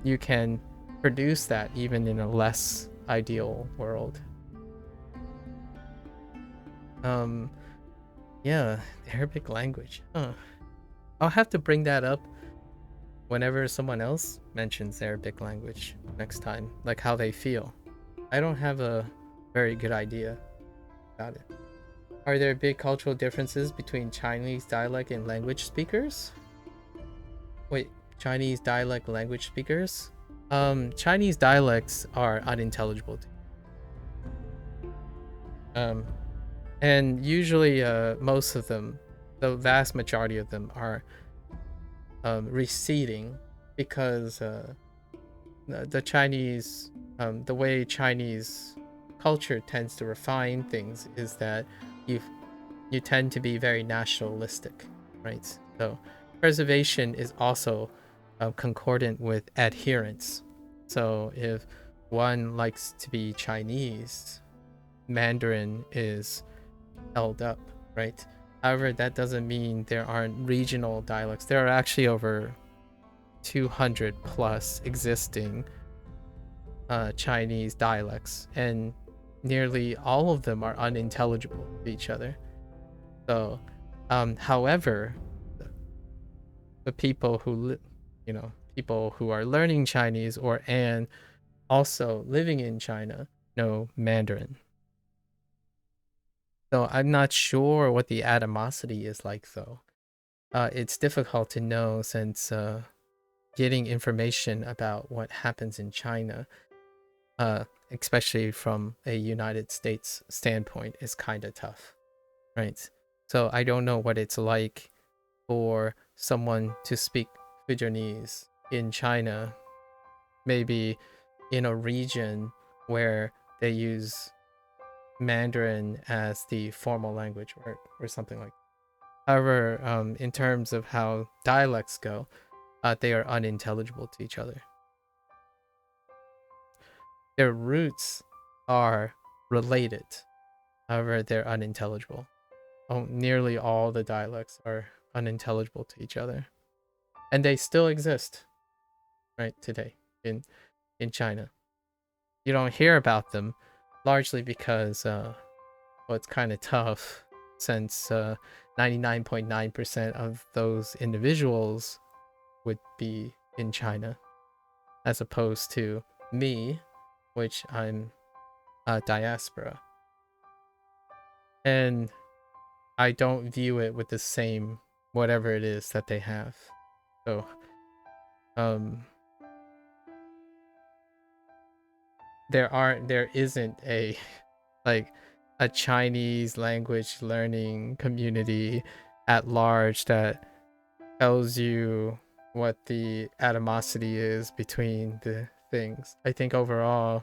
You can produce that even in a less ideal world. Yeah, the Arabic language. I'll have to bring that up whenever someone else mentions Arabic language next time, like how they feel. I don't have a very good idea about it. Are there big cultural differences between Chinese dialect and language speakers? Wait, Chinese dialect language speakers? Chinese dialects are unintelligible to and usually most of them, the vast majority of them, are receding because the Chinese, the way Chinese culture tends to refine things is that you tend to be very nationalistic, right? So preservation is also concordant with adherence. So if one likes to be Chinese, Mandarin is held up, right? However, that doesn't mean there aren't regional dialects. There are actually over 200 plus existing Chinese dialects, and nearly all of them are unintelligible to each other. So, however, the people who, people who are learning Chinese and also living in China know Mandarin. So I'm not sure what the animosity is like, though. It's difficult to know since getting information about what happens in China, especially from a United States standpoint, is kind of tough, right? So I don't know what it's like for someone to speak Fujianese in China, maybe in a region where they use Mandarin as the formal language or something like that. However, in terms of how dialects go, they are unintelligible to each other. Their roots are related, however, they're unintelligible. Nearly all the dialects are unintelligible to each other, and they still exist, right, today in China. You don't hear about them largely because it's kind of tough since 99.9% of those individuals would be in China, as opposed to me, which I'm a diaspora. And I don't view it with the same whatever it is that they have. So, there isn't a a Chinese language learning community at large that tells you what the animosity is between the things. I think overall,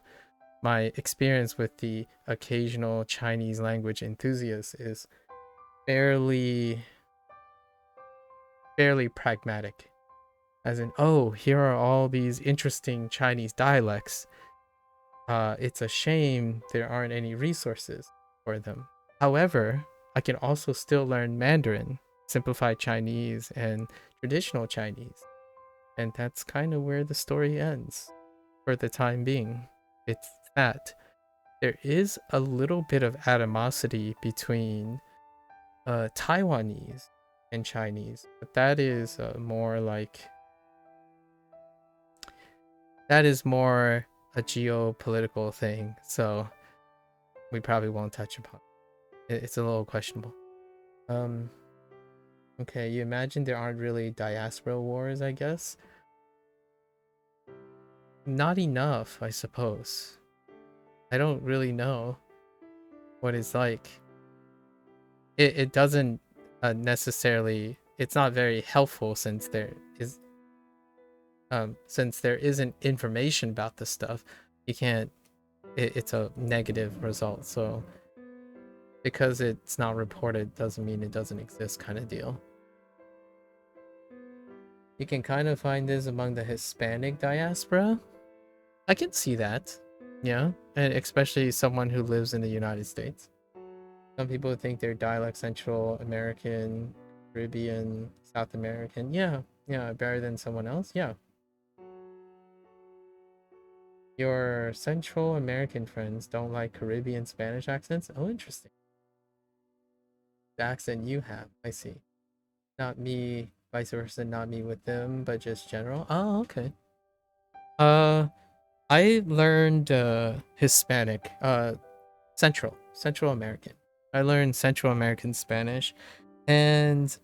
my experience with the occasional Chinese language enthusiast is fairly pragmatic. As in, oh, here are all these interesting Chinese dialects. It's a shame there aren't any resources for them. However, I can also still learn Mandarin, simplified Chinese, and traditional Chinese. And that's kind of where the story ends for the time being. It's that there is a little bit of animosity between Taiwanese and Chinese, but that is more a geopolitical thing, so we probably won't touch upon it. It's a little questionable. Okay, you imagine there aren't really diaspora wars, I guess? Not enough, I suppose. I don't really know what it's like. It doesn't necessarily, it's not very helpful since there isn't information about this stuff. You can't, it's a negative result. So because it's not reported doesn't mean it doesn't exist, kind of deal. You can kind of find this among the Hispanic diaspora. I can see that. Yeah, and especially someone who lives in the United States. Some people think they're dialect Central American, Caribbean, South American. Yeah, better than someone else. Yeah. Your Central American friends don't like Caribbean Spanish accents? Oh, interesting. The accent you have, I see. Not me, vice versa, not me with them, but just general. Oh, okay. I learned Hispanic, Central American. I learned Central American Spanish, and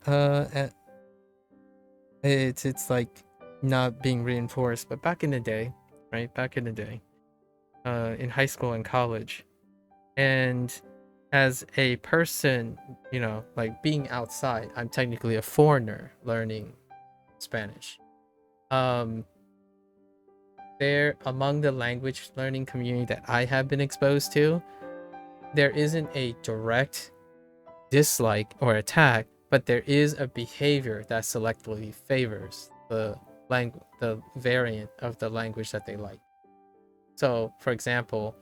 it's like not being reinforced. But back in the day, right? Back in the day, in high school and college, and as a person, you know, like being outside, I'm technically a foreigner learning Spanish. There, among the language learning community that I have been exposed to, there isn't a direct dislike or attack, but there is a behavior that selectively favors the variant of the language that they like. So, for example,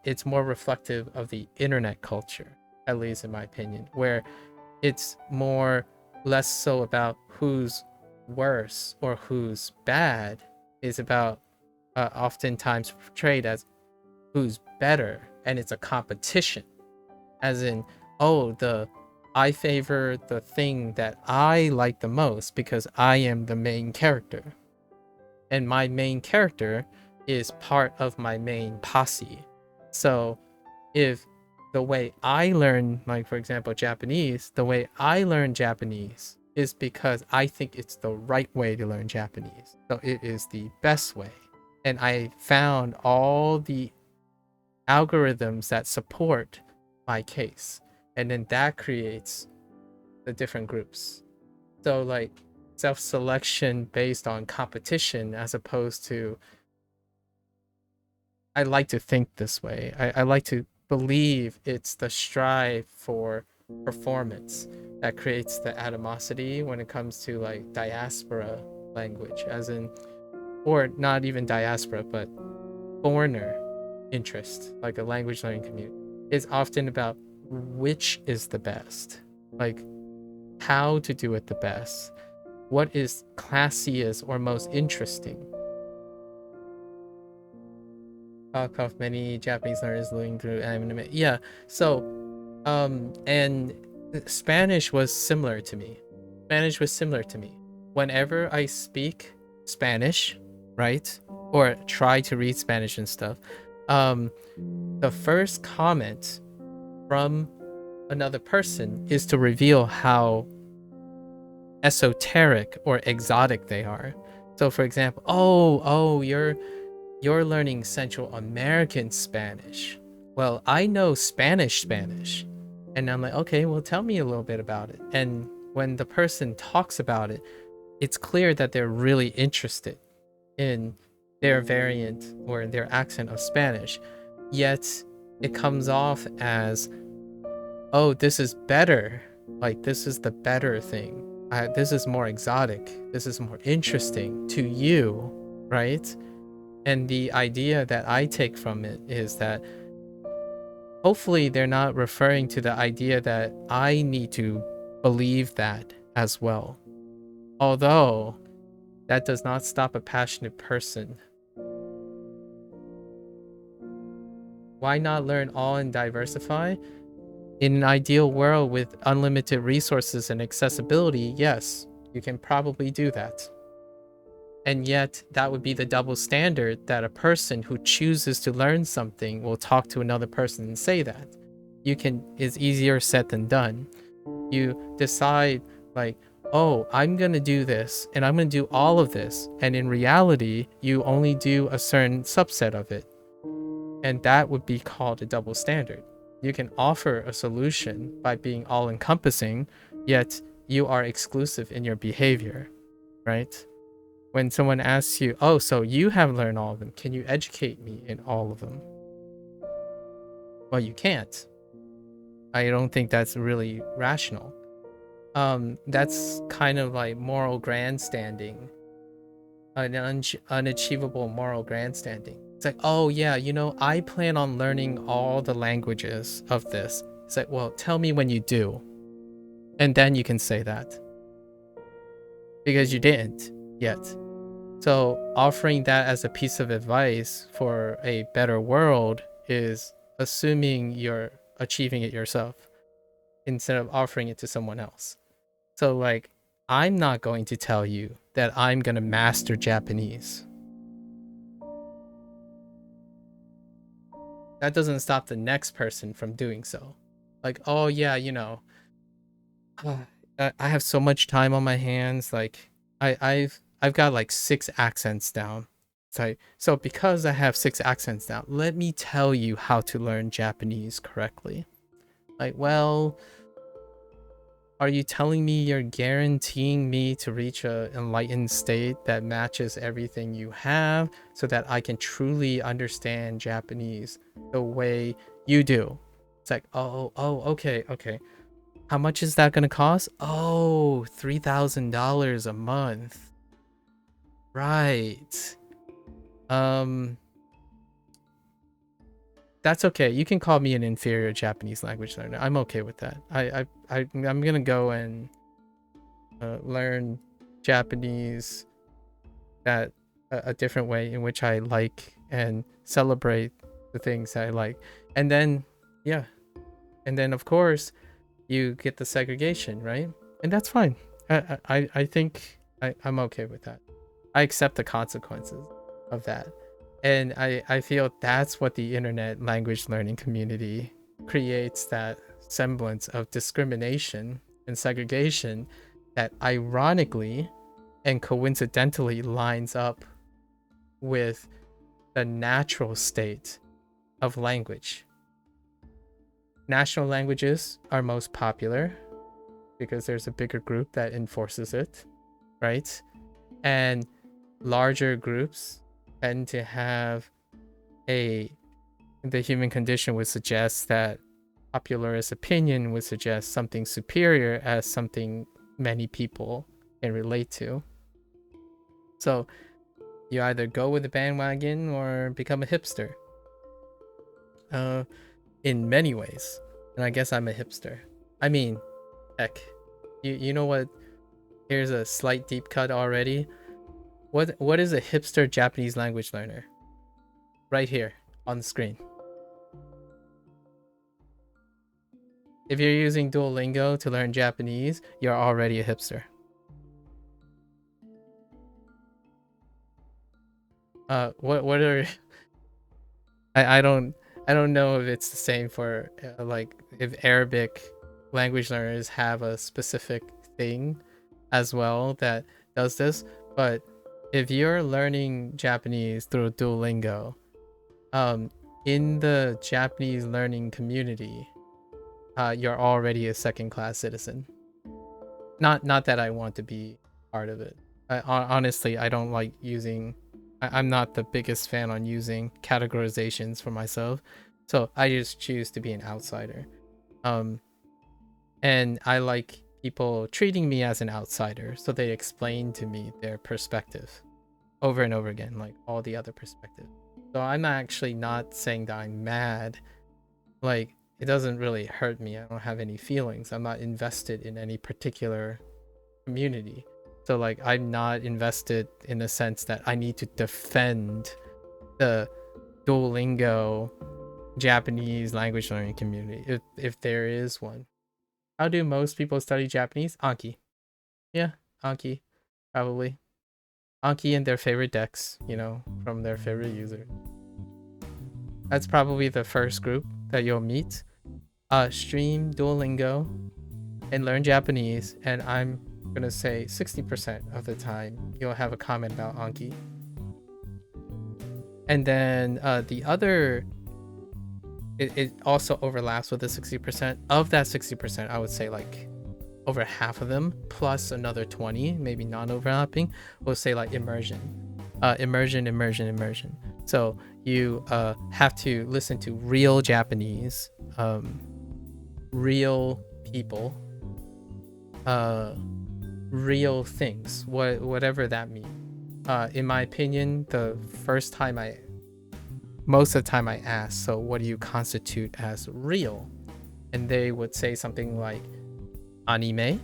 it's more reflective of the internet culture, at least in my opinion, where it's less so about who's worse or who's bad, is about oftentimes portrayed as who's better, and it's a competition, as in, oh, I favor the thing that I like the most because I am the main character, and my main character is part of my main posse. So if the way I learn, like for example Japanese, the way I learn Japanese is because I think it's the right way to learn Japanese. So it is the best way. And I found all the algorithms that support my case. And then that creates the different groups. So like self-selection based on competition, as opposed to, I like to think this way. I like to believe it's the strive for performance that creates the animosity when it comes to like diaspora language, as in, or not even diaspora, but foreigner interest, like a language learning community, is often about which is the best, like how to do it the best, what is classiest or most interesting. Many Japanese learners learning through Ambiment. Yeah, so and Spanish was similar to me. Whenever I speak Spanish, right, or try to read Spanish and stuff, the first comment from another person is to reveal how esoteric or exotic they are. So for example, oh, you're learning Central American Spanish. Well, I know Spanish. And I'm like, okay, well, tell me a little bit about it. And when the person talks about it, it's clear that they're really interested in their variant or their accent of Spanish. Yet it comes off as, oh, this is better. Like, this is the better thing. This is more exotic. This is more interesting to you, right? And the idea that I take from it is that hopefully they're not referring to the idea that I need to believe that as well. Although that does not stop a passionate person. Why not learn all and diversify? In an ideal world with unlimited resources and accessibility, yes, you can probably do that. And yet, that would be the double standard that a person who chooses to learn something will talk to another person and say that. It's easier said than done. You decide like, oh, I'm gonna do this, and I'm gonna do all of this, and in reality, you only do a certain subset of it. And that would be called a double standard. You can offer a solution by being all-encompassing, yet you are exclusive in your behavior, right? When someone asks you, oh, so you have learned all of them, can you educate me in all of them? Well, you can't. I don't think that's really rational. That's kind of like moral grandstanding, an unachievable moral grandstanding. It's like, oh yeah, you know, I plan on learning all the languages of this. It's like, well, tell me when you do. And then you can say that. Because you didn't yet. So offering that as a piece of advice for a better world is assuming you're achieving it yourself instead of offering it to someone else. So like, I'm not going to tell you that I'm going to master Japanese. That doesn't stop the next person from doing so. Like, oh yeah, you know, I have so much time on my hands. Like, I've got like 6 accents down. So because I have 6 accents down, let me tell you how to learn Japanese correctly. Like, well, are you telling me you're guaranteeing me to reach an enlightened state that matches everything you have so that I can truly understand Japanese the way you do? It's like, oh, okay. How much is that gonna cost? Oh, $3,000 a month. Right. That's okay. You can call me an inferior Japanese language learner. I'm okay with that. I'm gonna go and learn Japanese that a different way in which I like and celebrate the things I like. And then, yeah. And then of course you get the segregation, right? And that's fine. I think I'm okay with that. I accept the consequences of that. And I feel that's what the internet language learning community creates, that semblance of discrimination and segregation that ironically and coincidentally lines up with the natural state of language. National languages are most popular because there's a bigger group that enforces it, right? And larger groups tend to have the human condition would suggest that popularist opinion would suggest something superior as something many people can relate to. So you either go with the bandwagon or become a hipster. In many ways. And I guess I'm a hipster. I mean, heck, you know what? Here's a slight deep cut already. What is a hipster Japanese language learner? Right here on the screen. If you're using Duolingo to learn Japanese, you're already a hipster. What are I don't know if it's the same for like if Arabic language learners have a specific thing as well that does this, but if you're learning Japanese through Duolingo, in the Japanese learning community, you're already a second-class citizen. Not that I want to be part of it. Honestly, I don't like using. I'm not the biggest fan on using categorizations for myself, so I just choose to be an outsider. And I like people treating me as an outsider, so they explain to me their perspective over and over again, like all the other perspectives. So I'm actually not saying that I'm mad. Like, it doesn't really hurt me. I don't have any feelings. I'm not invested in any particular community. So like, I'm not invested in the sense that I need to defend the Duolingo Japanese language learning community, if there is one. How do most people study Japanese? Anki. Yeah, Anki, probably. Anki and their favorite decks, you know, from their favorite user. That's probably the first group that you'll meet. Stream Duolingo and learn Japanese, and I'm gonna say 60% of the time you'll have a comment about Anki. And then the other it also overlaps with the 60%. Of that 60%, I would say like over half of them plus another 20, maybe non-overlapping, will say like immersion. Immersion. So you have to listen to real Japanese, real people, real things, whatever that means. In my opinion, most of the time I ask, so what do you constitute as real? And they would say something like anime,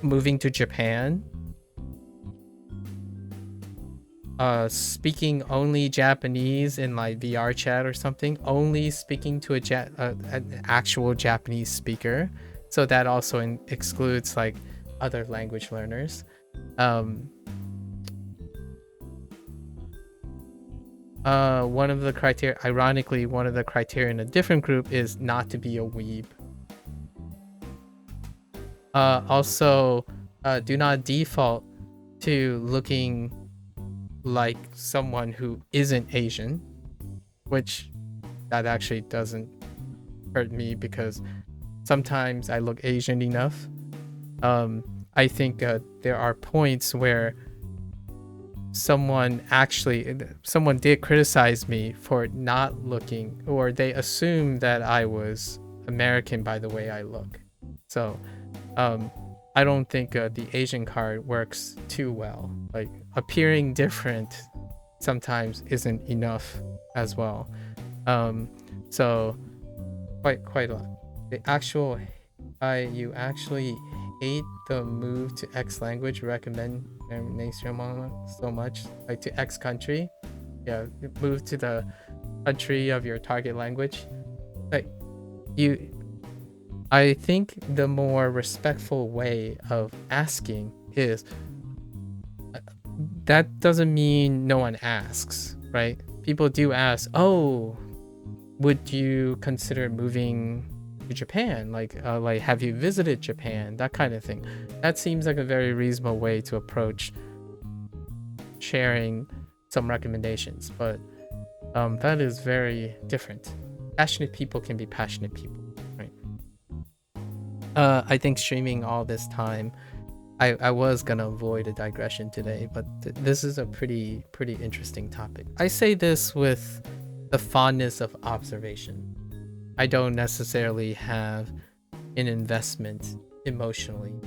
moving to Japan, speaking only Japanese in like VR chat or something, only speaking to an actual Japanese speaker. So that also excludes like other language learners. One of the criteria, ironically, one of the criteria in a different group is not to be a weeb. Also, do not default to looking like someone who isn't Asian, which that actually doesn't hurt me because sometimes I look Asian enough. I think there are points where someone did criticize me for not looking, or they assumed that I was American by the way I look. So I don't think the Asian card works too well. Like appearing different sometimes isn't enough as well. So quite a lot. You actually hate the move to X language, recommend so much, like to X country. Yeah, move to the country of your target language. Like I think the more respectful way of asking is, that doesn't mean no one asks, right? People do ask, oh, would you consider moving to Japan? Like have you visited Japan? That kind of thing. That seems like a very reasonable way to approach sharing some recommendations, but that is very different. Passionate people can be passionate people, right? I think streaming all this time, I was gonna avoid a digression today, but this is a pretty interesting topic. I say this with the fondness of observation. I don't necessarily have an investment emotionally.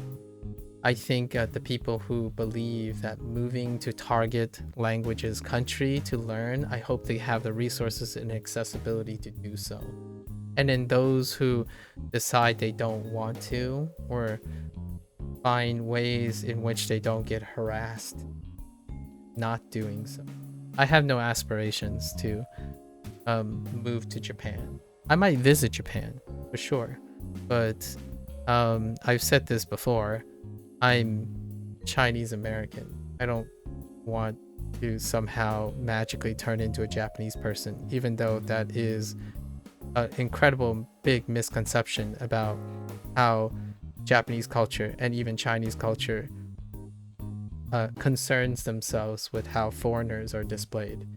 I think the people who believe that moving to target languages country to learn, I hope they have the resources and accessibility to do so. And then those who decide they don't want to, or find ways in which they don't get harassed not doing so. I have no aspirations to move to Japan. I might visit Japan for sure, but I've said this before, I'm Chinese American. I don't want to somehow magically turn into a Japanese person, even though that is an incredible big misconception about how Japanese culture and even Chinese culture concerns themselves with how foreigners are displayed.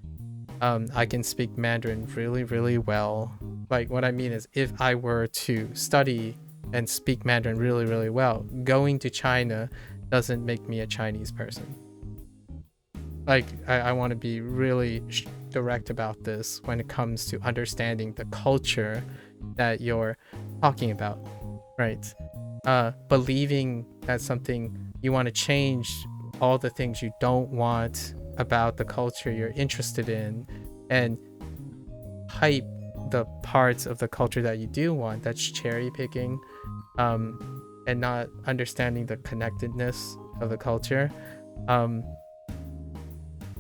I can speak Mandarin really well. Like what I mean is, if I were to study and speak Mandarin really well, going to China doesn't make me a Chinese person. Like I want to be really direct about this when it comes to understanding the culture that you're talking about, right? Believing that something you want to change, all the things you don't want about the culture you're interested in, and hype the parts of the culture that you do want, that's cherry picking, and not understanding the connectedness of the culture.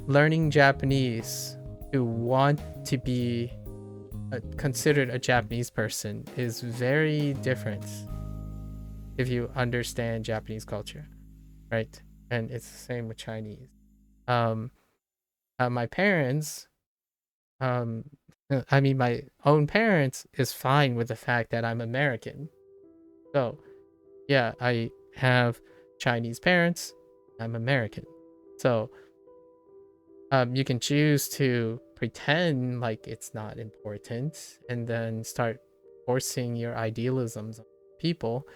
Learning Japanese to want to be considered a Japanese person is very different if you understand Japanese culture, right? And it's the same with Chinese. My parents, my own parents is fine with the fact that I'm American. So yeah, I have Chinese parents, I'm American. So You can choose to pretend like it's not important and then start forcing your idealisms on people.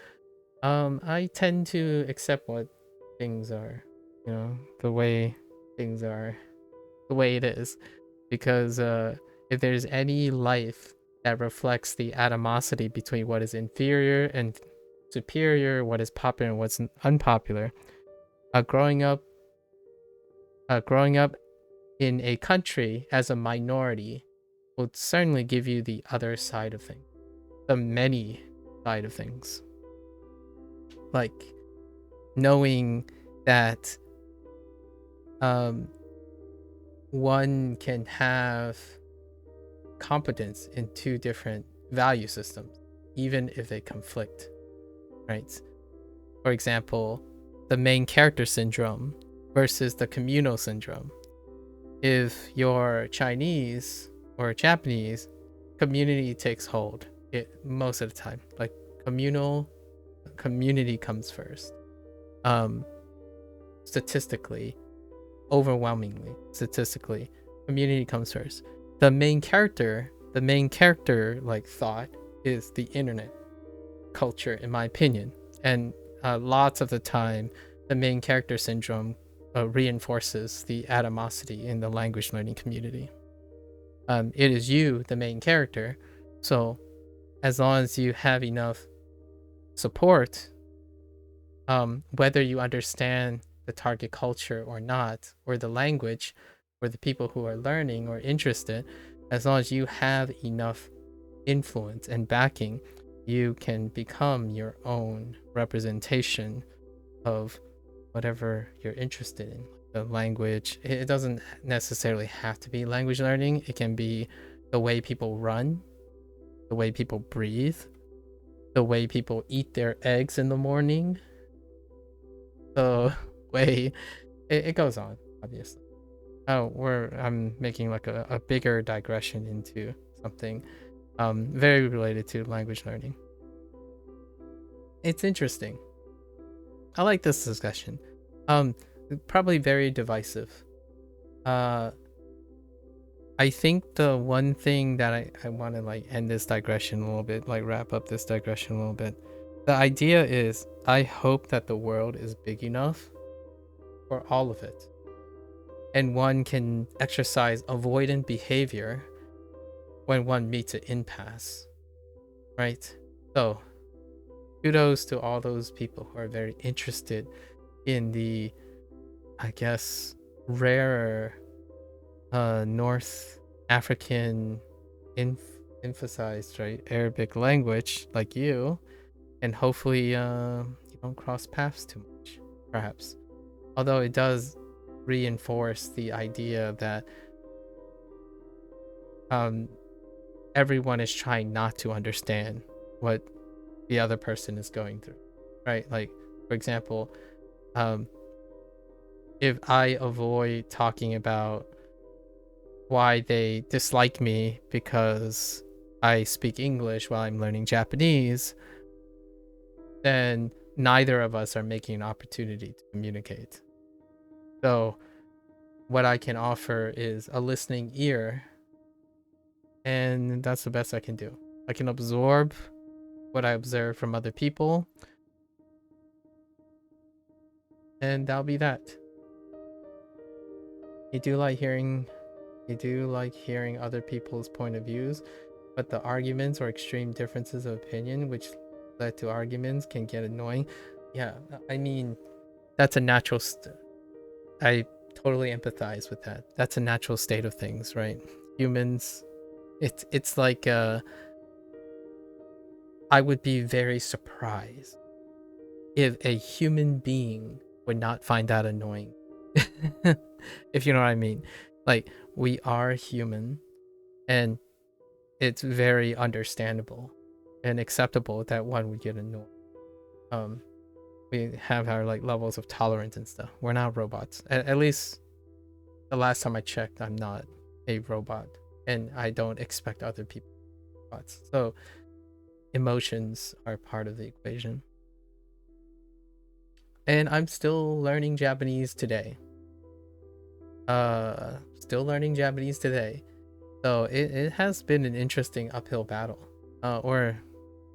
I tend to accept what things are, you know, the way things are, the way it is, because if there's any life that reflects the animosity between what is inferior and superior, what is popular and what's unpopular, growing up in a country as a minority will certainly give you the other side of things, the many side of things, like knowing that one can have competence in two different value systems, even if they conflict, right? For example, the main character syndrome versus the communal syndrome. If you're Chinese or Japanese, community takes hold most of the time. Like community comes first. Statistically, overwhelmingly, community comes first. The main character like thought is the internet culture, in my opinion. And lots of the time, the main character syndrome reinforces the animosity in the language learning community. It is you, the main character. So as long as you have enough support, whether you understand the target culture or not, or the language, or the people who are learning or interested, as long as you have enough influence and backing, you can become your own representation of whatever you're interested in. The language, it doesn't necessarily have to be language learning. It can be the way people run, the way people breathe, the way people eat their eggs in the morning, the way it goes on, obviously. I'm making like a bigger digression into something very related to language learning. It's interesting. I like this discussion. Probably very divisive. I think the one thing that I want to like end this digression a little bit, like wrap up this digression a little bit. The idea is, I hope that the world is big enough for all of it, and one can exercise avoidant behavior when one meets an impasse, right? So kudos to all those people who are very interested in the, I guess, rarer North African emphasized, right, Arabic language like you, and hopefully you don't cross paths too much, perhaps. Although it does reinforce the idea that everyone is trying not to understand what the other person is going through, right? Like, for example, if I avoid talking about why they dislike me because I speak English while I'm learning Japanese, then neither of us are making an opportunity to communicate. So what I can offer is a listening ear, and that's the best I can do. I can absorb what I observe from other people, and that'll be that. You do like hearing other people's point of views, but the arguments or extreme differences of opinion which led to arguments can get annoying. Yeah, I mean, that's a natural I totally empathize with that. That's a natural state of things, right? Humans, it's like I would be very surprised if a human being would not find that annoying. If you know what I mean. Like, we are human, and it's very understandable and acceptable that one would get annoyed. We have our like levels of tolerance and stuff. We're not robots. At least the last time I checked, I'm not a robot, and I don't expect other people to be robots. So emotions are part of the equation. And I'm still learning Japanese today. Still learning Japanese today. So it has been an interesting uphill battle. Or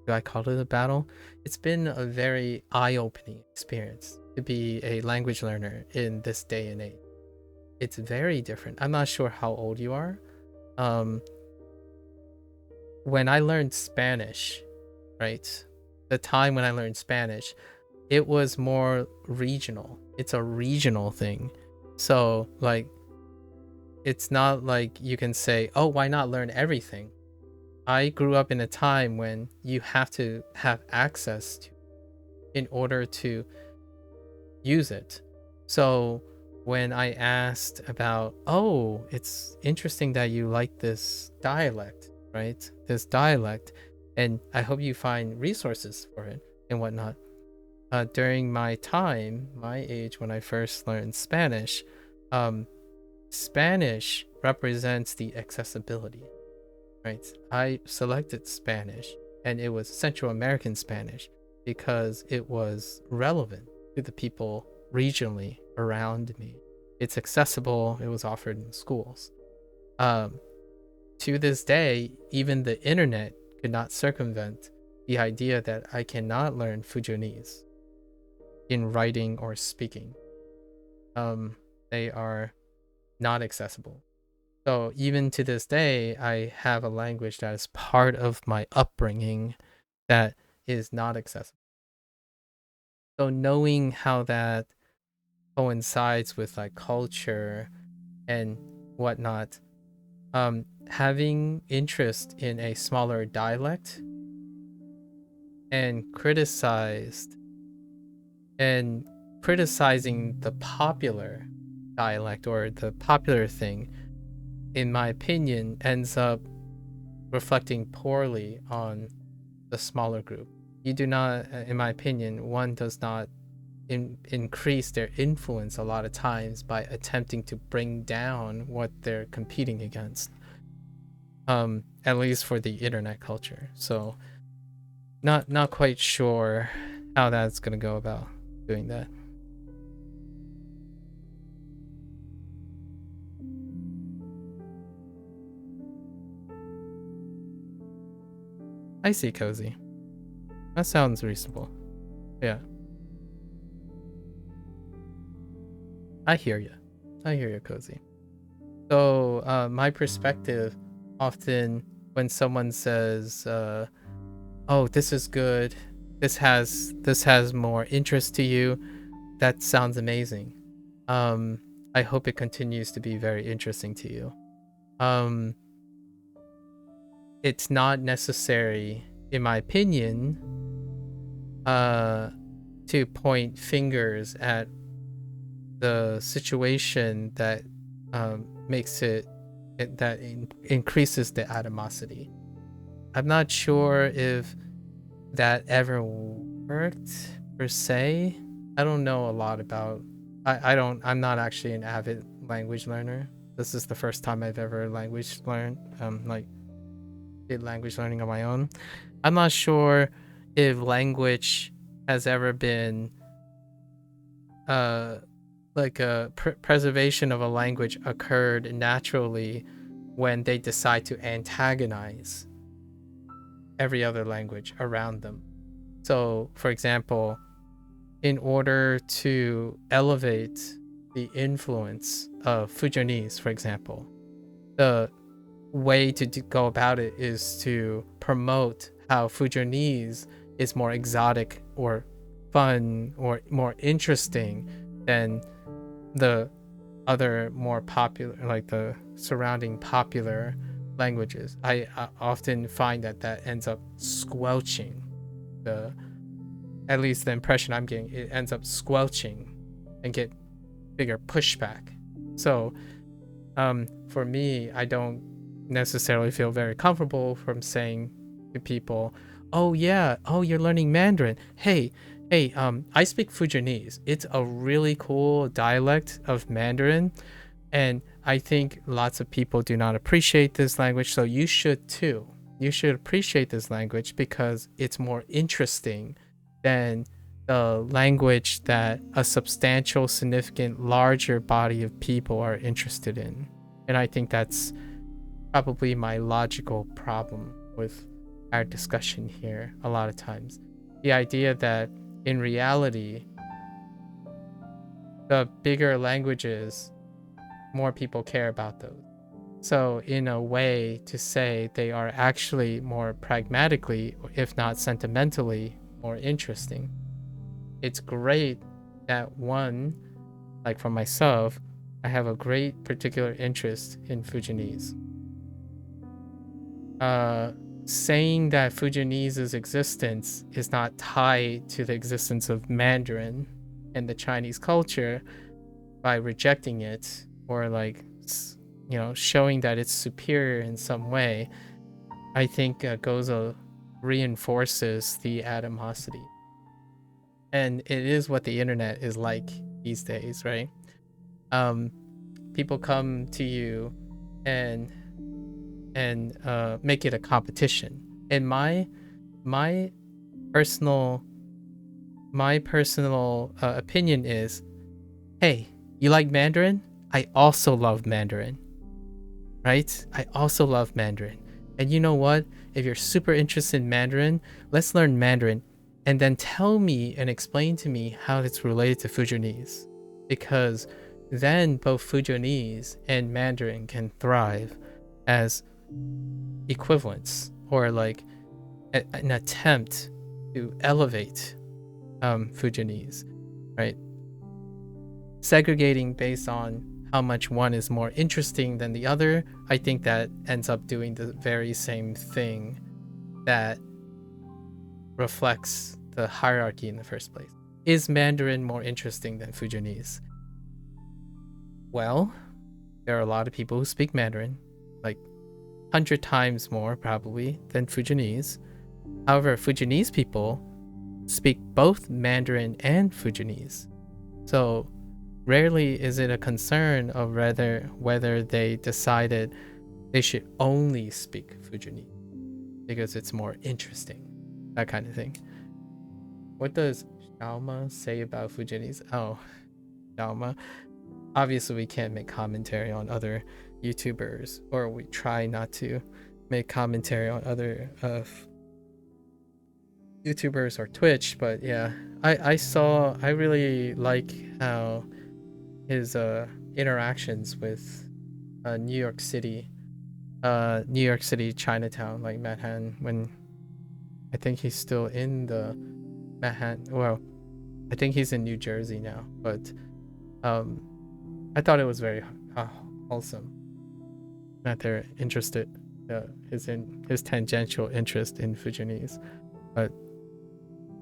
do I call it a battle? It's been a very eye-opening experience to be a language learner in this day and age. It's very different. I'm not sure how old you are. When I learned Spanish, right? The time when I learned Spanish, it was more regional. It's a regional thing. So like, it's not like you can say, oh, why not learn everything? I grew up in a time when you have to have access to in order to use it. So when I asked about, oh, it's interesting that you like this dialect, right? This dialect, and I hope you find resources for it and whatnot. During my time, my age, when I first learned Spanish, Spanish represents the accessibility, right? I selected Spanish, and it was Central American Spanish because it was relevant to the people regionally around me. It's accessible. It was offered in schools. To this day, even the internet could not circumvent the idea that I cannot learn Fujianese in writing or speaking. They are not accessible. So even to this day, I have a language that is part of my upbringing that is not accessible. So knowing how that coincides with like culture and whatnot, having interest in a smaller dialect and criticizing the popular dialect or the popular thing, in my opinion, ends up reflecting poorly on the smaller group. You do not, in my opinion, one does not increase their influence a lot of times by attempting to bring down what they're competing against. At least for the internet culture. So not quite sure how that's gonna go about doing that. I see, Cozy. That sounds reasonable. Yeah. I hear you. Cozy. So my perspective, often when someone says, oh, this is good, this has more interest to you, that sounds amazing. I hope it continues to be very interesting to you. It's not necessary, in my opinion, to point fingers at the situation that makes it that increases the animosity. I'm not sure if that ever worked per se. I don't know a lot about. I'm not actually an avid language learner. This is the first time I've ever language learned. Like did language learning on my own. I'm not sure if language has ever been like a preservation of a language occurred naturally when they decide to antagonize every other language around them. So, for example, in order to elevate the influence of Fujianese, for example, the way to go about it is to promote how Fujianese is more exotic or fun or more interesting than the other more popular, like the surrounding popular languages. I often find that ends up squelching at least the impression I'm getting, it ends up squelching and get bigger pushback. So for me, I don't necessarily feel very comfortable from saying to people, oh yeah, oh, you're learning Mandarin. Hey, I speak Fujianese. It's a really cool dialect of Mandarin, and I think lots of people do not appreciate this language, so you should too. You should appreciate this language because it's more interesting than the language that a substantial, significant, larger body of people are interested in. And I think that's probably my logical problem with our discussion here a lot of times. The idea that in reality, the bigger languages, more people care about those. So in a way to say they are actually more pragmatically, if not sentimentally, more interesting. It's great that one, like for myself, I have a great particular interest in Fujianese. Saying that Fujianese's existence is not tied to the existence of Mandarin and the Chinese culture by rejecting it, or like, you know, showing that it's superior in some way, I think reinforces the animosity. And it is what the internet is like these days, right? People come to you and make it a competition. And my personal opinion is, hey, you like Mandarin? I also love Mandarin, right? I also love Mandarin. And you know what? If you're super interested in Mandarin, let's learn Mandarin and then tell me and explain to me how it's related to Fujianese. Because then both Fujianese and Mandarin can thrive as equivalents, or like an attempt to elevate Fujianese, right? Segregating based on how much one is more interesting than the other, I think that ends up doing the very same thing that reflects the hierarchy in the first place. Is Mandarin more interesting than Fujianese? Well, there are a lot of people who speak Mandarin, like 100 times more probably than Fujianese. However, Fujianese people speak both Mandarin and Fujianese. So rarely is it a concern of whether they decided they should only speak Fujianese because it's more interesting, that kind of thing. What does Xiaoma say about Fujianese? Oh, Xiaoma. Obviously, we can't make commentary on other YouTubers, or we try not to make commentary on other YouTubers or Twitch, but yeah, I really like how his interactions with New York City Chinatown, like Manhattan, when I think he's still in the Manhattan, well, I think he's in New Jersey now, but I thought it was very wholesome that they're interested, his tangential interest in Fujianese. But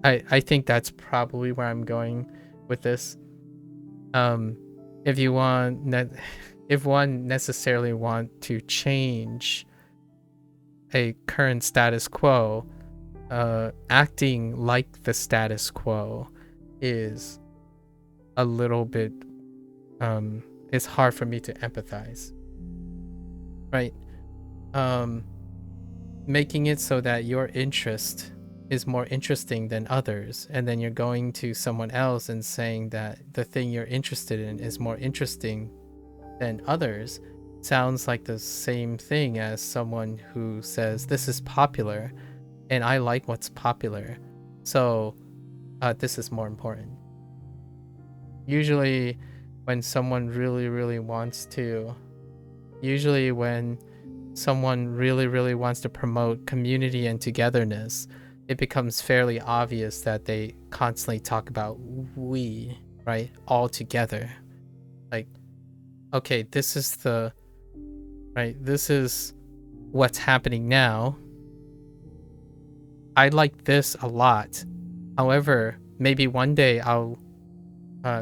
I think that's probably where I'm going with this. If one necessarily want to change a current status quo, acting like the status quo is a little bit it's hard for me to empathize, right? Making it so that your interest is more interesting than others, and then you're going to someone else and saying that the thing you're interested in is more interesting than others, sounds like the same thing as someone who says this is popular and I like what's popular, so this is more important. Usually when someone really wants to promote community and togetherness, it becomes fairly obvious that they constantly talk about we, right? All together. Like, okay, this is what's happening now. I like this a lot. However, maybe one day I'll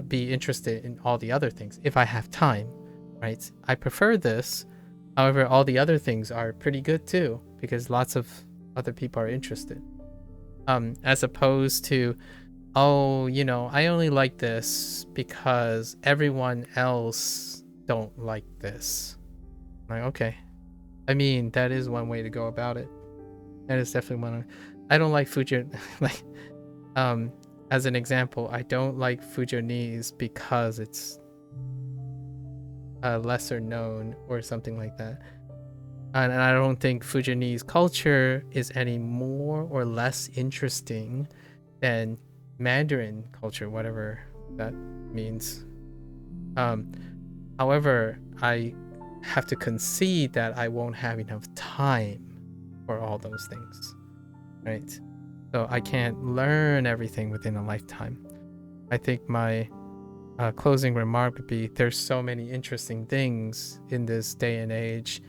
be interested in all the other things if I have time, right? I prefer this. However, all the other things are pretty good too, because lots of other people are interested. As opposed to, oh, you know, I only like this because everyone else don't like this. Like, okay. I mean, that is one way to go about it. That is definitely one. I don't like Fujian, like, as an example, I don't like Fujonese because it's lesser known or something like that. And I don't think Fujonese culture is any more or less interesting than Mandarin culture, whatever that means. However, I have to concede that I won't have enough time for all those things, right? So I can't learn everything within a lifetime. I think my closing remark would be, there's so many interesting things in this day and age.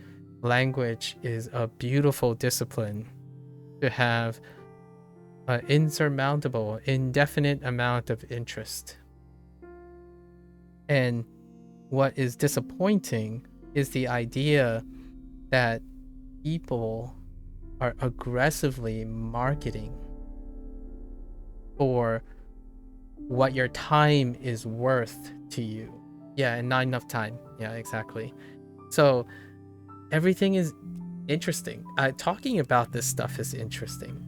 Language is a beautiful discipline to have an insurmountable, indefinite amount of interest. And what is disappointing is the idea that people are aggressively marketing for what your time is worth to you. Yeah, and not enough time. Yeah, exactly. So everything is interesting. Talking about this stuff is interesting.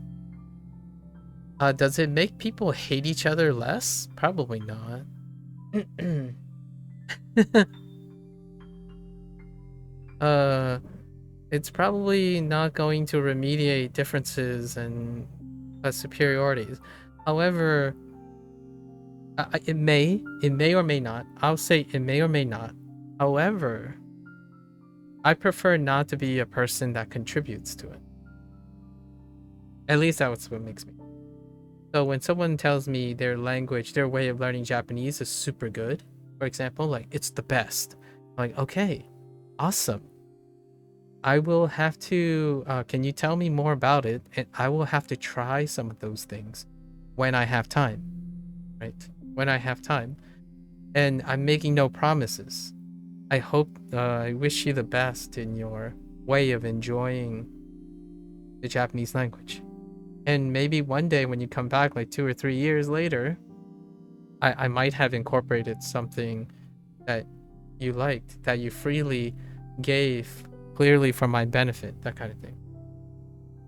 Does it make people hate each other less? Probably not. It's probably not going to remediate differences and superiorities. However, it may or may not. I'll say it may or may not. However, I prefer not to be a person that contributes to it. At least that's what makes me. So when someone tells me their language, their way of learning Japanese is super good, for example, like it's the best, I'm like, okay, awesome. I will have to, can you tell me more about it? And I will have to try some of those things when I have time, right? When I have time. And I'm making no promises. I hope, I wish you the best in your way of enjoying the Japanese language. And maybe one day when you come back, like 2 or 3 years later, I might have incorporated something that you liked, that you freely gave clearly for my benefit, that kind of thing.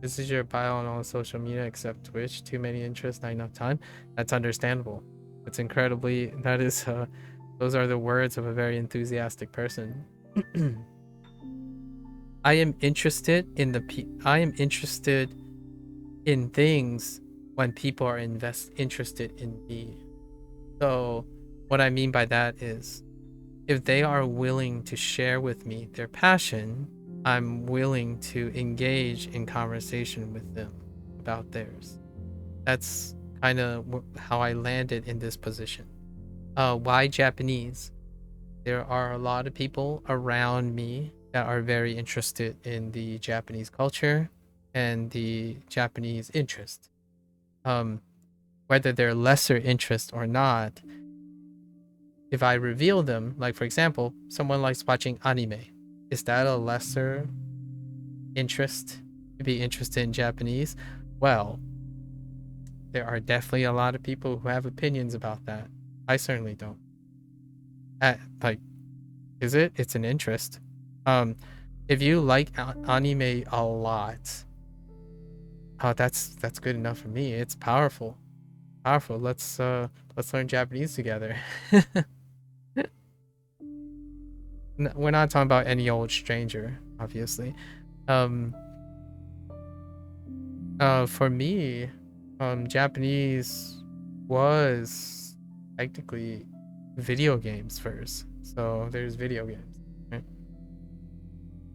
This is your bio on all social media except Twitch. Too many interests, not enough time. That's understandable. It's incredibly, that is, those are the words of a very enthusiastic person. I am interested in things when people are interested in me. So what I mean by that is, if they are willing to share with me their passion, I'm willing to engage in conversation with them about theirs. That's kind of how I landed in this position. Why Japanese? There are a lot of people around me that are very interested in the Japanese culture and the Japanese interest. Whether they're lesser interest or not, if I reveal them, like for example, someone likes watching anime, is that a lesser interest to be interested in Japanese? Well, there are definitely a lot of people who have opinions about that. I certainly don't. Like, is it? It's an interest. If you like anime a lot, that's good enough for me. It's powerful. Let's learn Japanese together. We're not talking about any old stranger, obviously. For me, Japanese was technically video games first. So there's video games, right?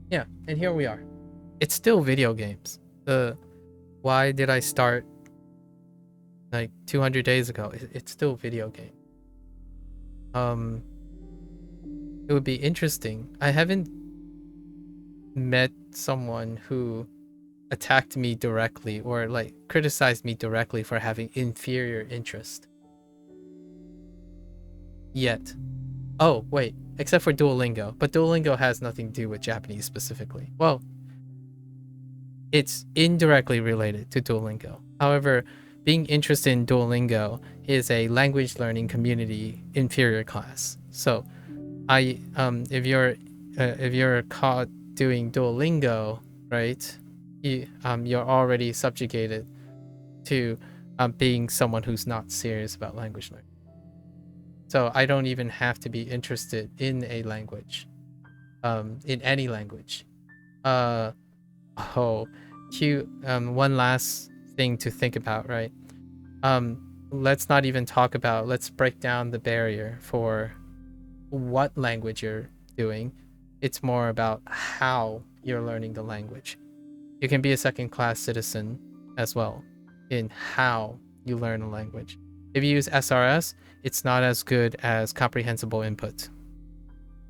Yeah, and here we are. It's still video games. Why did I start like 200 days ago? It's still video game. It would be interesting. I haven't met someone who attacked me directly or like criticized me directly for having inferior interest yet. Oh, wait, except for Duolingo. But Duolingo has nothing to do with Japanese specifically. Well, it's indirectly related to Duolingo. However, being interested in Duolingo is a language learning community inferior class. So if you're caught doing Duolingo, right, you're already subjugated to being someone who's not serious about language learning. So I don't even have to be interested in a language, in any language. One last thing to think about, right? Let's not even talk about, let's break down the barrier for what language you're doing. It's more about how you're learning the language. You can be a second-class citizen as well in how you learn a language. If you use SRS, it's not as good as comprehensible input.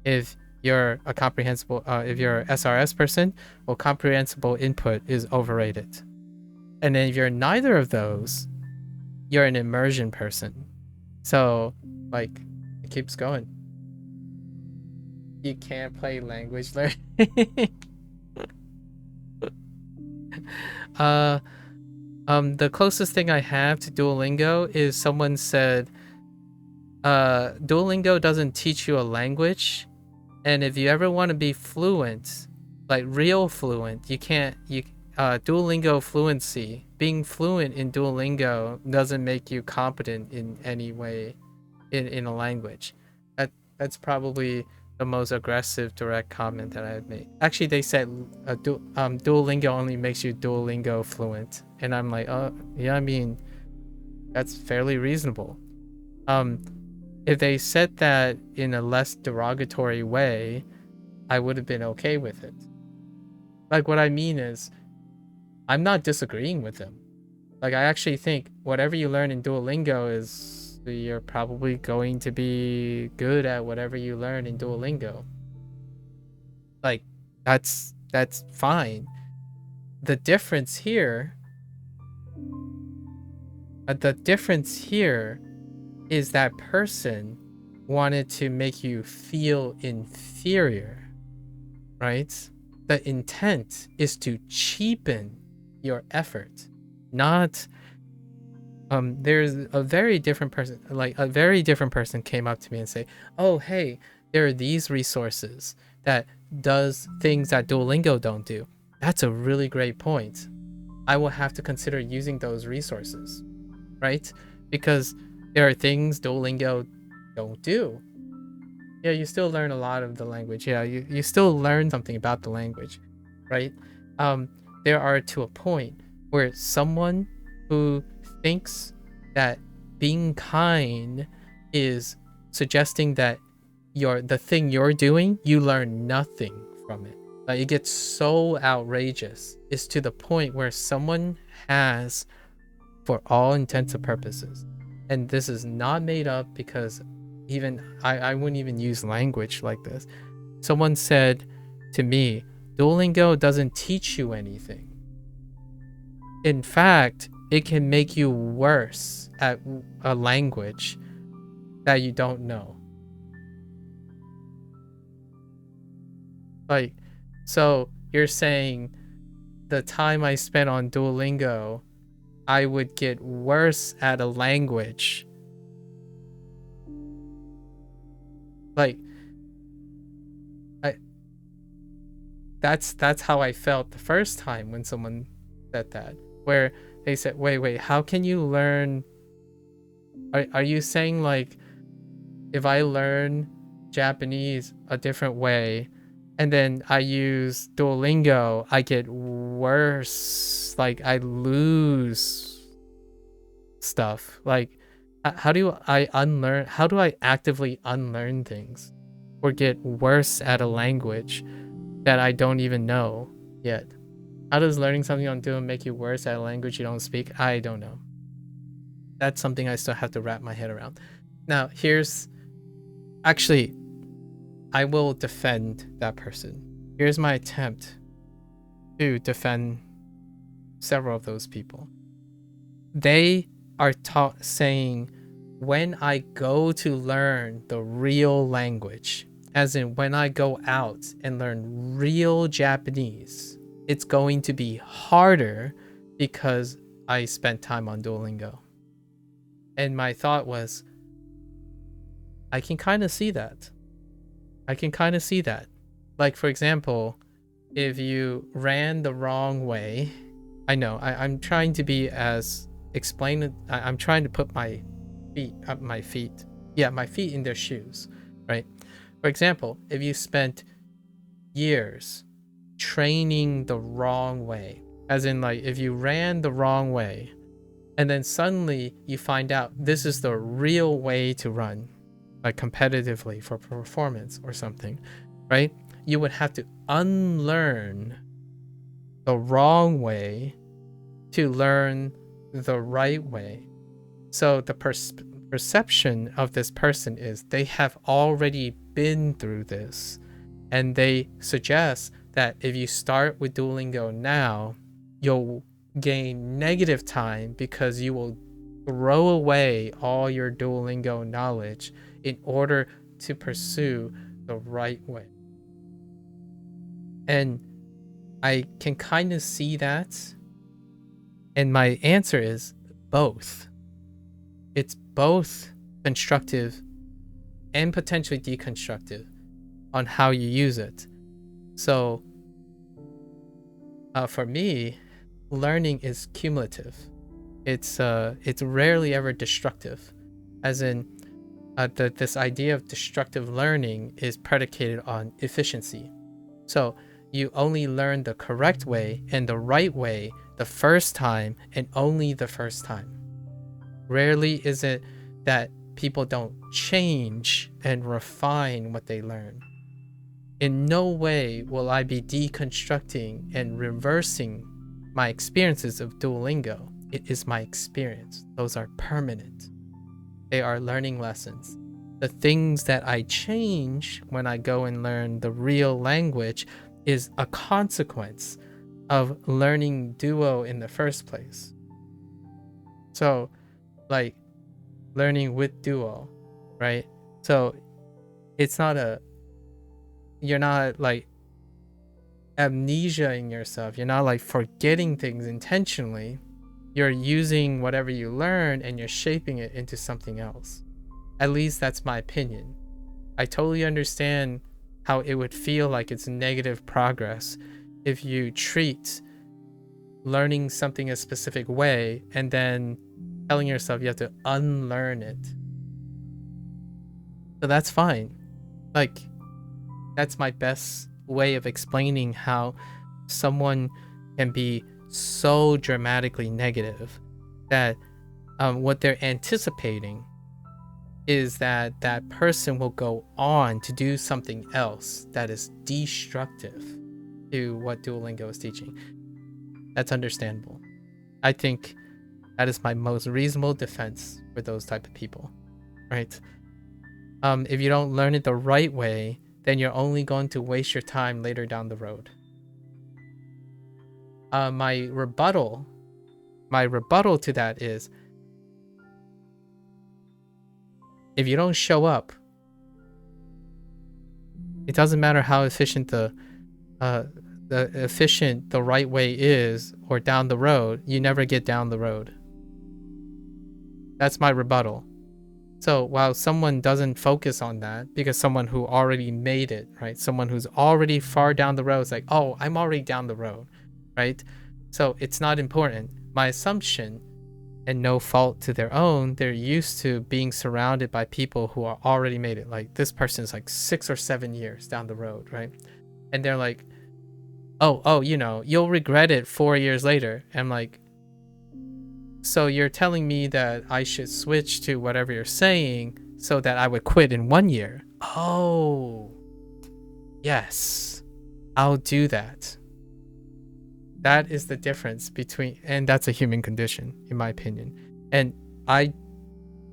If you're a if you're an SRS person, well, comprehensible input is overrated. And then if you're neither of those, you're an immersion person. So, like, it keeps going. You can't play language learning. The closest thing I have to Duolingo is someone said, Duolingo doesn't teach you a language, and if you ever want to be fluent, like real fluent, Duolingo fluency, being fluent in Duolingo doesn't make you competent in any way in a language. That's probably the most aggressive direct comment that I had made. Actually, they said Duolingo only makes you Duolingo fluent, and I'm like, oh yeah, I mean, that's fairly reasonable. If they said that in a less derogatory way, I would have been okay with it. Like, what I mean is, I'm not disagreeing with them. Like, I actually think whatever you learn in Duolingo is, you're probably going to be good at whatever you learn in Duolingo. Like, that's fine. The difference here is that person wanted to make you feel inferior, right? The intent is to cheapen your effort, not there's a very different person, like a very different person came up to me and say, oh hey, there are these resources that does things that Duolingo don't do. That's a really great point. I will have to consider using those resources, right? Because there are things Duolingo don't do. Yeah, you still learn a lot of the language. Yeah, you still learn something about the language, right? There are to a point where someone who thinks that being kind is suggesting that the thing you're doing, you learn nothing from it. Like, it gets so outrageous. It's to the point where someone has, for all intents and purposes, and this is not made up because even I wouldn't even use language like this. Someone said to me, Duolingo doesn't teach you anything. In fact, it can make you worse at a language that you don't know. Like, so you're saying the time I spent on Duolingo, I would get worse at a language. Like, that's how I felt the first time when someone said that, where they said, wait, how can you learn? Are you saying, like, if I learn Japanese a different way and then I use Duolingo, I get worse, like I lose stuff? Like, how do I actively unlearn things or get worse at a language that I don't even know yet? How does learning something on Duo make you worse at a language you don't speak? I don't know. That's something I still have to wrap my head around. Now, actually, I will defend that person. Here's my attempt to defend several of those people. They are saying, when I go to learn the real language, as in when I go out and learn real Japanese, it's going to be harder because I spent time on Duolingo. And my thought was, I can kind of see that. Like, for example, if you ran the wrong way, I know, I'm trying to be as explain it. I'm trying to put my feet in their shoes, right? For example, if you spent years training the wrong way, as in like if you ran the wrong way, and then suddenly you find out this is the real way to run, like competitively for performance or something, right? You would have to unlearn the wrong way to learn the right way. So the perception of this person is they have already been through this, and they suggest that if you start with Duolingo now, you'll gain negative time because you will throw away all your Duolingo knowledge in order to pursue the right way. And I can kind of see that. And my answer is both. It's both constructive and potentially deconstructive on how you use it. So for me, learning is cumulative. It's rarely ever destructive, as in this idea of destructive learning is predicated on efficiency. So you only learn the correct way and the right way the first time, and only the first time. Rarely is it that people don't change and refine what they learn. In no way will I be deconstructing and reversing my experiences of Duolingo. It is my experience. Those are permanent. They are learning lessons. The things that I change when I go and learn the real language is a consequence of learning Duo in the first place. So, like, learning with Duo, right? So, it's not you're not like amnesiaing yourself. You're not like forgetting things intentionally. You're using whatever you learn and you're shaping it into something else. At least that's my opinion. I totally understand how it would feel like it's negative progress if you treat learning something a specific way and then telling yourself you have to unlearn it. So that's fine. Like, that's my best way of explaining how someone can be so dramatically negative that what they're anticipating is that that person will go on to do something else that is destructive to what Duolingo is teaching. That's understandable. I think that is my most reasonable defense for those type of people, right? If you don't learn it the right way, then you're only going to waste your time later down the road. My rebuttal to that is, if you don't show up, it doesn't matter how efficient the right way is, or down the road, you never get down the road. That's my rebuttal. So while someone doesn't focus on that, because someone who already made it, right? Someone who's already far down the road is like, oh, I'm already down the road, right? So it's not important. My assumption, and no fault to their own, they're used to being surrounded by people who are already made it. Like, this person's like 6 or 7 years down the road, right? And they're like, oh, you know, you'll regret it 4 years later. And I'm like, so you're telling me that I should switch to whatever you're saying so that I would quit in 1 year? Oh, yes, I'll do that. That is the difference between, and that's a human condition, in my opinion. And I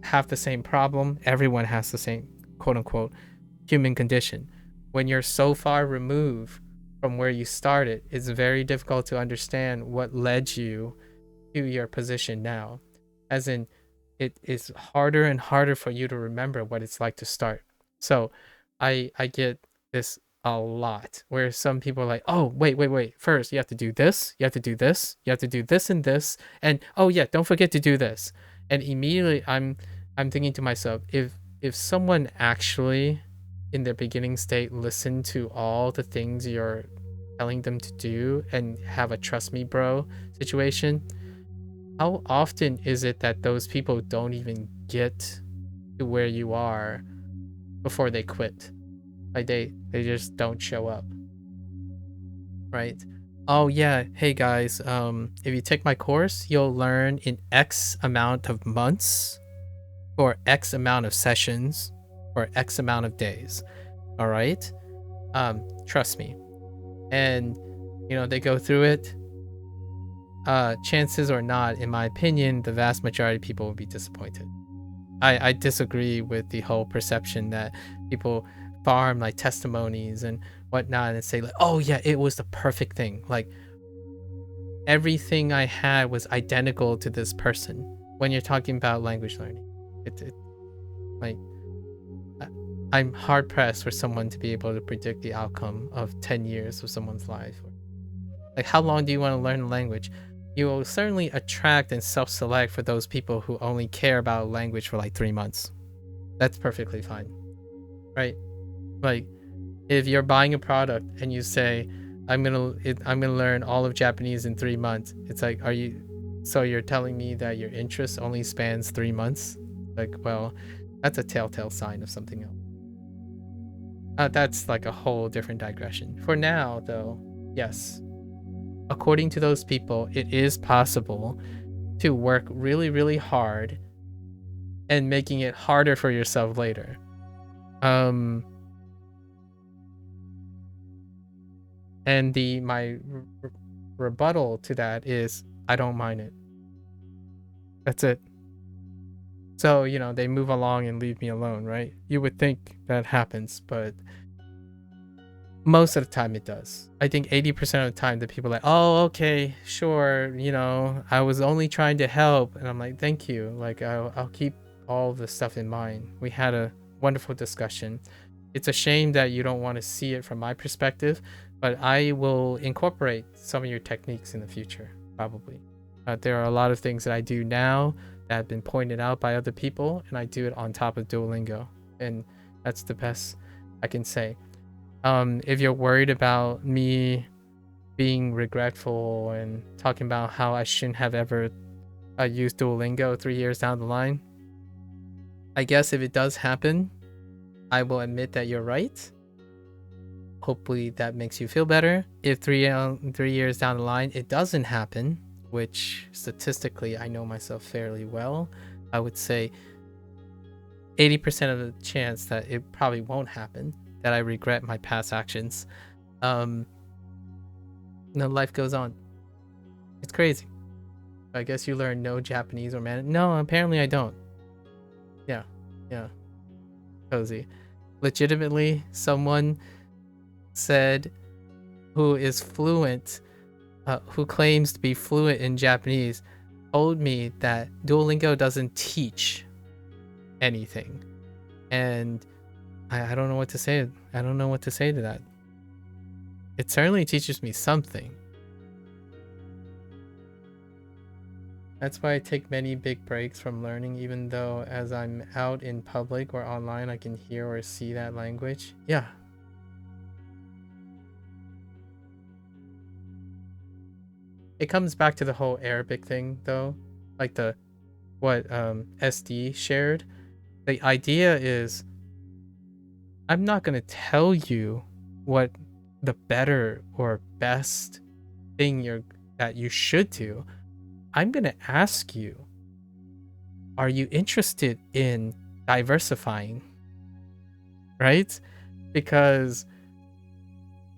have the same problem. Everyone has the same, quote unquote, human condition. When you're so far removed from where you started, it's very difficult to understand what led you to your position now. As in, it is harder and harder for you to remember what it's like to start. So I get this a lot, where some people are like, oh, wait, first you have to do this, you have to do this, you have to do this and this, and oh yeah, don't forget to do this. And immediately I'm thinking to myself, if someone actually in their beginning state listened to all the things you're telling them to do and have a trust me bro situation, how often is it that those people don't even get to where you are before they quit? Like they just don't show up, right? Oh yeah, hey guys, if you take my course, you'll learn in X amount of months or X amount of sessions or X amount of days. All right? Trust me. And you know, they go through it. Chances or not, in my opinion, the vast majority of people will be disappointed. I disagree with the whole perception that people farm like testimonies and whatnot and say like, oh yeah, it was the perfect thing. Like everything I had was identical to this person. When you're talking about language learning, it like I'm hard pressed for someone to be able to predict the outcome of 10 years of someone's life. Like how long do you want to learn a language? You will certainly attract and self-select for those people who only care about language for like 3 months. That's perfectly fine, right? Like if you're buying a product and you say, I'm gonna learn all of Japanese in 3 months, it's like, so you're telling me that your interest only spans 3 months? Like, well, that's a telltale sign of something else. That's like a whole different digression. For now, though, yes, according to those people, it is possible to work really, really hard and making it harder for yourself later. And my rebuttal to that is, I don't mind it. That's it. So, you know, they move along and leave me alone, right? You would think that happens, but most of the time it does. I think 80% of the time the people are like, oh, okay, sure, you know, I was only trying to help. And I'm like, thank you. Like, I'll keep all the stuff in mind. We had a wonderful discussion. It's a shame that you don't want to see it from my perspective, but I will incorporate some of your techniques in the future, probably. There are a lot of things that I do now that have been pointed out by other people, and I do it on top of Duolingo. And that's the best I can say. If you're worried about me being regretful and talking about how I shouldn't have ever used Duolingo 3 years down the line, I guess if it does happen, I will admit that you're right. Hopefully that makes you feel better. If 3 years down the line it doesn't happen, which statistically I know myself fairly well, I would say 80% of the chance that it probably won't happen, that I regret my past actions. No, life goes on. It's crazy. I guess you learn no Japanese or Mandarin. No, apparently I don't. Yeah. Cozy. Legitimately, someone said who is fluent, who claims to be fluent in Japanese, told me that Duolingo doesn't teach anything. And I don't know what to say. I don't know what to say to that. It certainly teaches me something. That's why I take many big breaks from learning, even though as I'm out in public or online, I can hear or see that language. Yeah. It comes back to the whole Arabic thing, though. Like what SD shared. The idea is, I'm not going to tell you what the better or best thing that you should do. I'm going to ask you, are you interested in diversifying? Right? Because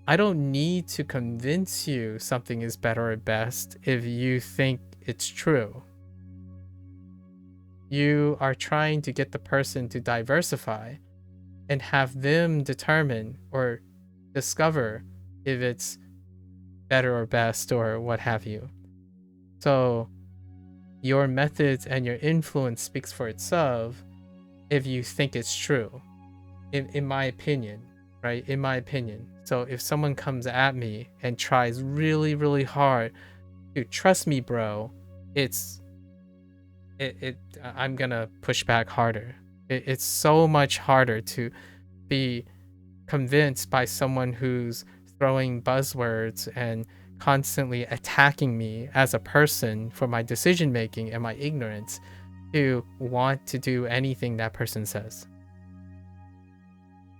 I don't need to convince you something is better or best if you think it's true. You are trying to get the person to diversify and have them determine or discover if it's better or best or what have you. So your methods and your influence speaks for itself if you think it's true, in my opinion, right? In my opinion. So if someone comes at me and tries really, really hard to trust me, bro, I'm gonna push back harder. It's so much harder to be convinced by someone who's throwing buzzwords and constantly attacking me as a person for my decision making and my ignorance to want to do anything that person says.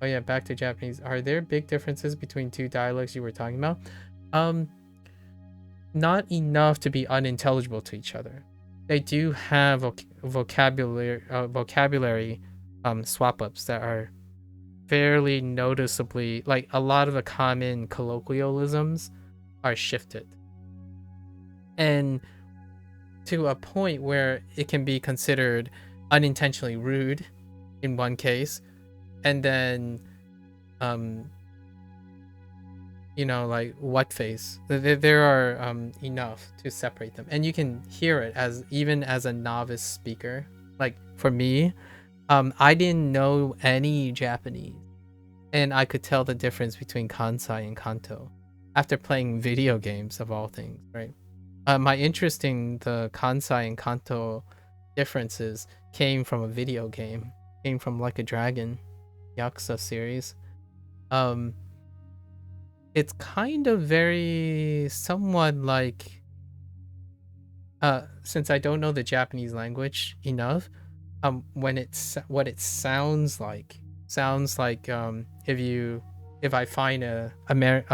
Oh yeah, back to Japanese. Are there big differences between two dialects you were talking about? Not enough to be unintelligible to each other. They do have vocabulary swap ups that are fairly noticeably, like a lot of the common colloquialisms are shifted, and to a point where it can be considered unintentionally rude in one case, and then like what face. There are enough to separate them, and you can hear it even as a novice speaker. Like for me, I didn't know any Japanese, and I could tell the difference between Kansai and Kanto after playing video games of all things, right? My interest in the Kansai and Kanto differences came from a video game, came from Like a Dragon, Yakuza series. It's kind of very somewhat like, since I don't know the Japanese language enough, what it sounds like if I find a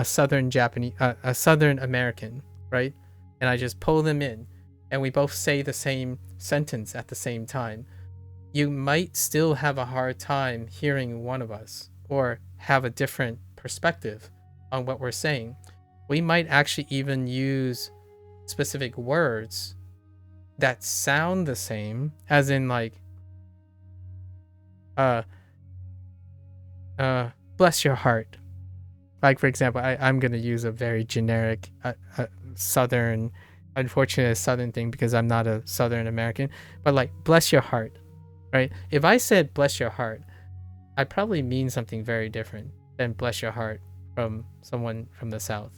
Southern Japanese, a Southern American, right, and I just pull them in, and we both say the same sentence at the same time, you might still have a hard time hearing one of us, or have a different perspective on what we're saying. We might actually even use specific words that sound the same, as in like bless your heart. Like for example, I'm gonna use a very generic Southern, unfortunate Southern thing because I'm not a Southern American, but like bless your heart, right? If I said bless your heart, I probably mean something very different than bless your heart from someone from the South.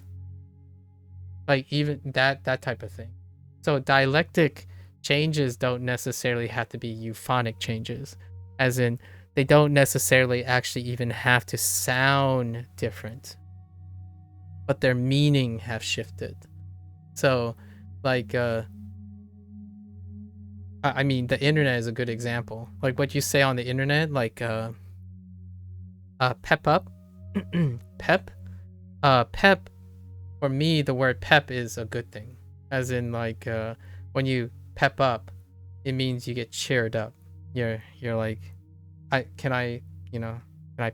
Like even that type of thing. So dialectic changes don't necessarily have to be euphonic changes, as in they don't necessarily actually even have to sound different, but their meaning have shifted. So like I mean, the internet is a good example. Like what you say on the internet, like pep up, pep, pep. For me, the word pep is a good thing, as in like when you pep up, it means you get cheered up. You're like, can I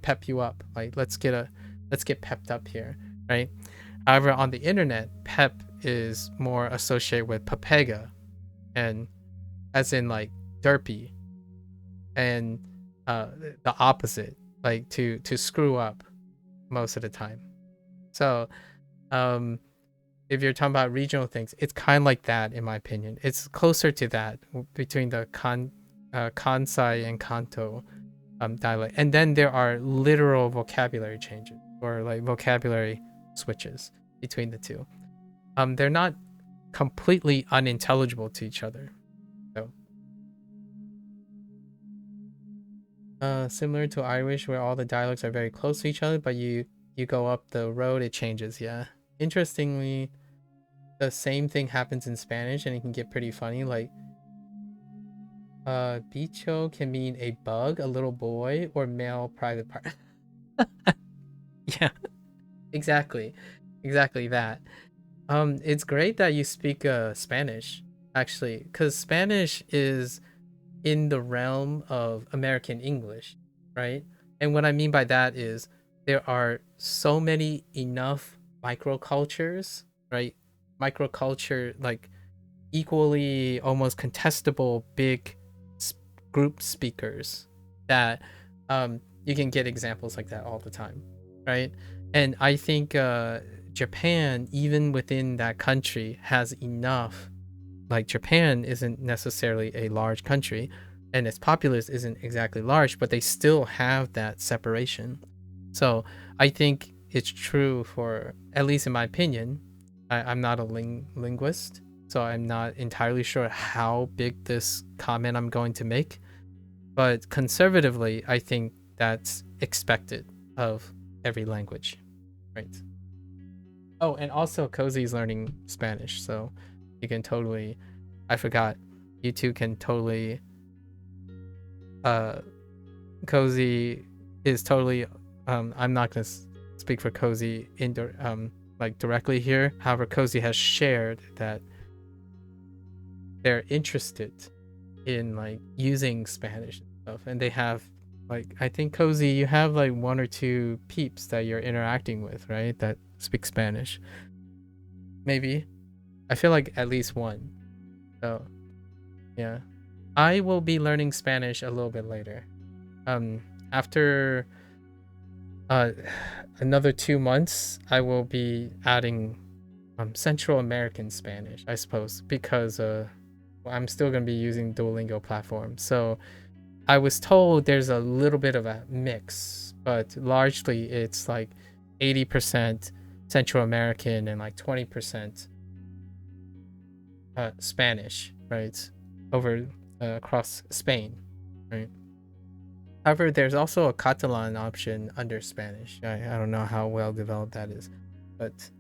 pep you up? Like let's get pepped up here, right? However, on the internet, pep is more associated with papega, and as in like derpy, and the opposite, like to screw up most of the time. So if you're talking about regional things, it's kind of like that in my opinion. It's closer to that between the Kansai and Kanto dialect. And then there are literal vocabulary changes, or like vocabulary switches between the two. They're not completely unintelligible to each other. So similar to Irish, where all the dialects are very close to each other, but you go up the road, it changes. Yeah. Interestingly, the same thing happens in Spanish, and it can get pretty funny. Like bicho can mean a bug, a little boy, or male private part. Yeah, exactly that. It's great that you speak Spanish, actually, because Spanish is in the realm of American English, right? And what I mean by that is there are so many enough microcultures, right? Microculture, like equally almost contestable big group speakers, that you can get examples like that all the time, right? And I think Japan, even within that country, has enough. Like Japan isn't necessarily a large country, and its populace isn't exactly large, but they still have that separation. So I think it's true for, at least in my opinion, I'm not a linguist, so I'm not entirely sure how big this comment I'm going to make, but conservatively, I think that's expected of every language, right? Oh, and also Cozy's learning Spanish, so you can totally, I forgot, you two can totally, Cozy is totally, I'm not gonna speak for Cozy like directly here. However, Cozy has shared that they're interested in like using Spanish and stuff, and they have like, I think Cozy, you have like 1 or 2 peeps that you're interacting with, right? That speak Spanish. Maybe. I feel like at least 1. So yeah. I will be learning Spanish a little bit later. After another 2 months, I will be adding Central American Spanish, I suppose, because I'm still going to be using Duolingo platform. So I was told there's a little bit of a mix, but largely it's like 80% Central American and like 20% Spanish, right? Over across Spain, right? However, there's also a Catalan option under Spanish. I don't know how well developed that is, but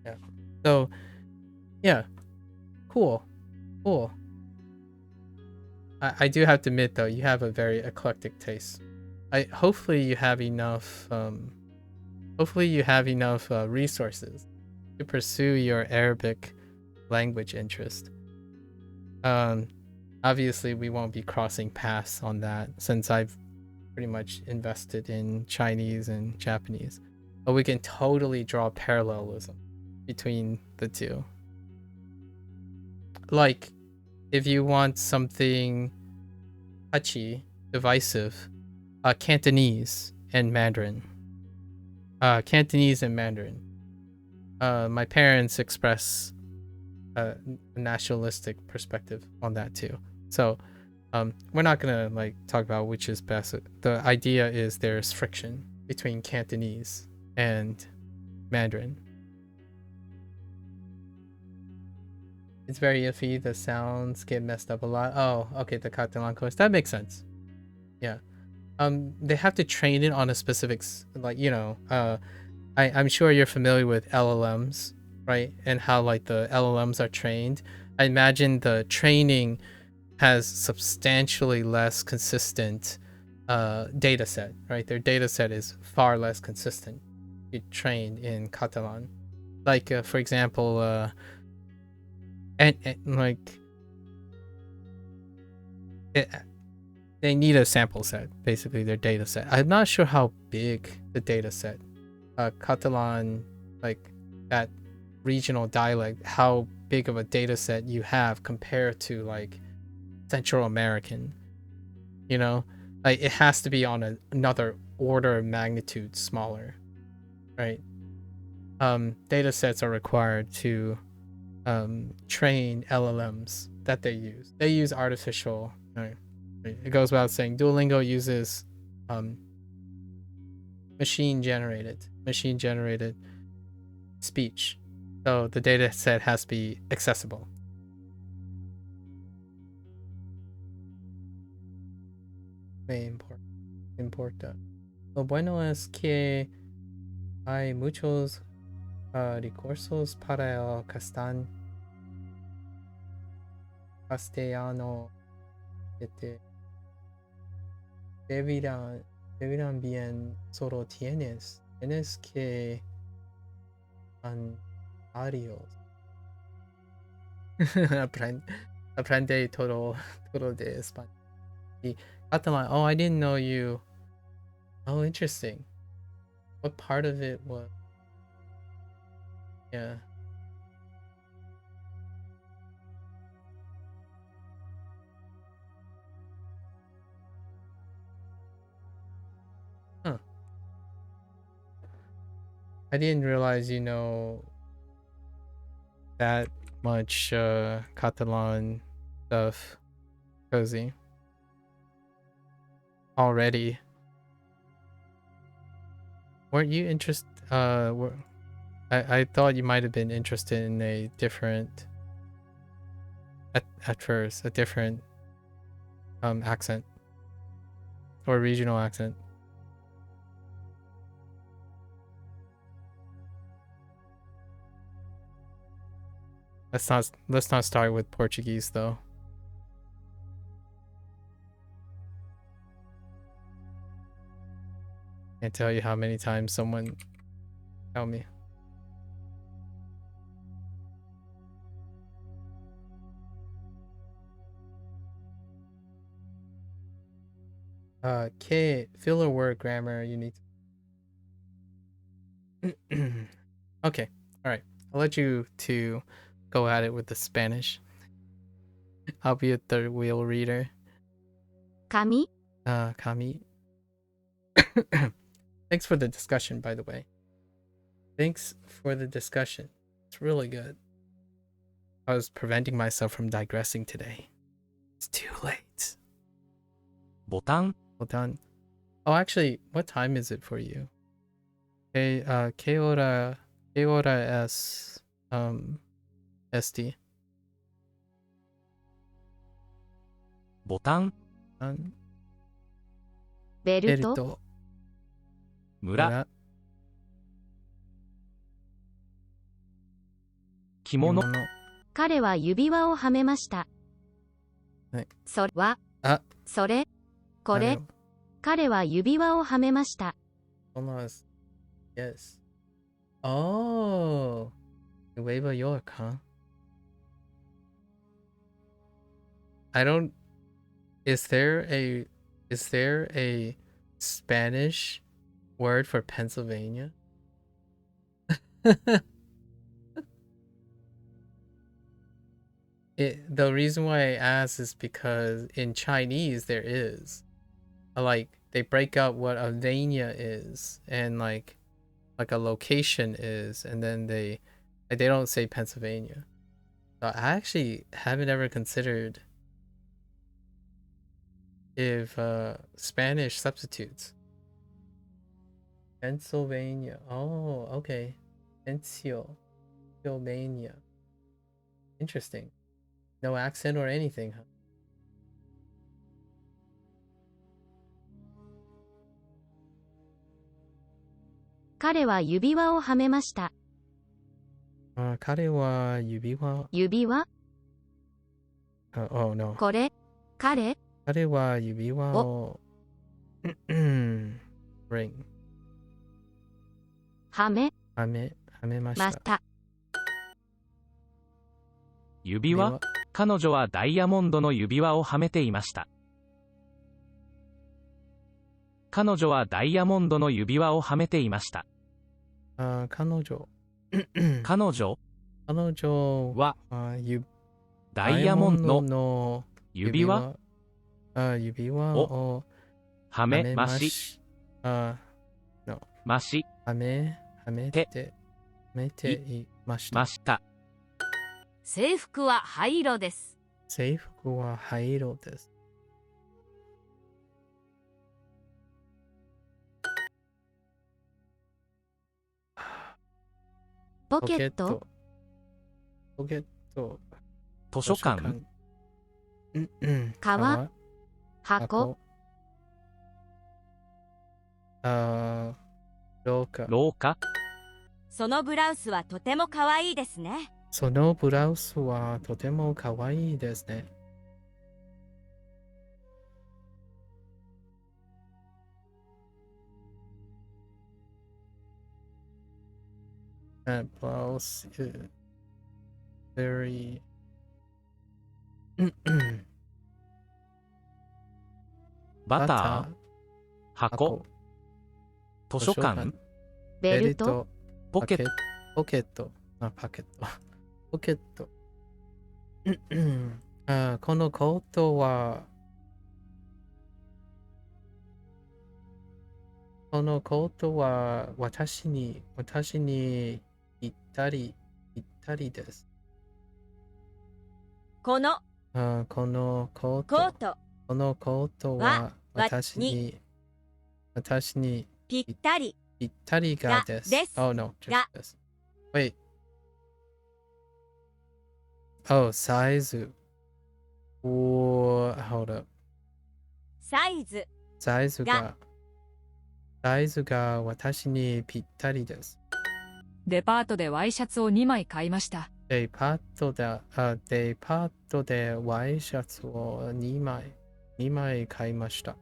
yeah. So yeah, cool. I do have to admit though, you have a very eclectic taste. Hopefully you have enough resources to pursue your Arabic language interest. Obviously we won't be crossing paths on that since I've pretty much invested in Chinese and Japanese, but we can totally draw parallelism between the two. Like, if you want something touchy, divisive, Cantonese and Mandarin. My parents express a nationalistic perspective on that too. So we're not gonna like talk about which is best. The idea is there's friction between Cantonese and Mandarin. It's very iffy. The sounds get messed up a lot. Oh, okay, the Catalan course. That makes sense. Yeah. They have to train it on a specific, like, I'm sure you're familiar with LLMs, right? And how like the LLMs are trained. I imagine the training has substantially less consistent data set, right? Their data set is far less consistent. You train in Catalan. Like, for example, and like they need a sample set, basically their data set. I'm not sure how big the data set, Catalan, like that regional dialect, how big of a data set you have compared to like Central American, like it has to be on another order of magnitude smaller, right? Data sets are required to train LLMs that they use. They use artificial, right? It goes without saying, Duolingo uses machine generated speech. So the data set has to be accessible. Muy important. Lo bueno es que hay muchos recursos para el castellano que deberán bien, solo tienes que varios. Aprende todo de español. Y Catalan, oh, I didn't know you. Oh, interesting. What part of it was? Yeah. Huh. I didn't realize you know that much Catalan stuff, Cozy. Already. Weren't you interested? I thought you might have been interested in a different, at first, a different accent or regional accent. Let's not start with Portuguese though. Can't tell you how many times someone tell me. K filler word grammar you need to okay, all right. I'll let you two go at it with the Spanish. I'll be a third wheel reader. Kami. Kami. Thanks for the discussion, by the way. Thanks for the discussion. It's really good. I was preventing myself from digressing today. It's too late. ボタン Done. Oh, actually, what time is it for you? ¿Qué hora es ST? ボタンベルト。村着物彼は指輪をはめました。はい。それは、それ、これ、彼は指輪をはめました。Almost. Yes. Oh. Nueva York, huh? I don't. Is there a Spanish word for Pennsylvania? The reason why I ask is because in Chinese there is. Like they break out what a vania is and like a location is, and then they don't say Pennsylvania. So I actually haven't ever considered if Spanish substitutes. Pennsylvania. Oh, okay. Pennsylvania. Interesting. No accent or anything, huh? 彼は指輪をはめました。彼は指輪。指輪 Oh no. これ、彼は指輪をring はめました。指輪彼女はダイヤモンドの指輪をはめていました。彼女はダイヤモンドの指輪をはめていました。彼女はダイヤモンドの指輪をはめましはめていました。制服は灰色です。制服は灰色です。ポケット図書館川箱廊下そのブラウスはとても可愛いですね。そのブラウスはとても可愛いですね。That blouse is very バター箱図書館ベルトポケットポケットこのコートは私にぴったりです。このコートは私にぴったりがです。Oh no, just this. Wait. Oh, size. Whoa, hold up. サイズサイズが私にぴったりです。デパートでワイシャツを2枚買いました。デパートでワイシャツを2枚買いました。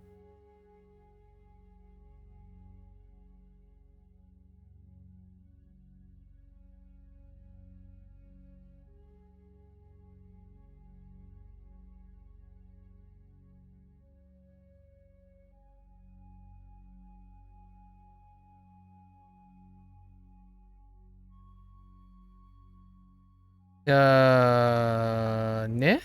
ね。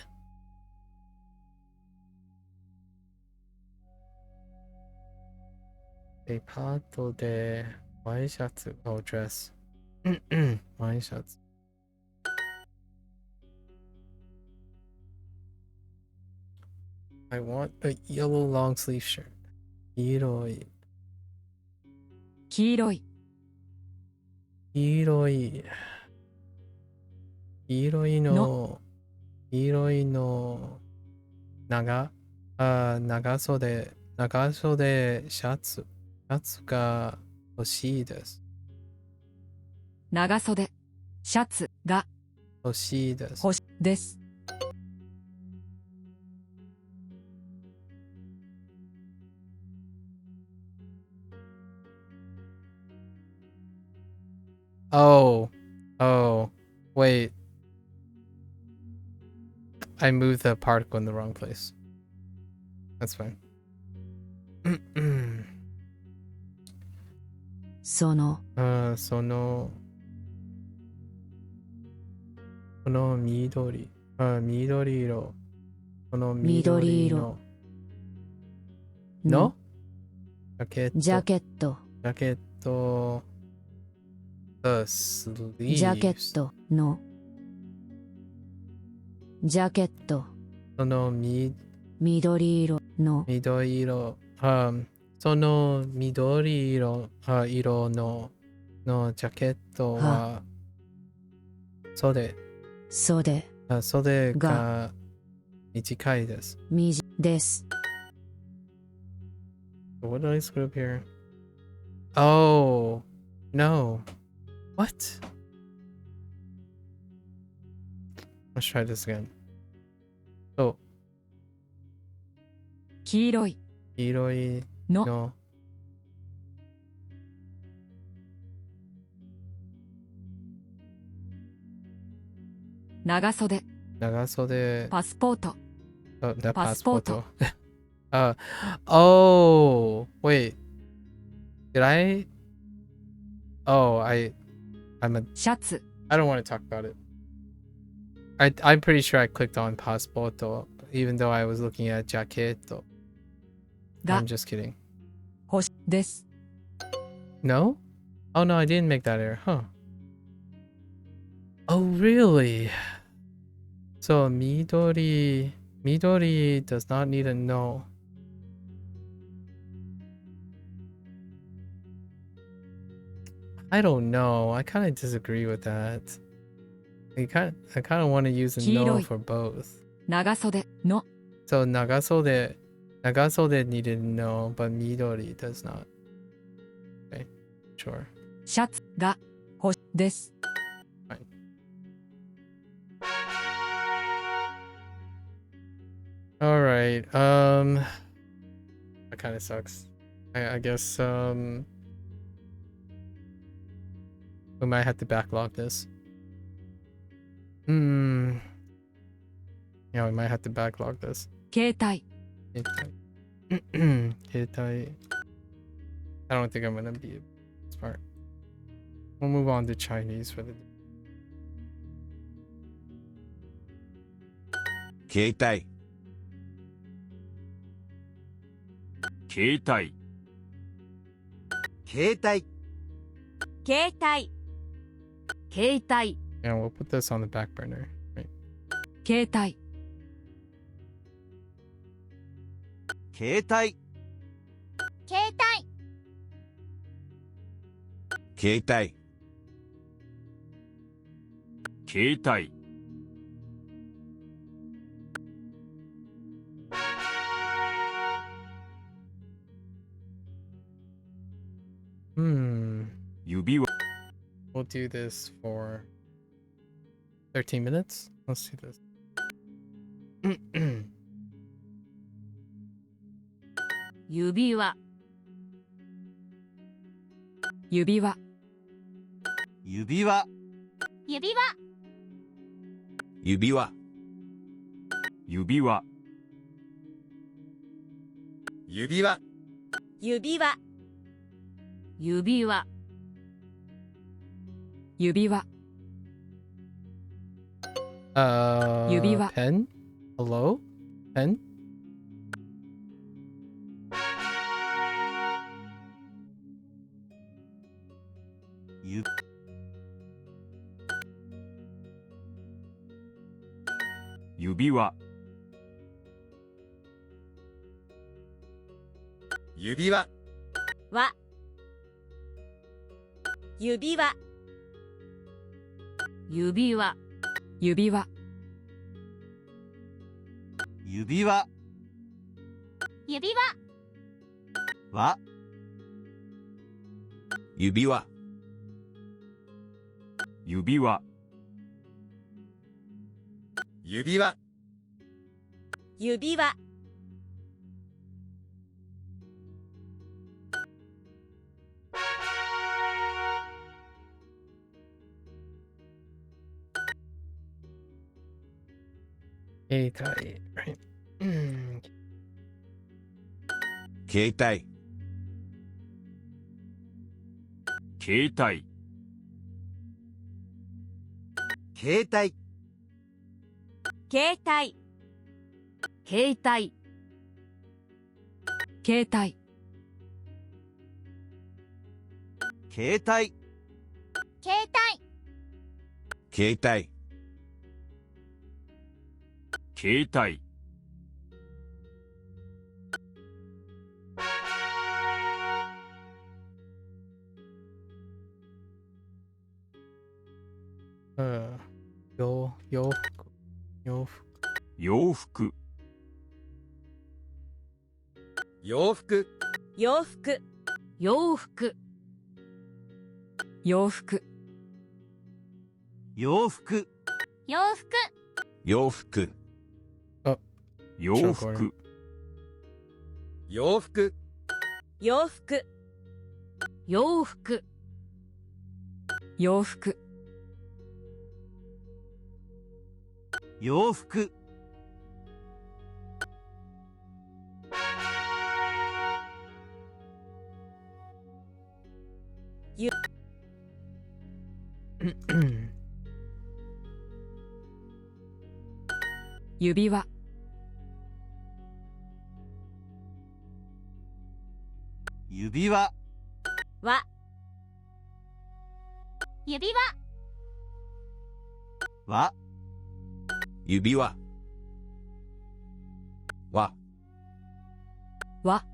デパートでワイシャツをドレス。ワイシャツ。I want a yellow long sleeve shirt. 黄色い。黄色い。黄色い。黄色いの。黄色いの。長袖シャツ。シャツが欲しいです。長袖シャツが欲しいです。です。Oh, wait. I moved the particle in the wrong place. That's fine. そのこの緑色。この緑色のジャケット。The sleeves. ジャケットのジャケット。その緑色の緑色。その緑色のジャケットは袖が短いです。です。What did I screw up here? Oh, no. What? Let's try this again. So, 黄色いの長袖パスポート。パスポート。Oh, wait. Did I? Oh, I'm a. シャツ I don't want to talk about it. I'm pretty sure I clicked on passport, even though I was looking at jacket. I'm just kidding. です。No? Oh no, I didn't make that error, huh? Oh really? So Midori does not need a no. I don't know. I kind of disagree with that. I kind of want to use a no for both. 長袖の So Nagasode needed no, but Midori does not. Okay, sure. シャツがです。Fine. All right. That kind of sucks. I guess we might have to backlog this. Yeah, we might have to backlog this. 携帯 Hitai. I don't think I'm gonna be smart. We'll move on to Chinese for the day. 携帯携帯携帯携帯携帯 Yeah, we'll put this on the back burner. Right. 携帯携帯携帯携帯携帯 do this for 13 minutes. Let's do this. 指輪指輪指輪指輪指輪指輪指輪指輪指輪指輪 指輪 Pen? Hello? Pen? ゆ指輪指輪は指輪指輪指輪指輪指輪は指輪指輪指輪指輪携帯 right 携帯携帯携帯携帯携帯携帯携帯携帯携帯携帯 洋服洋服洋服洋服洋服洋服洋服洋服洋服洋服洋服洋服洋服洋服洋服指輪指輪は指輪は指輪はは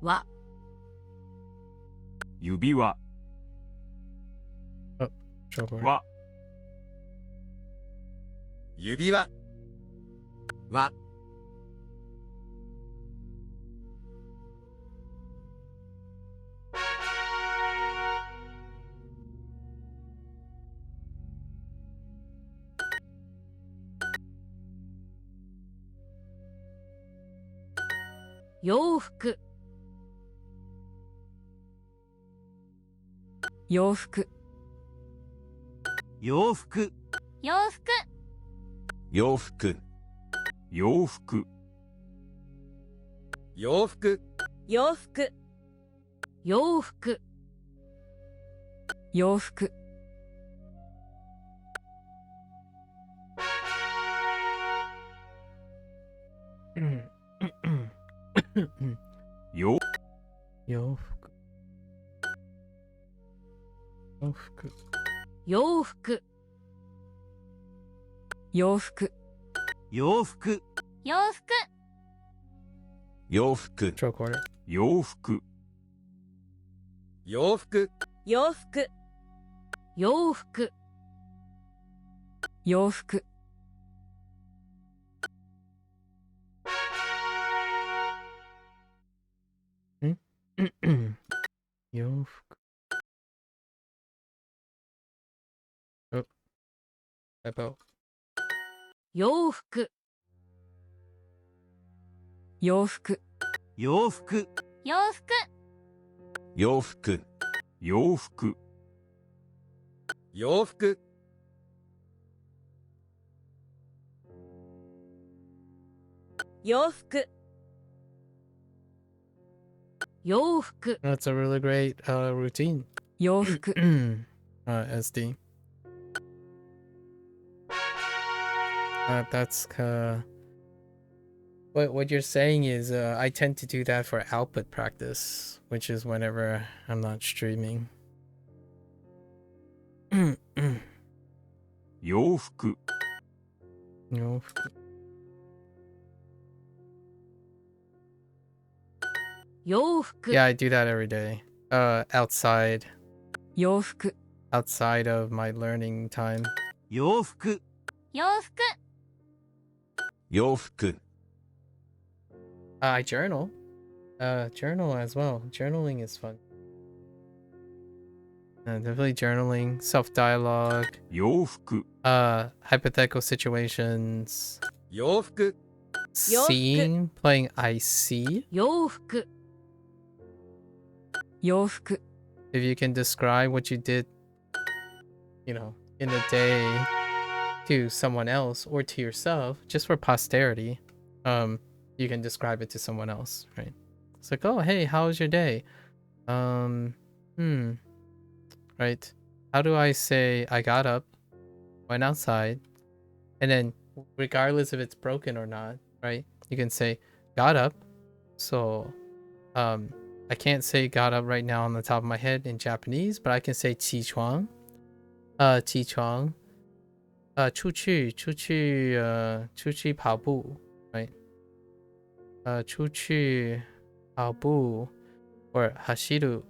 は指輪 chocolate は指輪は洋服洋服洋服洋服洋服洋服洋服洋服洋服洋服洋洋服洋服洋服洋服洋服洋服洋服 chocolate 洋服洋服洋服洋服洋服洋服 Oh, typo. 洋服洋服洋服洋服洋服、洋服、洋服、洋服洋服 That's a really great routine. 洋服 SD. That's what you're saying is I tend to do that for output practice, which is whenever I'm not streaming. 洋服、 No. Yeah, I do that every day. Outside 洋服 of my learning time. 洋服洋服洋服、 I journal. Journal as well. Journaling is fun. Definitely journaling, self-dialogue, 洋服、 hypothetical situations, 洋服、 seeing, playing I see. 洋服洋服 If you can describe what you did, you know, in a day to someone else or to yourself, just for posterity, you can describe it to someone else, right? It's like, oh, hey, how was your day? Right? How do I say I got up, went outside, and then regardless if it's broken or not, right? You can say got up. So, I can't say got up right now on the top of my head in Japanese, but I can say 起床. 起床. 出去跑步, right? 出去跑步 or 走る,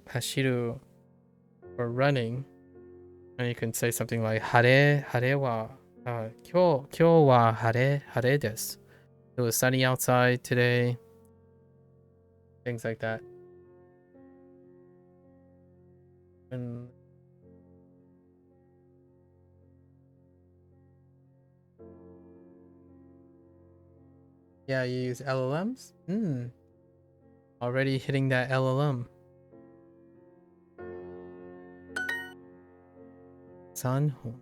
走る or running. And you can say something like 晴れは今日は晴れです. It was sunny outside today. Things like that. And yeah, you use LLMs? Already hitting that LLM. Sanhon.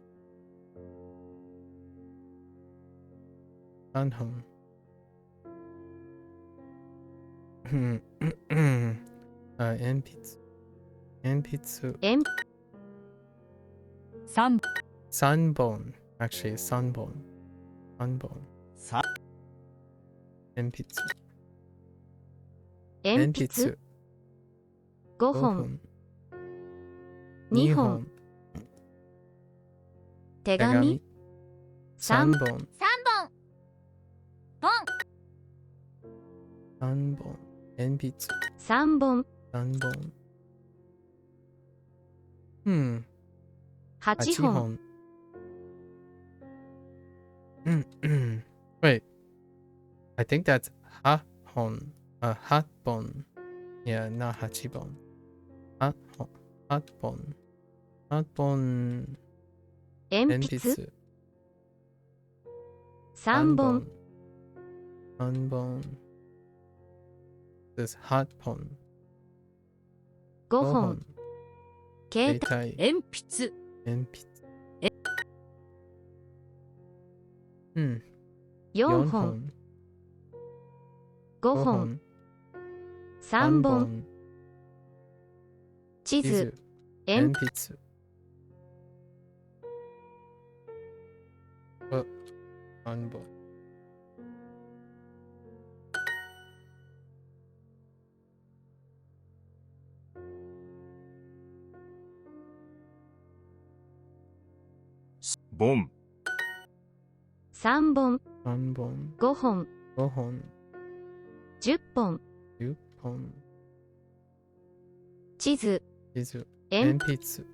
Sanhon. 鉛筆 3 3本 actually 3本 さ鉛筆鉛筆5本2本手紙3本3本ポン3本鉛筆3本3本8 8本本Wait, I think that's 8本 8本 Yeah, not 8本8本8本鉛筆3本3本 This 8本5 5本携帯携帯鉛筆鉛筆4本5本3本地図鉛鉛筆3本ボン、 3本3本5本5本10本10本地図地図鉛鉛筆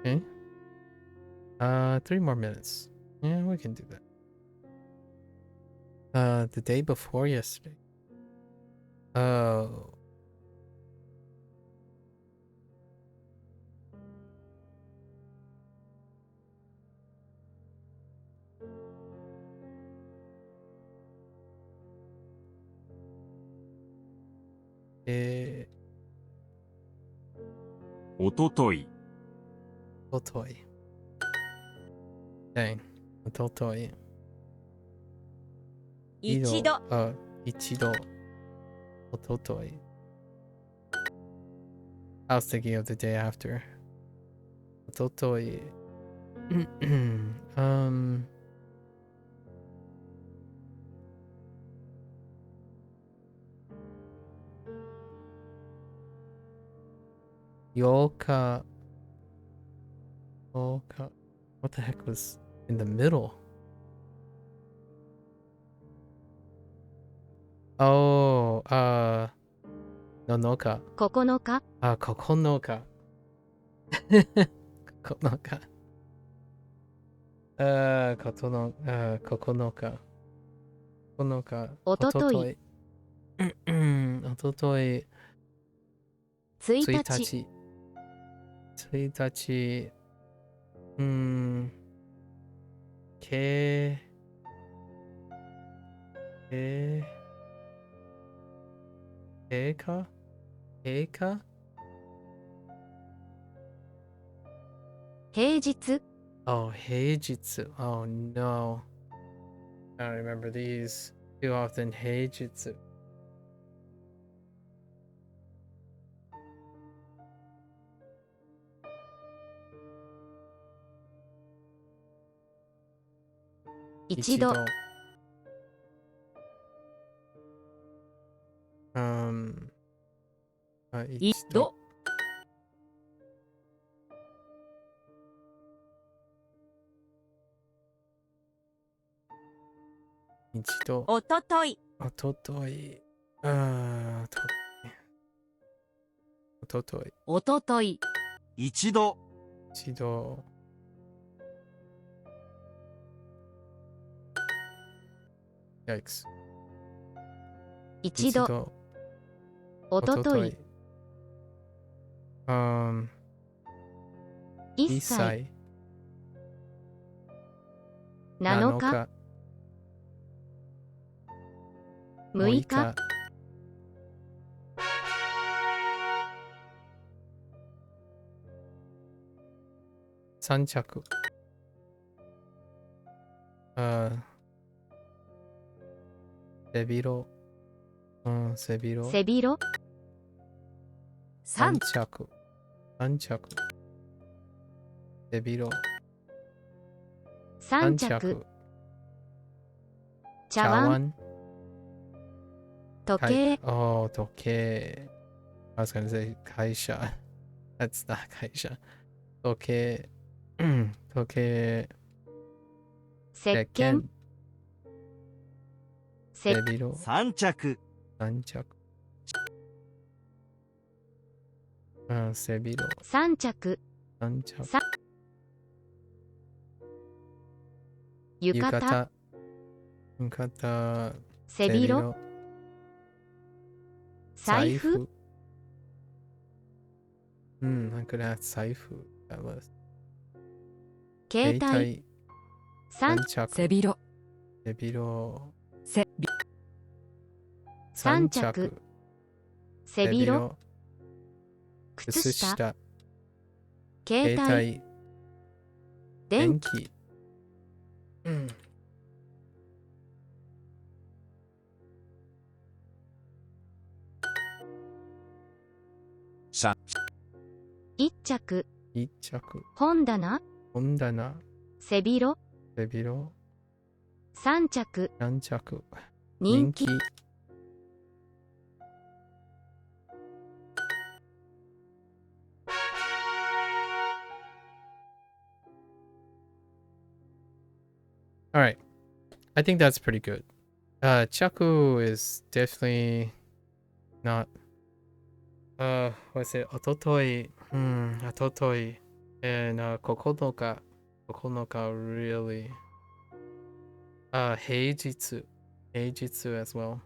Okay. 3 more minutes. Yeah, we can do that. The day before yesterday. Oh. Ototoi. Ototoi. Dang. Ototoi. 一度 Ichido. Ototoi. I was thinking of the day after. Ototoi. Yoka. Yoka. What the heck was in the middle? Oh, Nonoka. 9日 Kokonoka. Kokonoka. Kokonoka. Kokonoka. Ototoi. Ototoi. 1 1日日。1日。け経過経過平日 Oh, 平日. Oh no. I don't remember these too often. 平日. Ichido. Ichido. 一度。おととい。おととい。おととい。おととい。一度。一度。Yikes. 一度。おととい。1歳。7日。6日。3着。背広。背広。背広。3着。3着。背広。3着。茶碗。時計。Oh, 時計。I was gonna say 会社。That's not 会社。時計。時計。石鹸。背広。3着。3着。背広。3着。3着。浴衣。浴衣。背広。財布。I could add 財布。That was. 携帯。3着。背広。背広。3着。背広。靴下。携帯。電気。1着。1着。本棚。本棚。背広。背広。3着。3着。人気。All right. I think that's pretty good. Chaku is definitely not. What's it? Ototoi. Ototoi. And Kokonoka. Kokonoka really. Heijitsu. Eijitsu as well.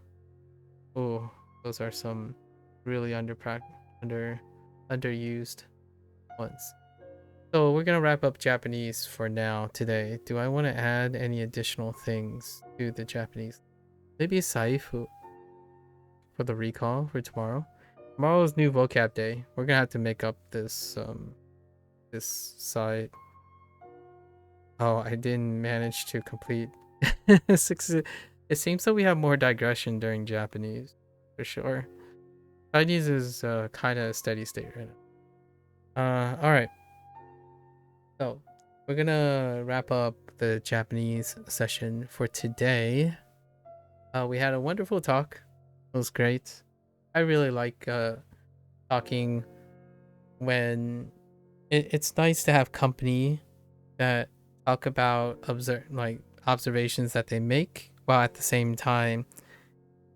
Oh, those are some really underused ones. So we're gonna wrap up Japanese for now today. Do I want to add any additional things to the Japanese? Maybe saifu for the recall for tomorrow. Tomorrow's new vocab day. We're gonna have to make up this this side. Oh, I didn't manage to complete 6. It seems that we have more digression during Japanese, for sure. Chinese is kind of a steady state right now. All right. So we're gonna wrap up the Japanese session for today. We had a wonderful talk. It was great. I really like talking when it's nice to have company that talk about observations that they make, while at the same time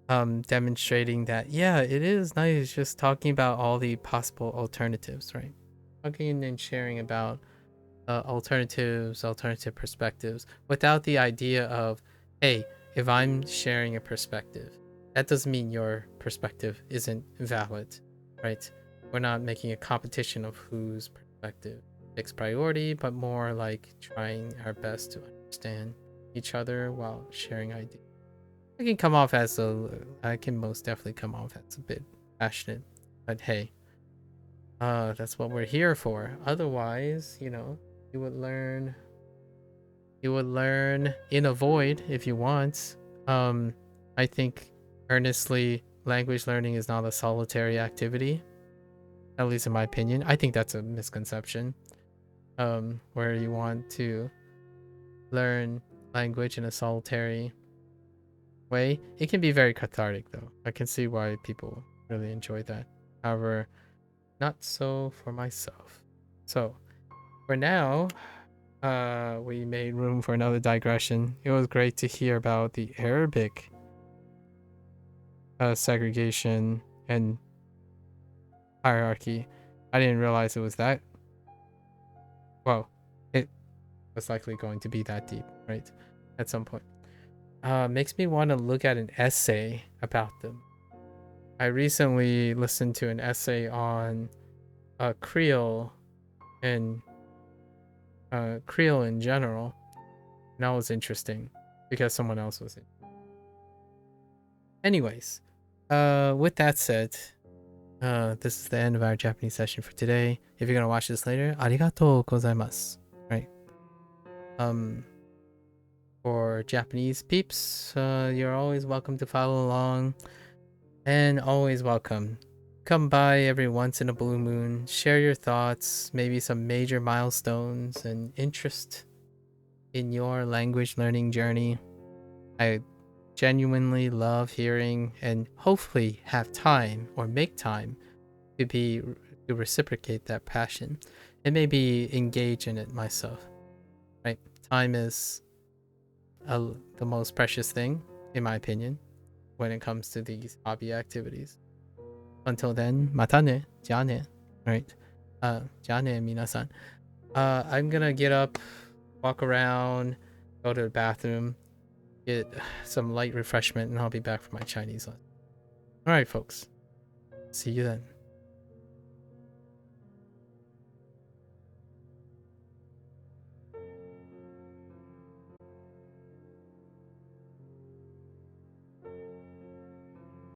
demonstrating that, yeah, it is nice just talking about all the possible alternatives, right? Talking and sharing about alternative perspectives, without the idea of, hey, if I'm sharing a perspective, that doesn't mean your perspective isn't valid, right? We're not making a competition of whose perspective takes priority, but more like trying our best to understand each other while sharing ideas. I can most definitely come off as a bit passionate, but hey, that's what we're here for. Otherwise, you know, you would learn in a void if you want. I think earnestly language learning is not a solitary activity, at least in my opinion. I think that's a misconception, where you want to learn language in a solitary way. It can be very cathartic though. I can see why people really enjoy that. However, not so for myself. So for now, we made room for another digression. It was great to hear about the Arabic segregation and hierarchy. I didn't realize it was that. Well, it was likely going to be that deep, right? At some point. Makes me want to look at an essay about them. I recently listened to an essay on Creole and Creole in general, and that was interesting because someone else was in. Anyways, with that said, this is the end of our Japanese session for today. If you're gonna watch this later, arigatou gozaimasu, right? For Japanese peeps, you're always welcome to follow along, and always welcome. Come by every once in a blue moon, share your thoughts, maybe some major milestones and interest in your language learning journey. I genuinely love hearing and hopefully have time or make time to reciprocate that passion and maybe engage in it myself, right? Time is the most precious thing, in my opinion, when it comes to these hobby activities. Until then, mata ne, ja ne, right? Ja ne, minasan. I'm gonna get up, walk around, go to the bathroom, get some light refreshment, and I'll be back for my Chinese lesson. Alright, folks. See you then.